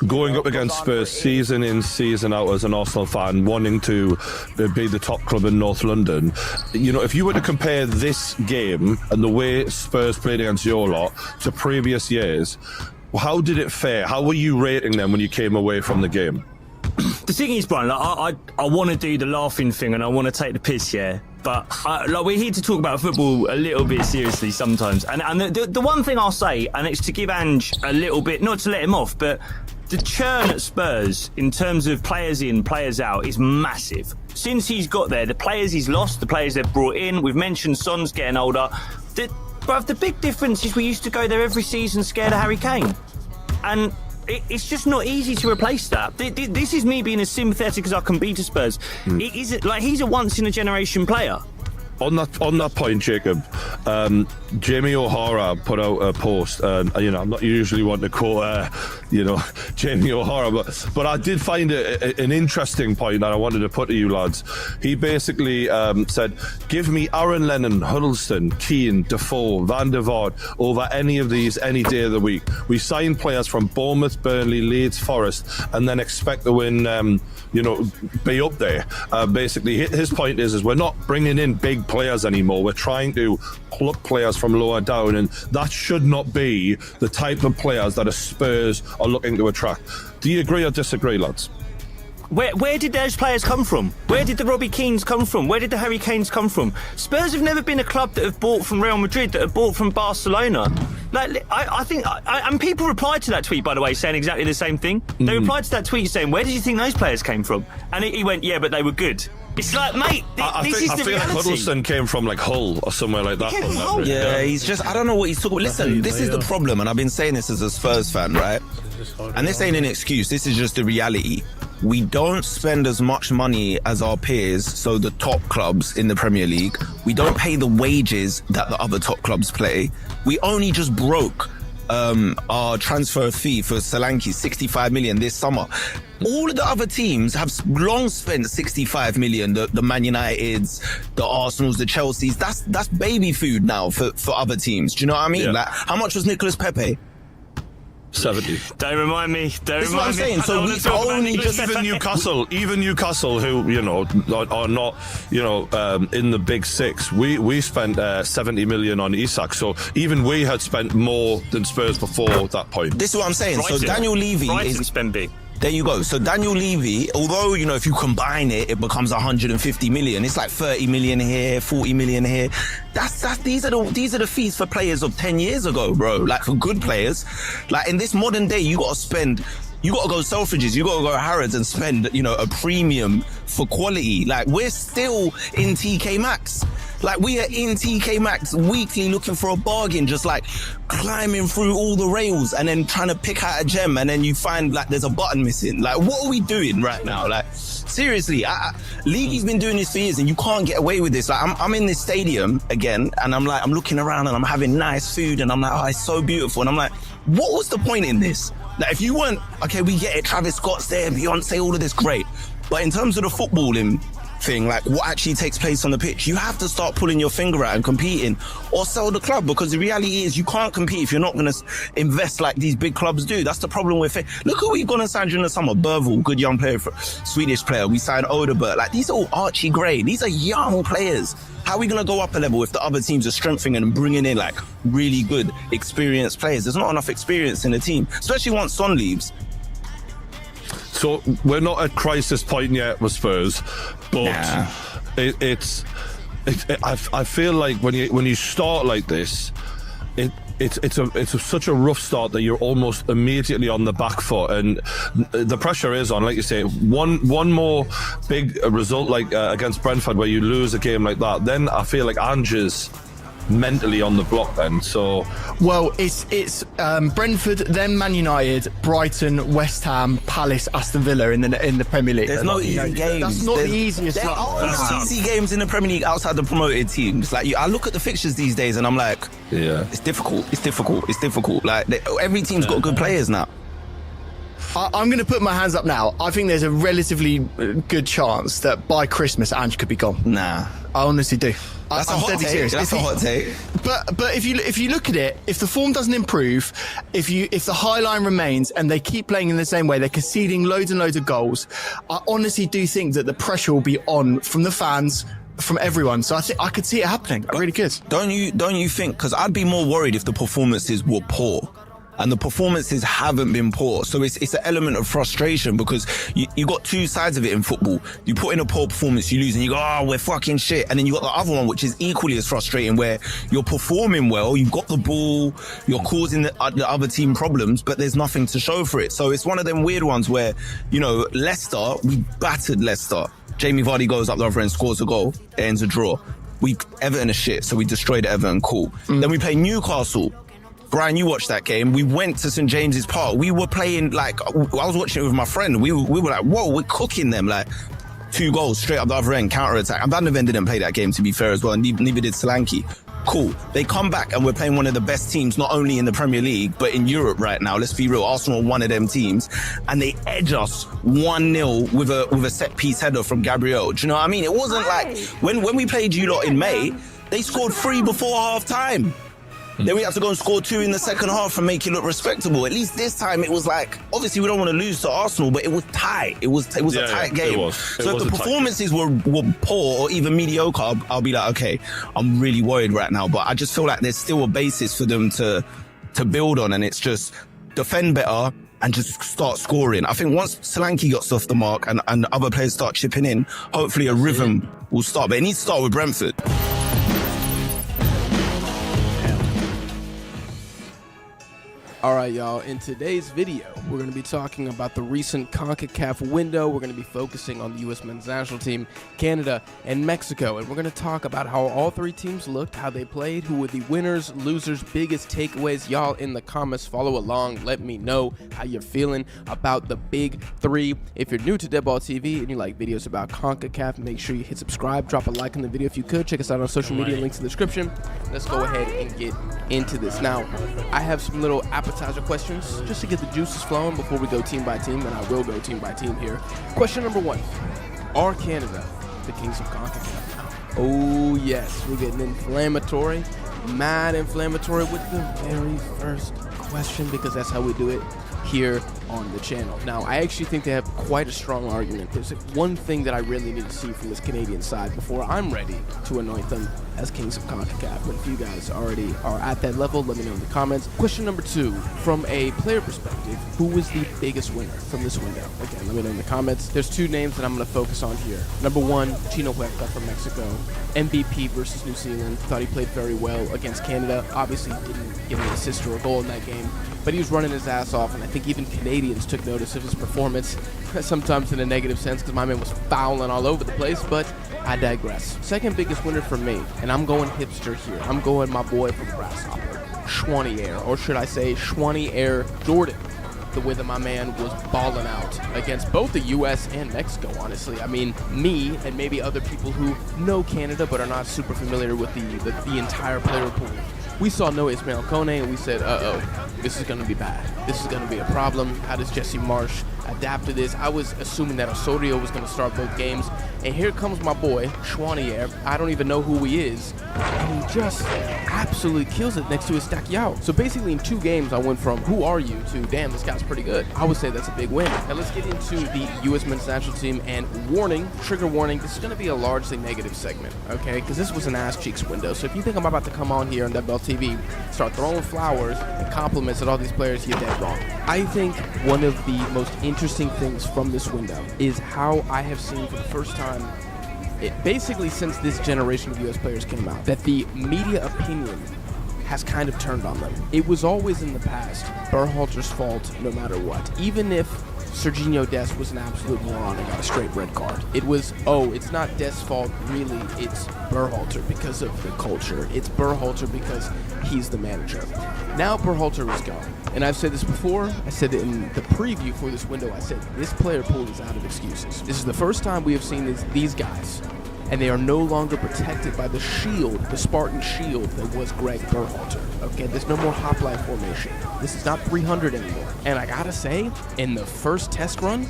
S6: going up against Spurs season in, season out as an Arsenal fan, wanting to be the top club in North London. If you were to compare this game and the way Spurs played against your lot to previous years, how did it fare? How were you rating them when you came away from the game?
S10: The thing is, Brian, I want to do the laughing thing and I want to take the piss, yeah. But we're here to talk about football a little bit seriously sometimes. And the one thing I'll say, and it's to give Ange a little bit, not to let him off, but the churn at Spurs in terms of players in, players out is massive. Since he's got there, the players he's lost, the players they've brought in, we've mentioned Son's getting older. The big difference is we used to go there every season scared of Harry Kane. And it's just not easy to replace that. This is me being as sympathetic as I can be to Spurs. He's a once-in-a-generation player.
S6: On that point, Jacob, Jamie O'Hara put out a post. I'm not usually one to quote, Jamie O'Hara, but I did find it an interesting point that I wanted to put to you lads. He basically said, "Give me Aaron Lennon, Huddleston, Keane, Defoe, Van der Vaart over any of these any day of the week. We sign players from Bournemouth, Burnley, Leeds, Forest, and then expect to win, be up there." Basically, his point is we're not bringing in big players anymore. We're trying to pluck players from lower down, and that should not be the type of players that a Spurs are looking to attract. Do you agree or disagree, lads?
S10: Where did those players come from? Where did the Robbie Keanes come from? Where did the Harry Kanes come from? Spurs have never been a club that have bought from Real Madrid, that have bought from Barcelona. I think and people replied to that tweet, by the way, saying exactly the same thing. They replied to that tweet saying, "Where did you think those players came from?" And he went, "Yeah, but they were good." It's like, mate, this is the reality. I feel like
S6: Huddleston came from Hull or somewhere like that.
S9: Yeah, he's just, I don't know what he's talking about. Listen, this is the problem, and I've been saying this as a Spurs fan, right? And this ain't an excuse, this is just the reality. we don't spend as much money as our peers, so the top clubs in the Premier League. We don't pay the wages that the other top clubs play. We only just broke our transfer fee for Solanke, 65 million this summer. All of the other teams have long spent 65 million. The Man Uniteds, the Arsenals, the Chelseas. That's baby food now for other teams. Do you know what I mean?
S6: Yeah.
S9: Like, how much was Nicolas Pepe?
S6: 70.
S10: Don't remind me.
S9: This is what I'm saying. So we only just
S6: even Newcastle, who are not, in the big six. We spent 70 million on Isak. So even we had spent more than Spurs before that point.
S9: This is what I'm saying. So Daniel Levy
S10: is spent big.
S9: There you go. So Daniel Levy, although, if you combine it, it becomes 150 million. It's like 30 million here, 40 million here. These are the fees for players of 10 years ago, bro. Like, for good players. Like, in this modern day, you got to go Selfridges, you got to go Harrods and spend, a premium for quality. Like, we're still in TK Maxx. Like, we are in TK Maxx weekly looking for a bargain, just like climbing through all the rails and then trying to pick out a gem, and then you find like there's a button missing. Like, what are we doing right now? Like, seriously, League's been doing this for years and you can't get away with this. Like, I'm in this stadium again and I'm looking around and I'm having nice food and I'm like, oh, it's so beautiful. And I'm like, what was the point in this? Like, if you weren't, okay, we get it, Travis Scott's there, Beyonce, all of this, great. But in terms of the footballing thing, like what actually takes place on the pitch, you have to start pulling your finger out and competing, or sell the club, because the reality is you can't compete if you're not going to invest like these big clubs do. That's the problem with it. Look who we've gone and signed during the summer. Burville, good young player, Swedish player. We signed Odeberg. Like, these are all Archie Gray. These are young players. How are we going to go up a level if the other teams are strengthening and bringing in like really good experienced players? There's not enough experience in the team, especially once Son leaves.
S6: So we're not at crisis point yet with Spurs, but I feel like when you start like this, it's such a rough start that you're almost immediately on the back foot, and the pressure is on. Like you say, one more big result like against Brentford where you lose a game like that, then I feel like Ange's mentally on the block then. So
S11: well, it's Brentford, then Man United, Brighton, West Ham, Palace, Aston Villa in the Premier League.
S9: There's no easy games.
S11: That's not the easiest.
S9: There are easy games in the Premier League outside the promoted teams. Like, I look at the fixtures these days and I'm like,
S6: yeah,
S9: it's difficult. Like, every team's got good players now.
S11: I'm going to put my hands up now. I think there's a relatively good chance that by Christmas Ange could be gone.
S9: Nah,
S11: I honestly do.
S9: That's a hot take. That's a hot take.
S11: But if you look at it, if the form doesn't improve, if the high line remains and they keep playing in the same way, they're conceding loads and loads of goals, I honestly do think that the pressure will be on from the fans, from everyone. So I think I could see it happening. I really could.
S9: Don't you think? Because I'd be more worried if the performances were poor. And the performances haven't been poor. So it's an element of frustration, because you got two sides of it in football. You put in a poor performance, you lose, and you go, oh, we're fucking shit. And then you got the other one, which is equally as frustrating, where you're performing well, you've got the ball, you're causing the other team problems, but there's nothing to show for it. So it's one of them weird ones where, Leicester, we battered Leicester. Jamie Vardy goes up the other end, scores a goal, it ends a draw. Everton is shit, so we destroyed Everton, cool. Then we play Newcastle. Brian, you watched that game. We went to St. James's Park. We were playing, like, I was watching it with my friend. We were like, whoa, we're cooking them. Like, 2 goals straight up the other end, counter-attack. And Van de Ven didn't play that game, to be fair, as well. And neither did Solanke. Cool. They come back and we're playing one of the best teams, not only in the Premier League, but in Europe right now. Let's be real. Arsenal are one of them teams. And they edge us 1-0 with a set-piece header from Gabriel. Do you know what I mean? It wasn't like, when we played you lot in May, they scored 3 before half-time. Then we had to go and score 2 in the second half and make it look respectable. At least this time it was like, obviously we don't want to lose to Arsenal, but it was tight. It was a tight game. So if the performances were poor or even mediocre, I'll be like, okay, I'm really worried right now. But I just feel like there's still a basis for them to build on, and it's just defend better and just start scoring. I think once Solanke gets off the mark and other players start chipping in, hopefully a rhythm will start. But it needs to start with Brentford.
S12: All right, y'all. In today's video, we're going to be talking about the recent CONCACAF window. We're going to be focusing on the U.S. men's national team, Canada, and Mexico. And we're going to talk about how all three teams looked, how they played, who were the winners, losers, biggest takeaways. Y'all in the comments, follow along. Let me know how you're feeling about the big three. If you're new to Deadball TV and you like videos about CONCACAF, make sure you hit subscribe, drop a like on the video if you could. Check us out on social media, links in the description. Let's go ahead and get into this. Now, I have some little appetizer questions just to get the juices flowing before we go team by team, and I will go team by team here. Question number 1. Are Canada the kings of CONCACAF? Oh yes, we're getting inflammatory, mad inflammatory with the very first question, because that's how we do it here on the channel. Now, I actually think they have quite a strong argument. There's one thing that I really need to see from this Canadian side before I'm ready to anoint them as kings of CONCACAF. But if you guys already are at that level, let me know in the comments. Question number 2, from a player perspective, who was the biggest winner from this window? Again, let me know in the comments. There's 2 names that I'm going to focus on here. Number 1, Chino Huerta from Mexico. MVP versus New Zealand. Thought he played very well against Canada. Obviously didn't give an assist or a goal in that game, but he was running his ass off, and I think even Canadians took notice of his performance, sometimes in a negative sense, because my man was fouling all over the place, but I digress. Second biggest winner for me, and I'm going hipster here. I'm going my boy from Grasshopper, Schwanier, or should I say Schwanier Jordan. The way that my man was balling out against both the U.S. and Mexico, honestly. I mean, me and maybe other people who know Canada but are not super familiar with the entire player pool, we saw no Ismael Kone and we said, uh-oh, this is going to be bad. This is going to be a problem. How does Jesse Marsh adapt to this? I was assuming that Osorio was going to start both games, and here comes my boy, Schwanier. I don't even know who he is, and he just absolutely kills it next to his Estaquiao. So basically in 2 games, I went from who are you to damn, this guy's pretty good. I would say that's a big win. Now let's get into the U.S. men's national team, and warning, trigger warning, this is going to be a largely negative segment, okay? Because this was an ass cheeks window. So if you think I'm about to come on here on Deadball TV, start throwing flowers and compliments at all these players, you're dead wrong. I think one of the most interesting things from this window is how I have seen for the first time, basically since this generation of U.S. players came out, that the media opinion has kind of turned on them. It was always in the past Berhalter's fault no matter what. Even if Serginho Dest was an absolute moron and got a straight red card, it was, oh, it's not Dest's fault, really, it's Berhalter because of the culture. It's Berhalter because he's the manager. Now Berhalter is gone. And I've said this before, I said it in the preview for this window, I said this player pool is out of excuses. This is the first time we have seen these guys, and they are no longer protected by the shield, the Spartan shield that was Greg Berhalter. Okay, there's no more hoplite formation. This is not 300 anymore. And I gotta say, in the first test run,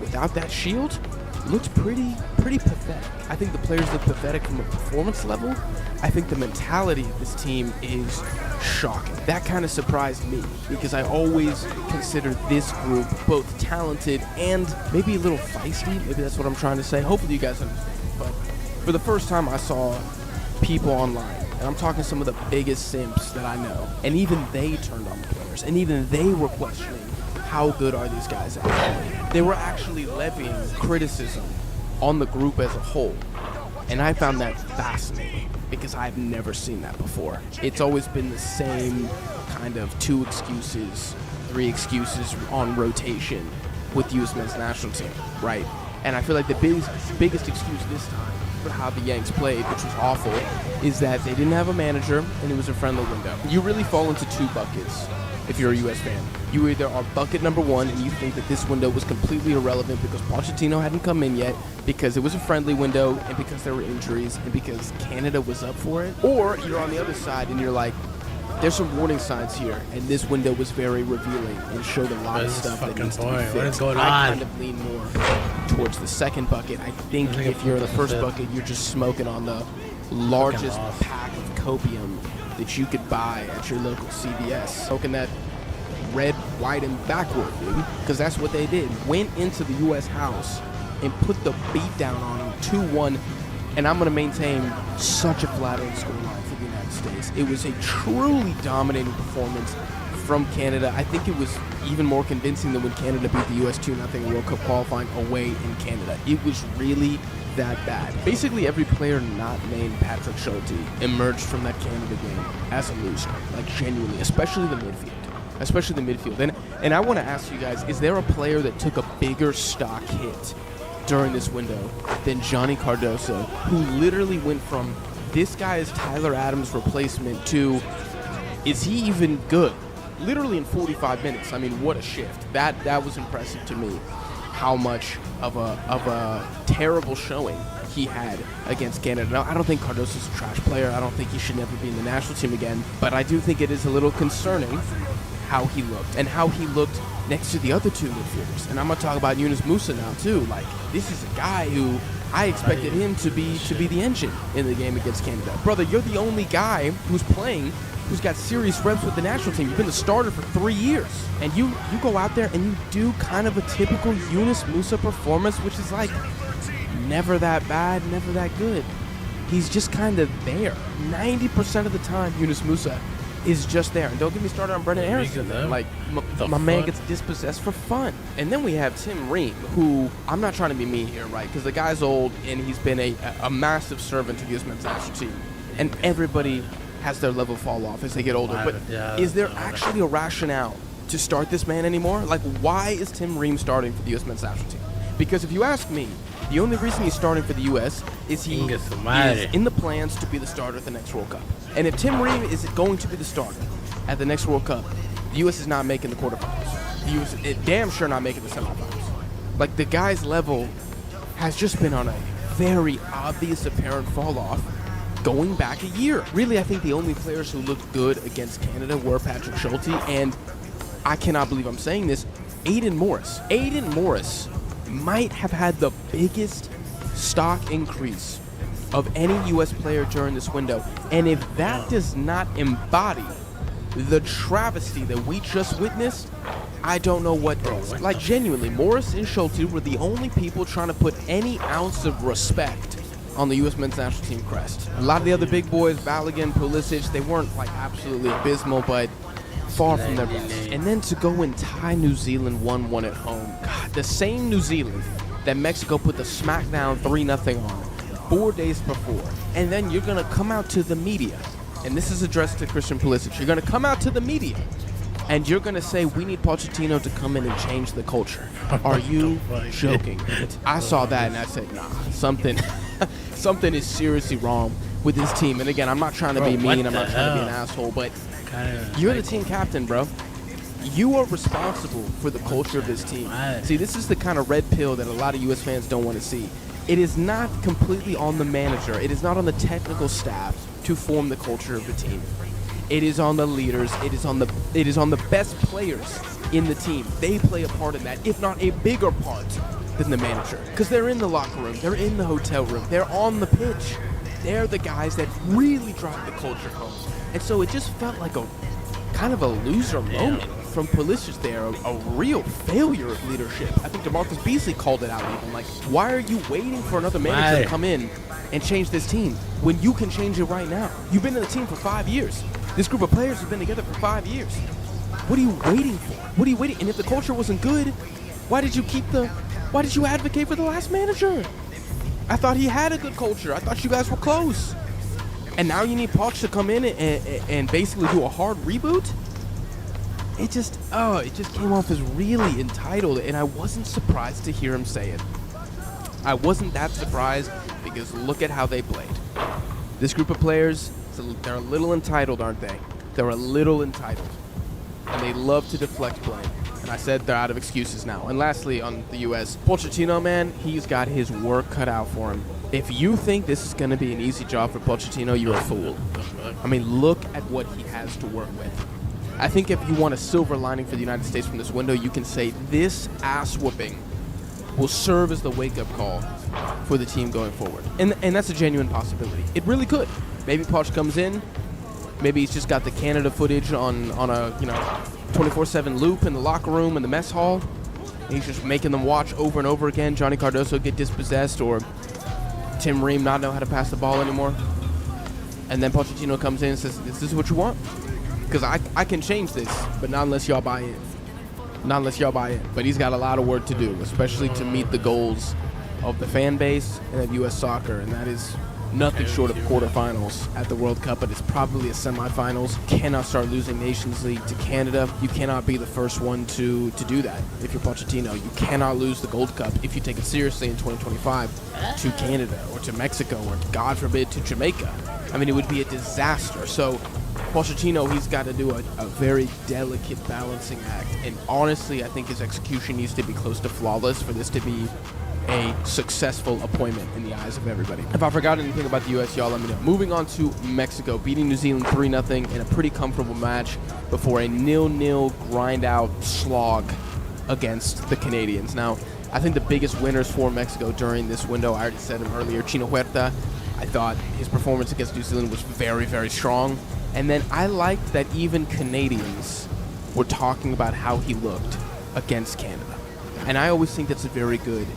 S12: without that shield, looked pretty pathetic. I think the players look pathetic from a performance level. I think the mentality of this team is shocking. That kind of surprised me, because I always considered this group both talented and maybe a little feisty. Maybe that's what I'm trying to say. Hopefully you guys understand. But for the first time, I saw people online, and I'm talking some of the biggest simps that I know, and even they turned on the players, and even they were questioning how good are these guys actually. They were actually levying criticism on the group as a whole, and I found that fascinating because I've never seen that before. It's always been the same kind of 2 excuses, 3 excuses on rotation with the U.S. men's national team, right? And I feel like the biggest excuse this time for how the Yanks played, which was awful, is that they didn't have a manager and it was a friendly window. You really fall into 2 buckets if you're a U.S. fan. You either are bucket number 1 and you think that this window was completely irrelevant because Pochettino hadn't come in yet, because it was a friendly window, and because there were injuries, and because Canada was up for it. Or you're on the other side and you're like, there's some warning signs here, and this window was very revealing and showed a lot of stuff that needs to be fixed.
S5: What is going on?
S12: I kind of lean more towards the second bucket. I think if you're in the first bucket, you're just smoking on the largest pack of copium that you could buy at your local CVS. Smoking that red, white, and backward, dude, because that's what they did. Went into the U.S. house and put the beat down on him 2-1, and I'm going to maintain such a flattering scoreline for the United States. It was a truly dominating performance from Canada. I think it was even more convincing than when Canada beat the U.S. 2-0 World Cup qualifying away in Canada. It was really that bad. Basically, every player not named Patrick Schulte emerged from that Canada game as a loser, like genuinely, especially the midfield. especially the midfield. And I want to ask you guys, is there a player that took a bigger stock hit during this window than Johnny Cardoso, who literally went from this guy is Tyler Adams' replacement to is he even good? Literally in 45 minutes. I mean, what a shift. That was impressive to me, how much of a terrible showing he had against Canada. Now, I don't think Cardoso's a trash player. I don't think he should never be in the national team again. But I do think it is a little concerning how he looked and how he looked next to the other two midfielders. And I'm going to talk about Yunus Musa now, too. Like, this is a guy who I expected him to be the engine in the game against Canada. Brother, you're the only guy who's playing who's got serious reps with the national team. You've been the starter for 3 years. And you go out there and you do kind of a typical Yunus Musa performance, which is like never that bad, never that good. He's just kind of there. 90% of the time, Yunus Musa is just there. And don't get me started on Brendan Aronson. Like, my man gets dispossessed for fun. And then we have Tim Ream, who, I'm not trying to be mean here, right? Because the guy's old, and he's been a massive servant to the U.S. men's national team. And everybody has their level fall off as they get older. But is there actually a rationale to start this man anymore? Like, why is Tim Ream starting for the U.S. men's national team? Because if you ask me, the only reason he's starting for the U.S. is he is in the plans to be the starter at the next World Cup. And if Tim Ream is going to be the starter at the next World Cup, the U.S. is not making the quarterfinals. The U.S. is damn sure not making the semifinals. Like, the guy's level has just been on a very obvious apparent fall off going back a year. Really, I think the only players who looked good against Canada were Patrick Schulte and, I cannot believe I'm saying this, Aiden Morris. Aiden Morris might have had the biggest stock increase of any U.S. player during this window. And if that does not embody the travesty that we just witnessed, I don't know what does. Like, genuinely, Morris and Schulte were the only people trying to put any ounce of respect on the U.S. men's national team crest. A lot of the other big boys, Balogun, Pulisic, they weren't like absolutely abysmal, but far from their best. And then to go and tie New Zealand 1-1 at home. God, the same New Zealand that Mexico put the smackdown 3-0 on 4 days before. And then you're going to come out to the media, and this is addressed to Christian Pulisic. You're going to come out to the media, and you're going to say, we need Pochettino to come in and change the culture. Are you joking? I saw that, and I said, nah, something is seriously wrong with this team. And again, I'm not trying to be mean. I'm not trying to be an asshole, but you're the team captain, bro. You are responsible for the culture of this team. See, this is the kind of red pill that a lot of U.S. fans don't want to see. It is not completely on the manager. It is not on the technical staff to form the culture of the team. It is on the leaders. It is on the best players in the team. They play a part in that, if not a bigger part than the manager. Because they're in the locker room. They're in the hotel room. They're on the pitch. They're the guys that really drive the culture home. And so it just felt like a kind of a loser moment from Pulisic there, a real failure of leadership. I think DeMarcus Beasley called it out even. Like, why are you waiting for another manager to come in and change this team when you can change it right now? You've been in the team for 5 years. This group of players have been together for 5 years. What are you waiting for? What are you waiting? And if the culture wasn't good, why did you advocate for the last manager? I thought he had a good culture. I thought you guys were close. And now you need Poch to come in and basically do a hard reboot? It just came off as really entitled, and I wasn't surprised to hear him say it. I wasn't that surprised because look at how they played. This group of players, they're a little entitled, aren't they? They're a little entitled. And they love to deflect blame. And I said they're out of excuses now. And lastly, on the U.S., Pochettino, man, he's got his work cut out for him. If you think this is going to be an easy job for Pochettino, you're a fool. I mean, look at what he has to work with. I think if you want a silver lining for the United States from this window, you can say this ass whooping will serve as the wake-up call for the team going forward. And that's a genuine possibility. It really could. Maybe Poch comes in. Maybe he's just got the Canada footage on a 24/7 loop in the locker room in the mess hall. And he's just making them watch over and over again. Johnny Cardoso get dispossessed, or Tim Ream not know how to pass the ball anymore. And then Pochettino comes in and says, "This is what you want." Because I can change this, but not unless y'all buy in. Not unless y'all buy in. But he's got a lot of work to do, especially to meet the goals of the fan base and of U.S. soccer. And that is nothing short of quarterfinals at the World Cup, but it's probably a semifinals. Cannot start losing Nations League to Canada. You cannot be the first one to do that if you're Pochettino. You cannot lose the Gold Cup if you take it seriously in 2025 to Canada or to Mexico or, God forbid, to Jamaica. I mean, it would be a disaster. So Pochettino, he's got to do a very delicate balancing act. And honestly, I think his execution needs to be close to flawless for this to be a successful appointment in the eyes of everybody. If I forgot anything about the U.S., y'all let me know. Moving on to Mexico, beating New Zealand 3-0 in a pretty comfortable match before a 0-0 grind-out slog against the Canadians. Now, I think the biggest winners for Mexico during this window, I already said him earlier, Chino Huerta. I thought his performance against New Zealand was very, very strong. And then I liked that even Canadians were talking about how he looked against Canada. And I always think that's a very good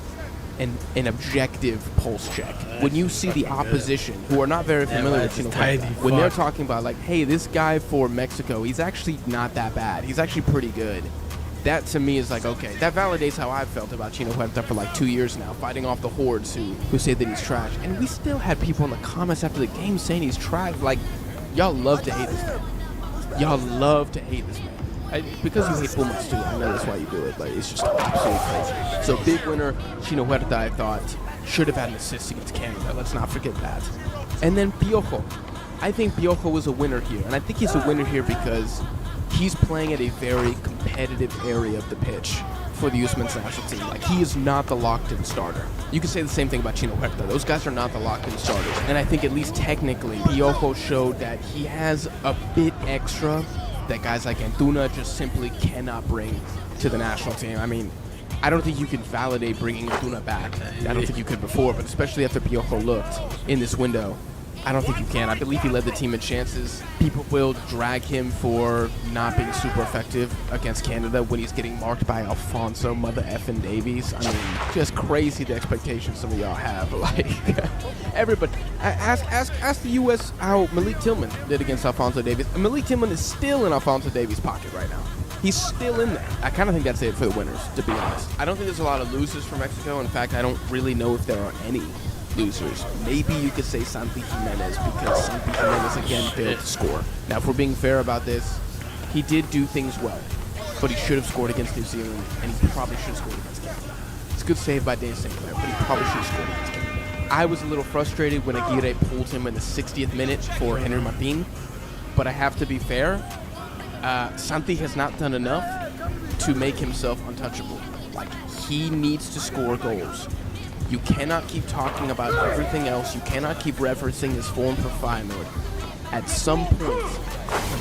S12: and an objective pulse check. When you see the opposition, who are not very familiar with Chino Huerta, when they're talking about like, hey, this guy for Mexico, he's actually not that bad. He's actually pretty good. That to me is like, okay, that validates how I've felt about Chino Huerta for like 2 years now, fighting off the hordes who say that he's trash. And we still had people in the comments after the game saying he's trash. Like, y'all love to hate this man. Y'all love to hate this man. Because you hate Pumas too, I know that's why you do it, but it's just absolutely crazy. So big winner, Chino Huerta, I thought, should have had an assist against Canada. Let's not forget that. And then Piojo. I think Piojo was a winner here, and I think he's a winner here because he's playing at a very competitive area of the pitch for the U.S. men's national team. Like, he is not the locked-in starter. You can say the same thing about Chino Huerta. Those guys are not the locked-in starters. And I think at least technically, Piojo showed that he has a bit extra that guys like Antuna just simply cannot bring to the national team. I mean, I don't think you can validate bringing Antuna back. I don't think you could before, but especially after Piojo looked in this window, I don't think you can. I believe he led the team in chances. People will drag him for not being super effective against Canada when he's getting marked by Alfonso Mother effing Davies. I mean, just crazy the expectations some of y'all have. Like, everybody, ask the U.S. how Malik Tillman did against Alfonso Davies. And Malik Tillman is still in Alfonso Davies' pocket right now. He's still in there. I kind of think that's it for the winners, to be honest. I don't think there's a lot of losers for Mexico. In fact, I don't really know if there are any losers. Maybe you could say Santi Jimenez, because Santi Jimenez again failed to score. Now, if we're being fair about this, he did do things well, but he should have scored against New Zealand, and he probably should have scored against Canada. It's a good save by Dave St. Clair, but he probably should have scored against Canada. I was a little frustrated when Aguirre pulled him in the 60th minute for Henry Martin, but I have to be fair. Santi has not done enough to make himself untouchable. Like, he needs to score goals. You cannot keep talking about everything else. You cannot keep referencing his form for Feyenoord. At some point,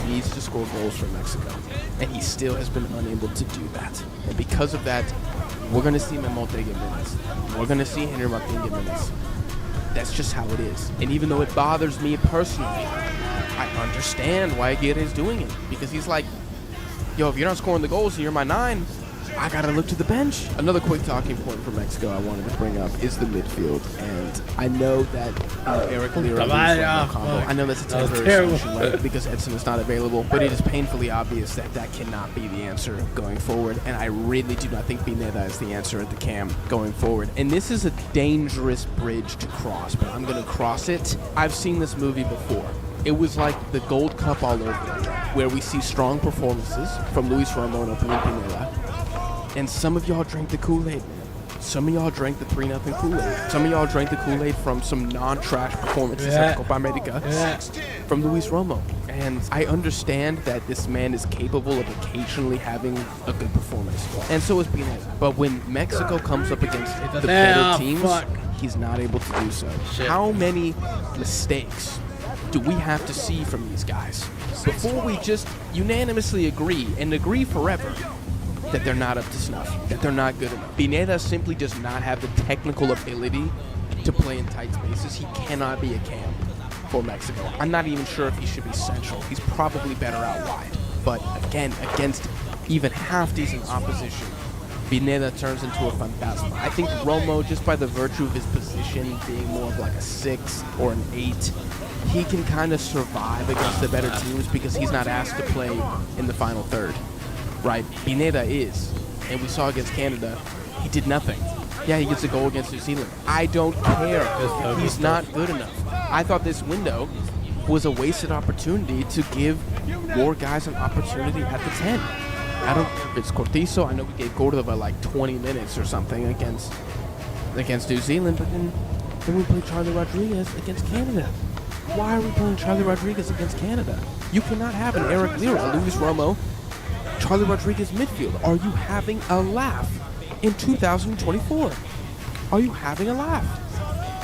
S12: he needs to score goals for Mexico. And he still has been unable to do that. And because of that, we're going to see Memote get minutes. We're going to see Henry Martin get minutes. That's just how it is. And even though it bothers me personally, I understand why Aguirre is doing it. Because he's like, yo, if you're not scoring the goals and you're my 9, I gotta look to the bench. Another quick talking point for Mexico I wanted to bring up is the midfield, and I know that Eric Lira, I know that's a temporary solution, right? Because Edson is not available, but it is painfully obvious that that cannot be the answer going forward, and I really do not think Pineda is the answer at the cam going forward. And this is a dangerous bridge to cross, but I'm gonna cross it. I've seen this movie before. It was like the Gold Cup all over again, where we see strong performances from Luis Romo and Opening Pineda. And some of y'all drank the Kool-Aid, man. Some of y'all drank the 3-0 Kool-Aid. Some of y'all drank the Kool-Aid from some non-trash performances at Copa America from Luis Romo. And I understand that this man is capable of occasionally having a good performance. And so is Pineda. But when Mexico comes up against the better teams, he's not able to do so. How many mistakes do we have to see from these guys before we just unanimously agree, and agree forever, that they're not up to snuff, that they're not good enough? Pineda simply does not have the technical ability to play in tight spaces. He cannot be a cam for Mexico. I'm not even sure if he should be central. He's probably better out wide. But again, against even half-decent opposition, Pineda turns into a phantasma. I think Romo, just by the virtue of his position being more of like a 6 or an 8, he can kind of survive against the better teams because he's not asked to play in the final third. Right, Pineda is, and we saw against Canada, he did nothing. Yeah, he gets a goal against New Zealand. I don't care. He's not good enough. I thought this window was a wasted opportunity to give more guys an opportunity at the 10. I don't know if it's Cortizo. I know we gave Cordova like 20 minutes or something against New Zealand, but then we played Charlie Rodriguez against Canada. Why are we playing Charlie Rodriguez against Canada? You cannot have an Eric Lira, Luis Romo, Charlie Rodriguez midfield. Are you having a laugh in 2024? Are you having a laugh?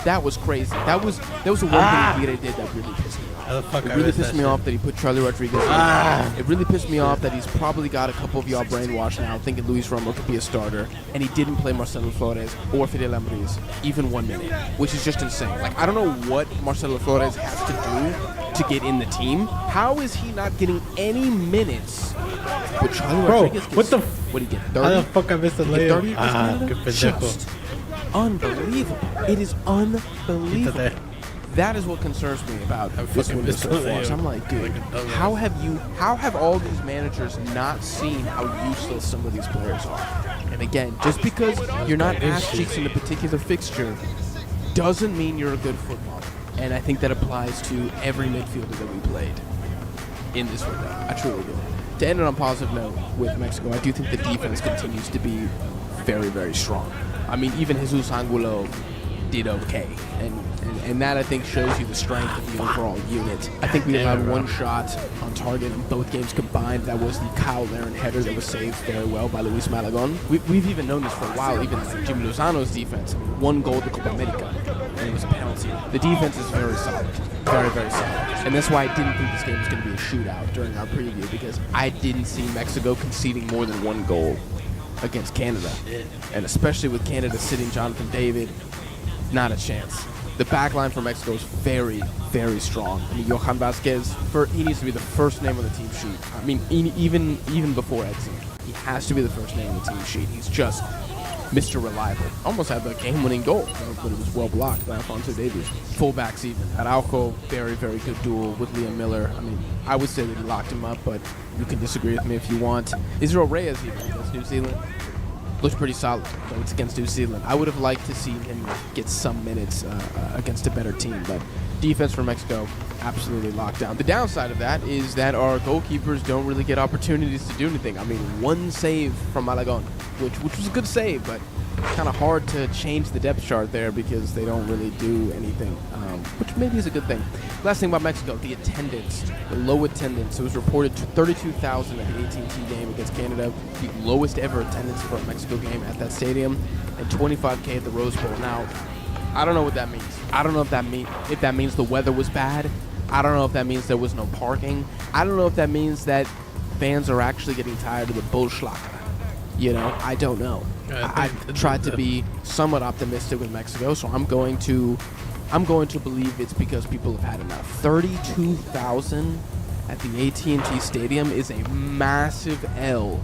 S12: That was crazy. That was the one thing Aguirre did that really pissed me off. It really pissed me off that he put Charlie Rodriguez in. It really pissed me off that he's probably got a couple of y'all brainwashed now thinking Luis Romo could be a starter, and he didn't play Marcelo Flores or Fidel Ambriz even 1 minute, which is just insane. Like, I don't know what Marcelo Flores has to do to get in the team. How is he not getting any minutes? But Charlie Rodriguez gets,
S5: what the
S12: what did he get? 30?
S5: How the fuck I missed the layup?
S12: 30 just unbelievable. It is unbelievable. That is what concerns me about this window so far. So I'm like, dude, how have all these managers not seen how useless some of these players are? And again, just because you're not ass cheeks in a particular fixture doesn't mean you're a good footballer. And I think that applies to every midfielder that we played in this window. I truly do. To end it on a positive note with Mexico, I do think the defense continues to be very, very strong. I mean, even Jesus Angulo did okay, and that I think shows you the strength of the overall unit. I think we allowed one shot on target in both games combined. That was the Kyle Larin header that was saved very well by Luis Malagon. We've even known this for a while. Even like Jimmy Lozano's defense, 1 goal to Copa America, and it was a penalty. The defense is very solid, very, very solid, and that's why I didn't think this game was going to be a shootout during our preview, because I didn't see Mexico conceding more than 1 goal against Canada, and especially with Canada sitting Jonathan David, not a chance. The back line for Mexico is very, very strong. I mean, Johan Vasquez, he needs to be the first name on the team sheet. I mean, even before Edson, he has to be the first name on the team sheet. He's just Mr. Reliable. Almost had the game-winning goal, but it was well blocked by Alfonso Davies. Fullbacks even. Araujo, very, very good duel with Liam Miller. I mean, I would say that he locked him up, but you can disagree with me if you want. Israel Reyes even against New Zealand looked pretty solid, but it's against New Zealand. I would have liked to see him get some minutes against a better team, but defense for Mexico absolutely locked down. The downside of that is that our goalkeepers don't really get opportunities to do anything. I mean, 1 save from Malagon, which was a good save, but kind of hard to change the depth chart there because they don't really do anything, which maybe is a good thing. Last thing about Mexico, the attendance, the low attendance. It was reported to 32,000 at the AT&T game against Canada, the lowest ever attendance for a Mexico game at that stadium, and 25K at the Rose Bowl. Now, I don't know what that means. I don't know if that means the weather was bad. I don't know if that means there was no parking. I don't know if that means that fans are actually getting tired of the Bullschlager. You know, I don't know. I tried to be somewhat optimistic with Mexico, so I'm going to believe it's because people have had enough. 32,000 at the AT&T Stadium is a massive L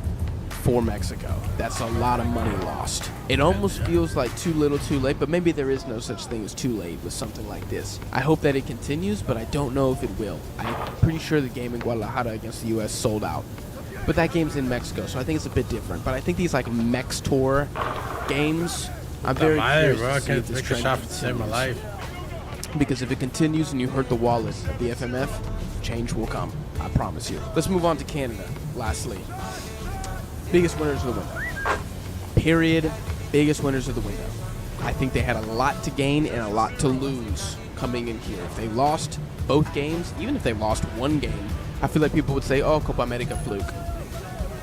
S12: for Mexico. That's a lot of money lost. It almost feels like too little too late, but maybe there is no such thing as too late with something like this. I hope that it continues, but I don't know if it will. I'm pretty sure the game in Guadalajara against the U.S. sold out. But that game's in Mexico, so I think it's a bit different. But I think these like Mex Tour games, I'm very curious to see if this trend continues. Because if it continues and you hurt the wallet of the FMF, change will come. I promise you. Let's move on to Canada, lastly. Biggest winners of the window. Period. Biggest winners of the window. I think they had a lot to gain and a lot to lose coming in here. If they lost both games, even if they lost 1 game, I feel like people would say, oh, Copa America fluke.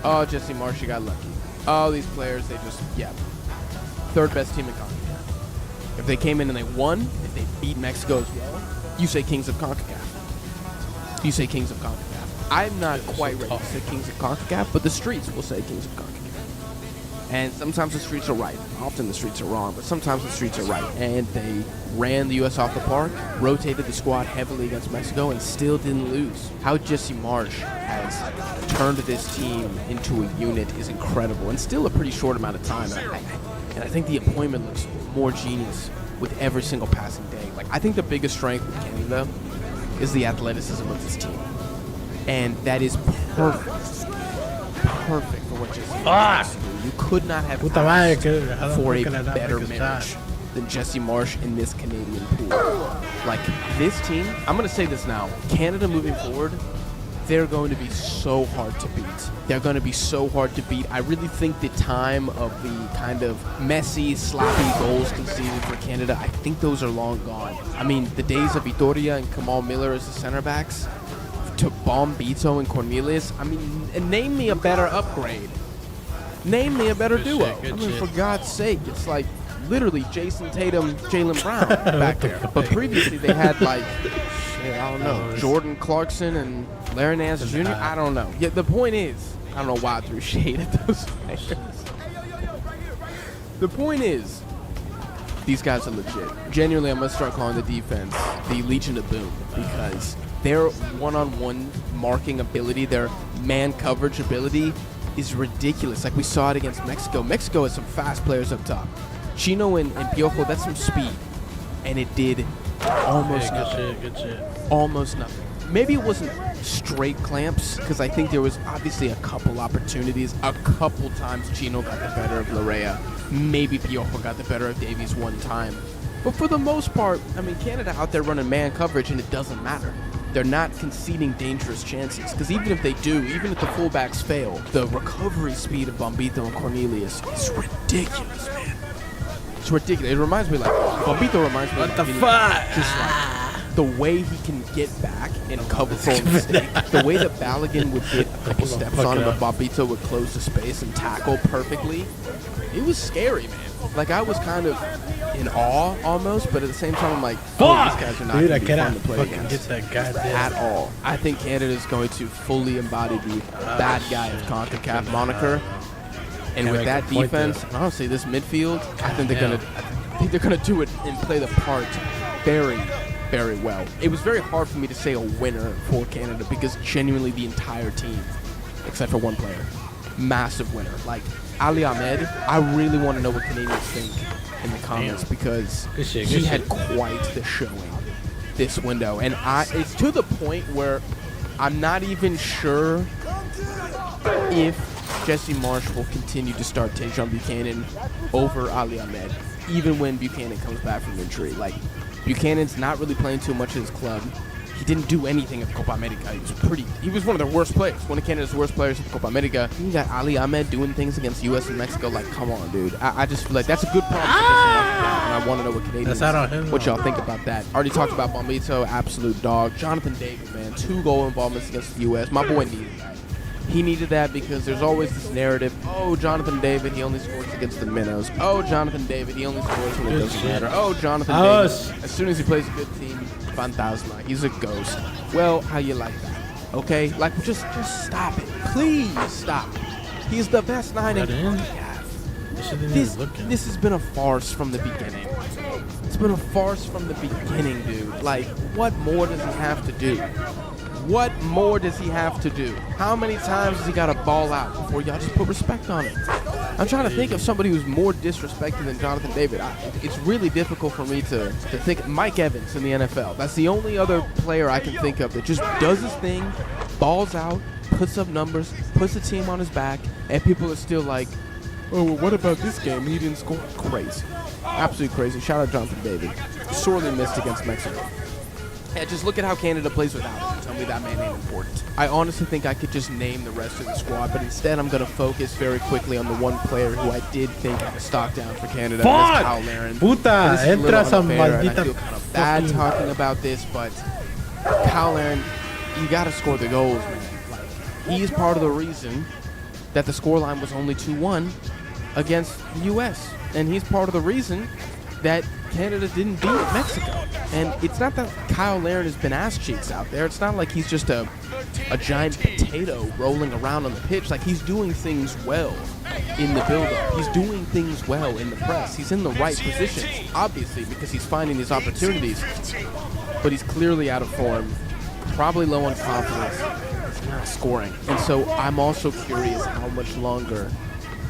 S12: Oh, Jesse Marsh, you got lucky. Oh, these players, they just, yeah. 3rd best team in CONCACAF. If they came in and they won, if they beat Mexico as well, you say Kings of CONCACAF. You say Kings of CONCACAF. I'm not quite ready to say Kings of CONCACAF, but the streets will say Kings of CONCACAF. And sometimes the streets are right. Often the streets are wrong, but sometimes the streets are right. And they ran the U.S. off the park, rotated the squad heavily against Mexico, and still didn't lose. How Jesse Marsh has turned this team into a unit is incredible, and still a pretty short amount of time. And I think the appointment looks more genius with every single passing day. Like, I think the biggest strength with Canada is the athleticism of this team. And that is perfect for what Jesse Marsh does. You could not have asked for a better marriage. than Jesse Marsh in this Canadian pool. Like, this team, I'm going to say this now, Canada moving forward, they're going to be so hard to beat. They're going to be so hard to beat. I really think the time of the kind of messy, sloppy goals conceded for Canada, I think those are long gone. I mean, the days of Vitoria and Kamal Miller as the center backs, to Bombito and Cornelius, I mean, name me a better upgrade. Name me a better duo. I mean, for God's sake, it's like literally Jason Tatum, Jaylen Brown back there. But previously they had like, shit, I don't know, Jordan Clarkson and Larry Nance Jr. I don't know. Yeah, the point is, I don't know why I threw shade at those players. The point is, these guys are legit. Genuinely, I'm going to start calling the defense the Legion of Boom, because their one-on-one marking ability, their man coverage ability is ridiculous. Like we saw it against Mexico. Mexico has some fast players up top. Chino and Piojo, that's some speed. And it did almost nothing.
S5: Good shit.
S12: Almost nothing. Maybe it wasn't straight clamps, because I think there was obviously a couple opportunities. A couple times Chino got the better of Larea. Maybe Piojo got the better of Davies one time. But for the most part, I mean, Canada out there running man coverage, and it doesn't matter. They're not conceding dangerous chances, because even if they do, even if the fullbacks fail, the recovery speed of Bombito and Cornelius is ridiculous, man. It's ridiculous. It reminds me, like, Bombito reminds me
S5: What
S12: of
S5: the fuck?
S12: Just like the way he can get back and cover for a mistake. The way that Balogun would get a couple steps on him, but Bombito would close the space and tackle perfectly. It was scary, man. Like, I was kind of in awe almost, but at the same time, I'm like, oh, these guys are not going to be fun to play against at all. I think Canada is going to fully embody the bad guy of CONCACAF moniker. And with that defense, and honestly, this midfield, I think they're gonna do it and play the part very, very well. It was very hard for me to say a winner for Canada, because genuinely the entire team, except for one player, massive winner. Like Ali Ahmed, I really want to know what Canadians think in the comments, because he had quite the showing this window, and it's to the point where I'm not even sure if Jesse Marsh will continue to start Tejan Buchanan over Ali Ahmed, even when Buchanan comes back from injury. Like, Buchanan's not really playing too much at his club. He didn't do anything at the Copa America. He was one of their worst players, one of Canada's worst players at the Copa America. You got Ali Ahmed doing things against U.S. and Mexico. Like, come on, dude. I just feel like that's a good problem for Jesse Marsh, and I want to know what Canadians, what y'all think about that. Already talked about Bombito, absolute dog. Jonathan David, man, 2 goal involvements against the U.S. My boy needed that. He needed that, because there's always this narrative, oh, Jonathan David, he only scores against the minnows. Oh, Jonathan David, he only scores when it doesn't matter. Oh, Jonathan David, as soon as he plays a good team, Fantasma, he's a ghost. Well, how you like that? Okay? Like, just stop it. Please stop. He's the best 9 in CONCACAF. This has been a farce from the beginning. It's been a farce from the beginning, dude. Like, what more does he have to do? What more does he have to do? How many times has he got to ball out before y'all just put respect on it? I'm trying to think of somebody who's more disrespected than Jonathan David. It's really difficult for me to think. Mike Evans in the NFL. That's the only other player I can think of that just does his thing, balls out, puts up numbers, puts the team on his back, and people are still like, oh, well, what about this game? He didn't score. Crazy. Absolutely crazy. Shout out Jonathan David. Sorely missed against Mexico. Yeah, just look at how Canada plays without him. Tell me that man ain't important. I honestly think I could just name the rest of the squad, but instead I'm going to focus very quickly on the one player who I did think had a stock down for Canada. That's Kyle Larin.
S5: Puta, entras a
S12: I feel kind of bad talking about this, but Kyle Larin, you got to score the goals, man. Like, he is part of the reason that the scoreline was only 2-1 against the U.S., and he's part of the reason that Canada didn't beat Mexico. And it's not that Kyle Larin has been ass cheeks out there. It's not like he's just a giant potato rolling around on the pitch. Like, he's doing things well in the build-up. He's doing things well in the press. He's in the right positions, obviously, because he's finding these opportunities. But he's clearly out of form, probably low on confidence. He's not scoring. And so I'm also curious how much longer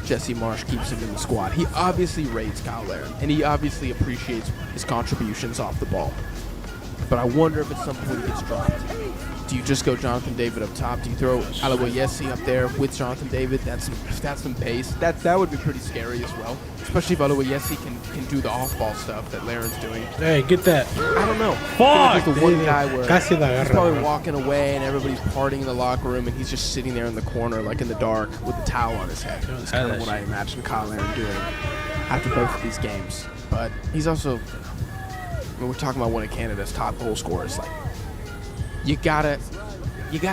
S12: Jesse Marsh keeps him in the squad. He obviously rates Kyle Larin, and he obviously appreciates his contributions off the ball. but I wonder if at some point he gets dropped. Do you just go Jonathan David up top? Do you throw Aloyesi up there with Jonathan David? That's some pace. That would be pretty scary as well, especially if Aloyesi can do the off-ball stuff that Laren's doing.
S5: Hey, get that.
S12: I don't know.
S5: Fuck!
S12: He's the one guy where
S5: Casi la
S12: he's
S5: agarra,
S12: probably
S5: bro.
S12: walking away and everybody's partying in the locker room and he's just sitting there in the corner, like in the dark, with the towel on his head. That's kind of what I imagine Kyle Laren doing after both of these games. But he's also, when we're talking about one of Canada's top goal scorers, like, you gotta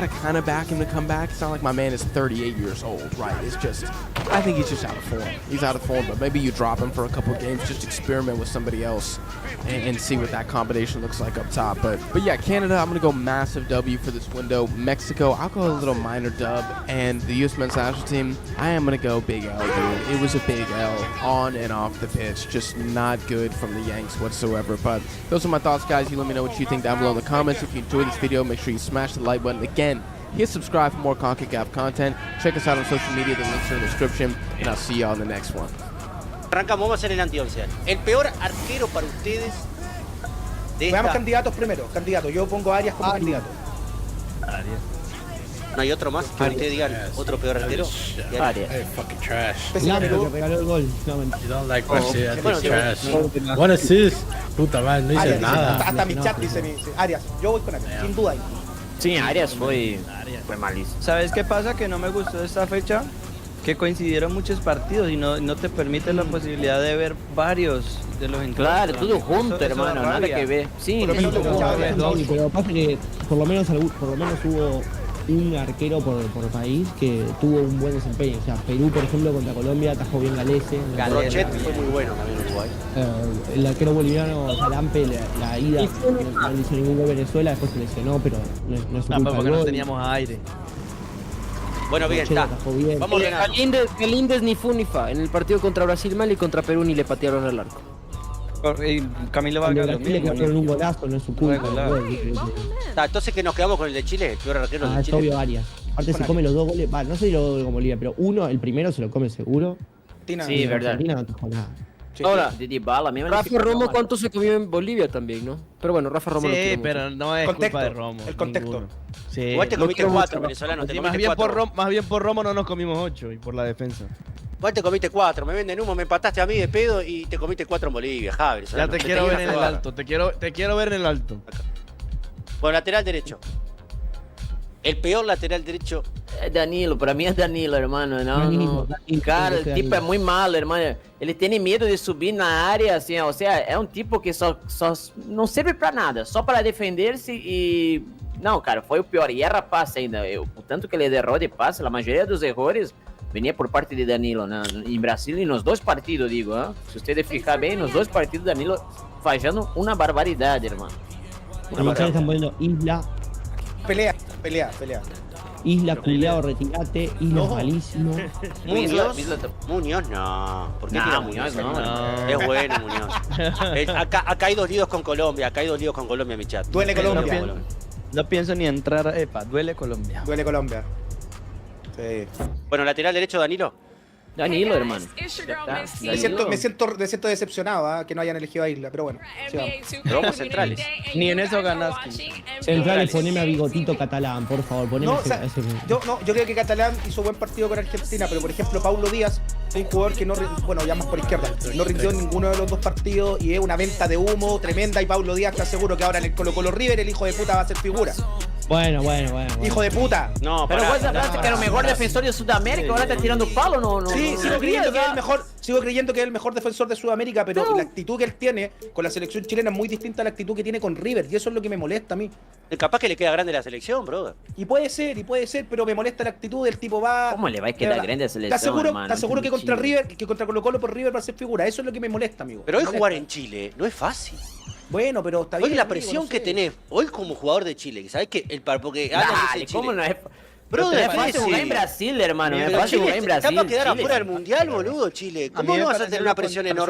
S12: kind of back him to come back. It's not like my man is 38 years old, right? It's just, I think he's just out of form. He's out of form, but maybe you drop him for a couple of games, just experiment with somebody else and see what that combination looks like up top. But yeah, Canada, I'm gonna go massive W for this window. Mexico, I'll go a little minor dub. And the U.S. men's national team, I am gonna go big L, dude. It was a big L on and off the pitch. Just not good from the Yanks whatsoever. But those are my thoughts, guys. You let me know what you think down below in the comments. If you enjoyed this video, make sure you smash the like button. Again, hit subscribe for more CONCACAF content. Check us out on social media, the links are in the description, and I'll see y'all in the next one.
S13: Arrancamos, vamos a hacer el anti-11. El peor arquero para ustedes de
S14: Veamos
S13: esta...
S14: candidatos primero. Candidato. Yo pongo a Arias como candidato.
S13: ¿No hay otro más que ustedes digan otro peor arquero?
S5: Arias. Hey, fucking trash.
S14: Pésimo,
S5: You don't like Messi, I think trash. One assist. Puta madre, no hice
S14: Arias,
S5: nada.
S14: hasta mi chat dice Arias. Yo voy con Arias, sin duda.
S15: Sí, Arias fue malísimo. ¿Sabes qué pasa? Que no me gustó de esta fecha, que coincidieron muchos partidos y no te permite la posibilidad de ver varios de los encuentros.
S16: Claro, todo junto,
S15: Eso
S16: hermano,
S15: da
S16: nada
S15: rabia.
S16: que ver. Sí,
S17: pero pasa que por lo menos hubo un arquero por país que tuvo un buen desempeño. O sea, Perú, por ejemplo, contra Colombia atajó bien Galese.
S13: Rochet fue muy bueno también en Uruguay.
S17: El arquero boliviano Salampe, la ida, no le hizo ningún gol Venezuela, después se lesionó, pero no es su culpa.
S15: Porque
S17: el
S15: no
S17: gol.
S15: teníamos aire.
S13: Bueno, bien,
S17: Rochet
S13: está.
S17: atajó bien.
S13: Vamos ordenando.
S16: Galíndez ni fu ni fa. En el partido contra Brasil mal y contra Perú ni le patearon al arco.
S15: Camilo
S17: El de
S15: Vargas
S17: Brasil le cayeron un golazo, no es su culpa. el gol.
S13: Está, entonces que nos quedamos con el de Chile, el peor arquero de
S17: Es
S13: Chile.
S17: obvio Arias. Aparte se come los dos goles, no sé si los dos con Bolivia, pero uno, el primero se lo come seguro.
S16: Sí, verdad.
S17: Argentina no atajó nada.
S16: Ahora, Rafa Romo, ¿cuánto se comió en Bolivia también, no? Pero bueno, Rafa Romo
S15: Sí,
S16: lo quiero
S15: pero
S16: mucho.
S15: no es culpa de Romo.
S14: El contexto.
S15: ninguno. Sí.
S13: Igual te comiste 4, venezolano. Te
S15: más,
S13: comiste
S15: bien
S13: 4.
S15: más bien por Romo no nos comimos 8 y por la defensa.
S13: Igual te comiste 4. Me venden humo, me empataste a mí de pedo y te comiste 4 en Bolivia, Javi.
S15: Ya te quiero ver en el alto. Te quiero ver en el alto.
S13: Bueno, lateral derecho. El peor lateral derecho.
S16: Danilo, para mí es Danilo, hermano.
S17: Danilo,
S16: Cara, el tipo
S17: Danilo.
S16: es muy malo, hermano. Ele tem medo de subir na área, assim, ó. O sea, é um tipo que só não serve pra nada, só para defender-se e... Não, cara, foi o pior. E erra passe ainda. O tanto que ele errou de passe, a maioria dos erros venia por parte de Danilo, né? Em Brasil e nos dois partidos, digo, hein? Se você ficar bem, nos dois partidos, Danilo fallando uma barbaridade, hermano.
S17: En el chat están poniendo Isla,
S14: Pelea.
S17: Isla, culiao, retirate, Isla es malísimo.
S13: Muñoz no. ¿Por qué
S16: No,
S13: tira
S16: Muñoz
S13: Muñoz?
S16: no.
S13: Es bueno Muñoz. Acá hay 2 líos con Colombia. Mi chat.
S14: Duele Colombia.
S15: No pienso ni entrar. Duele Colombia.
S14: Duele Colombia. Sí.
S13: Bueno, lateral derecho, Danilo.
S16: Danilo, hermano.
S14: Me siento decepcionado que no hayan elegido a Isla, pero bueno. Sí, vamos.
S13: Vamos centrales.
S15: Ni en eso Ganaski.
S17: Centrales, poneme a Bigotito Catalán, por favor, poneme
S14: No, o sea, yo creo que Catalán hizo buen partido con Argentina, pero por ejemplo Paulo Díaz, un jugador que ya más por izquierda, no rindió en ninguno de los 2 partidos y es una venta de humo tremenda y Paulo Díaz está seguro que ahora en el Colo-Colo River el hijo de puta va a ser figura.
S17: Bueno.
S14: Hijo de puta.
S13: No,
S16: Pero vos hablaste que era o mejor defensor de Sudamérica, ahora está tirando palo, no.
S14: Sí, sigo creyendo que es el mejor defensor de Sudamérica, pero la actitud que él tiene con la selección chilena es muy distinta a la actitud que tiene con River, y eso es lo que me molesta a mí.
S13: Capaz que le queda grande la selección, brother.
S14: Y puede ser, pero me molesta la actitud del tipo va.
S16: ¿Cómo le va a quedar grande a la selección, hermano?
S14: ¿Estás seguro que contra River, que contra Colo-Colo por River va a ser figura? Eso es lo que me molesta, amigo.
S13: Pero hoy jugar en Chile no es fácil.
S14: Bueno, pero está bien.
S13: Hoy la presión que tenés, hoy como jugador de Chile, ¿sabes qué? Porque
S16: Dale, ¿cómo no es?
S13: Brother,
S16: es fácil jugar en Brasil, hermano. Es fácil jugar en Brasil.
S13: Está para quedar afuera del mundial, boludo, Chile. ¿Cómo no vas a tener una presión enorme?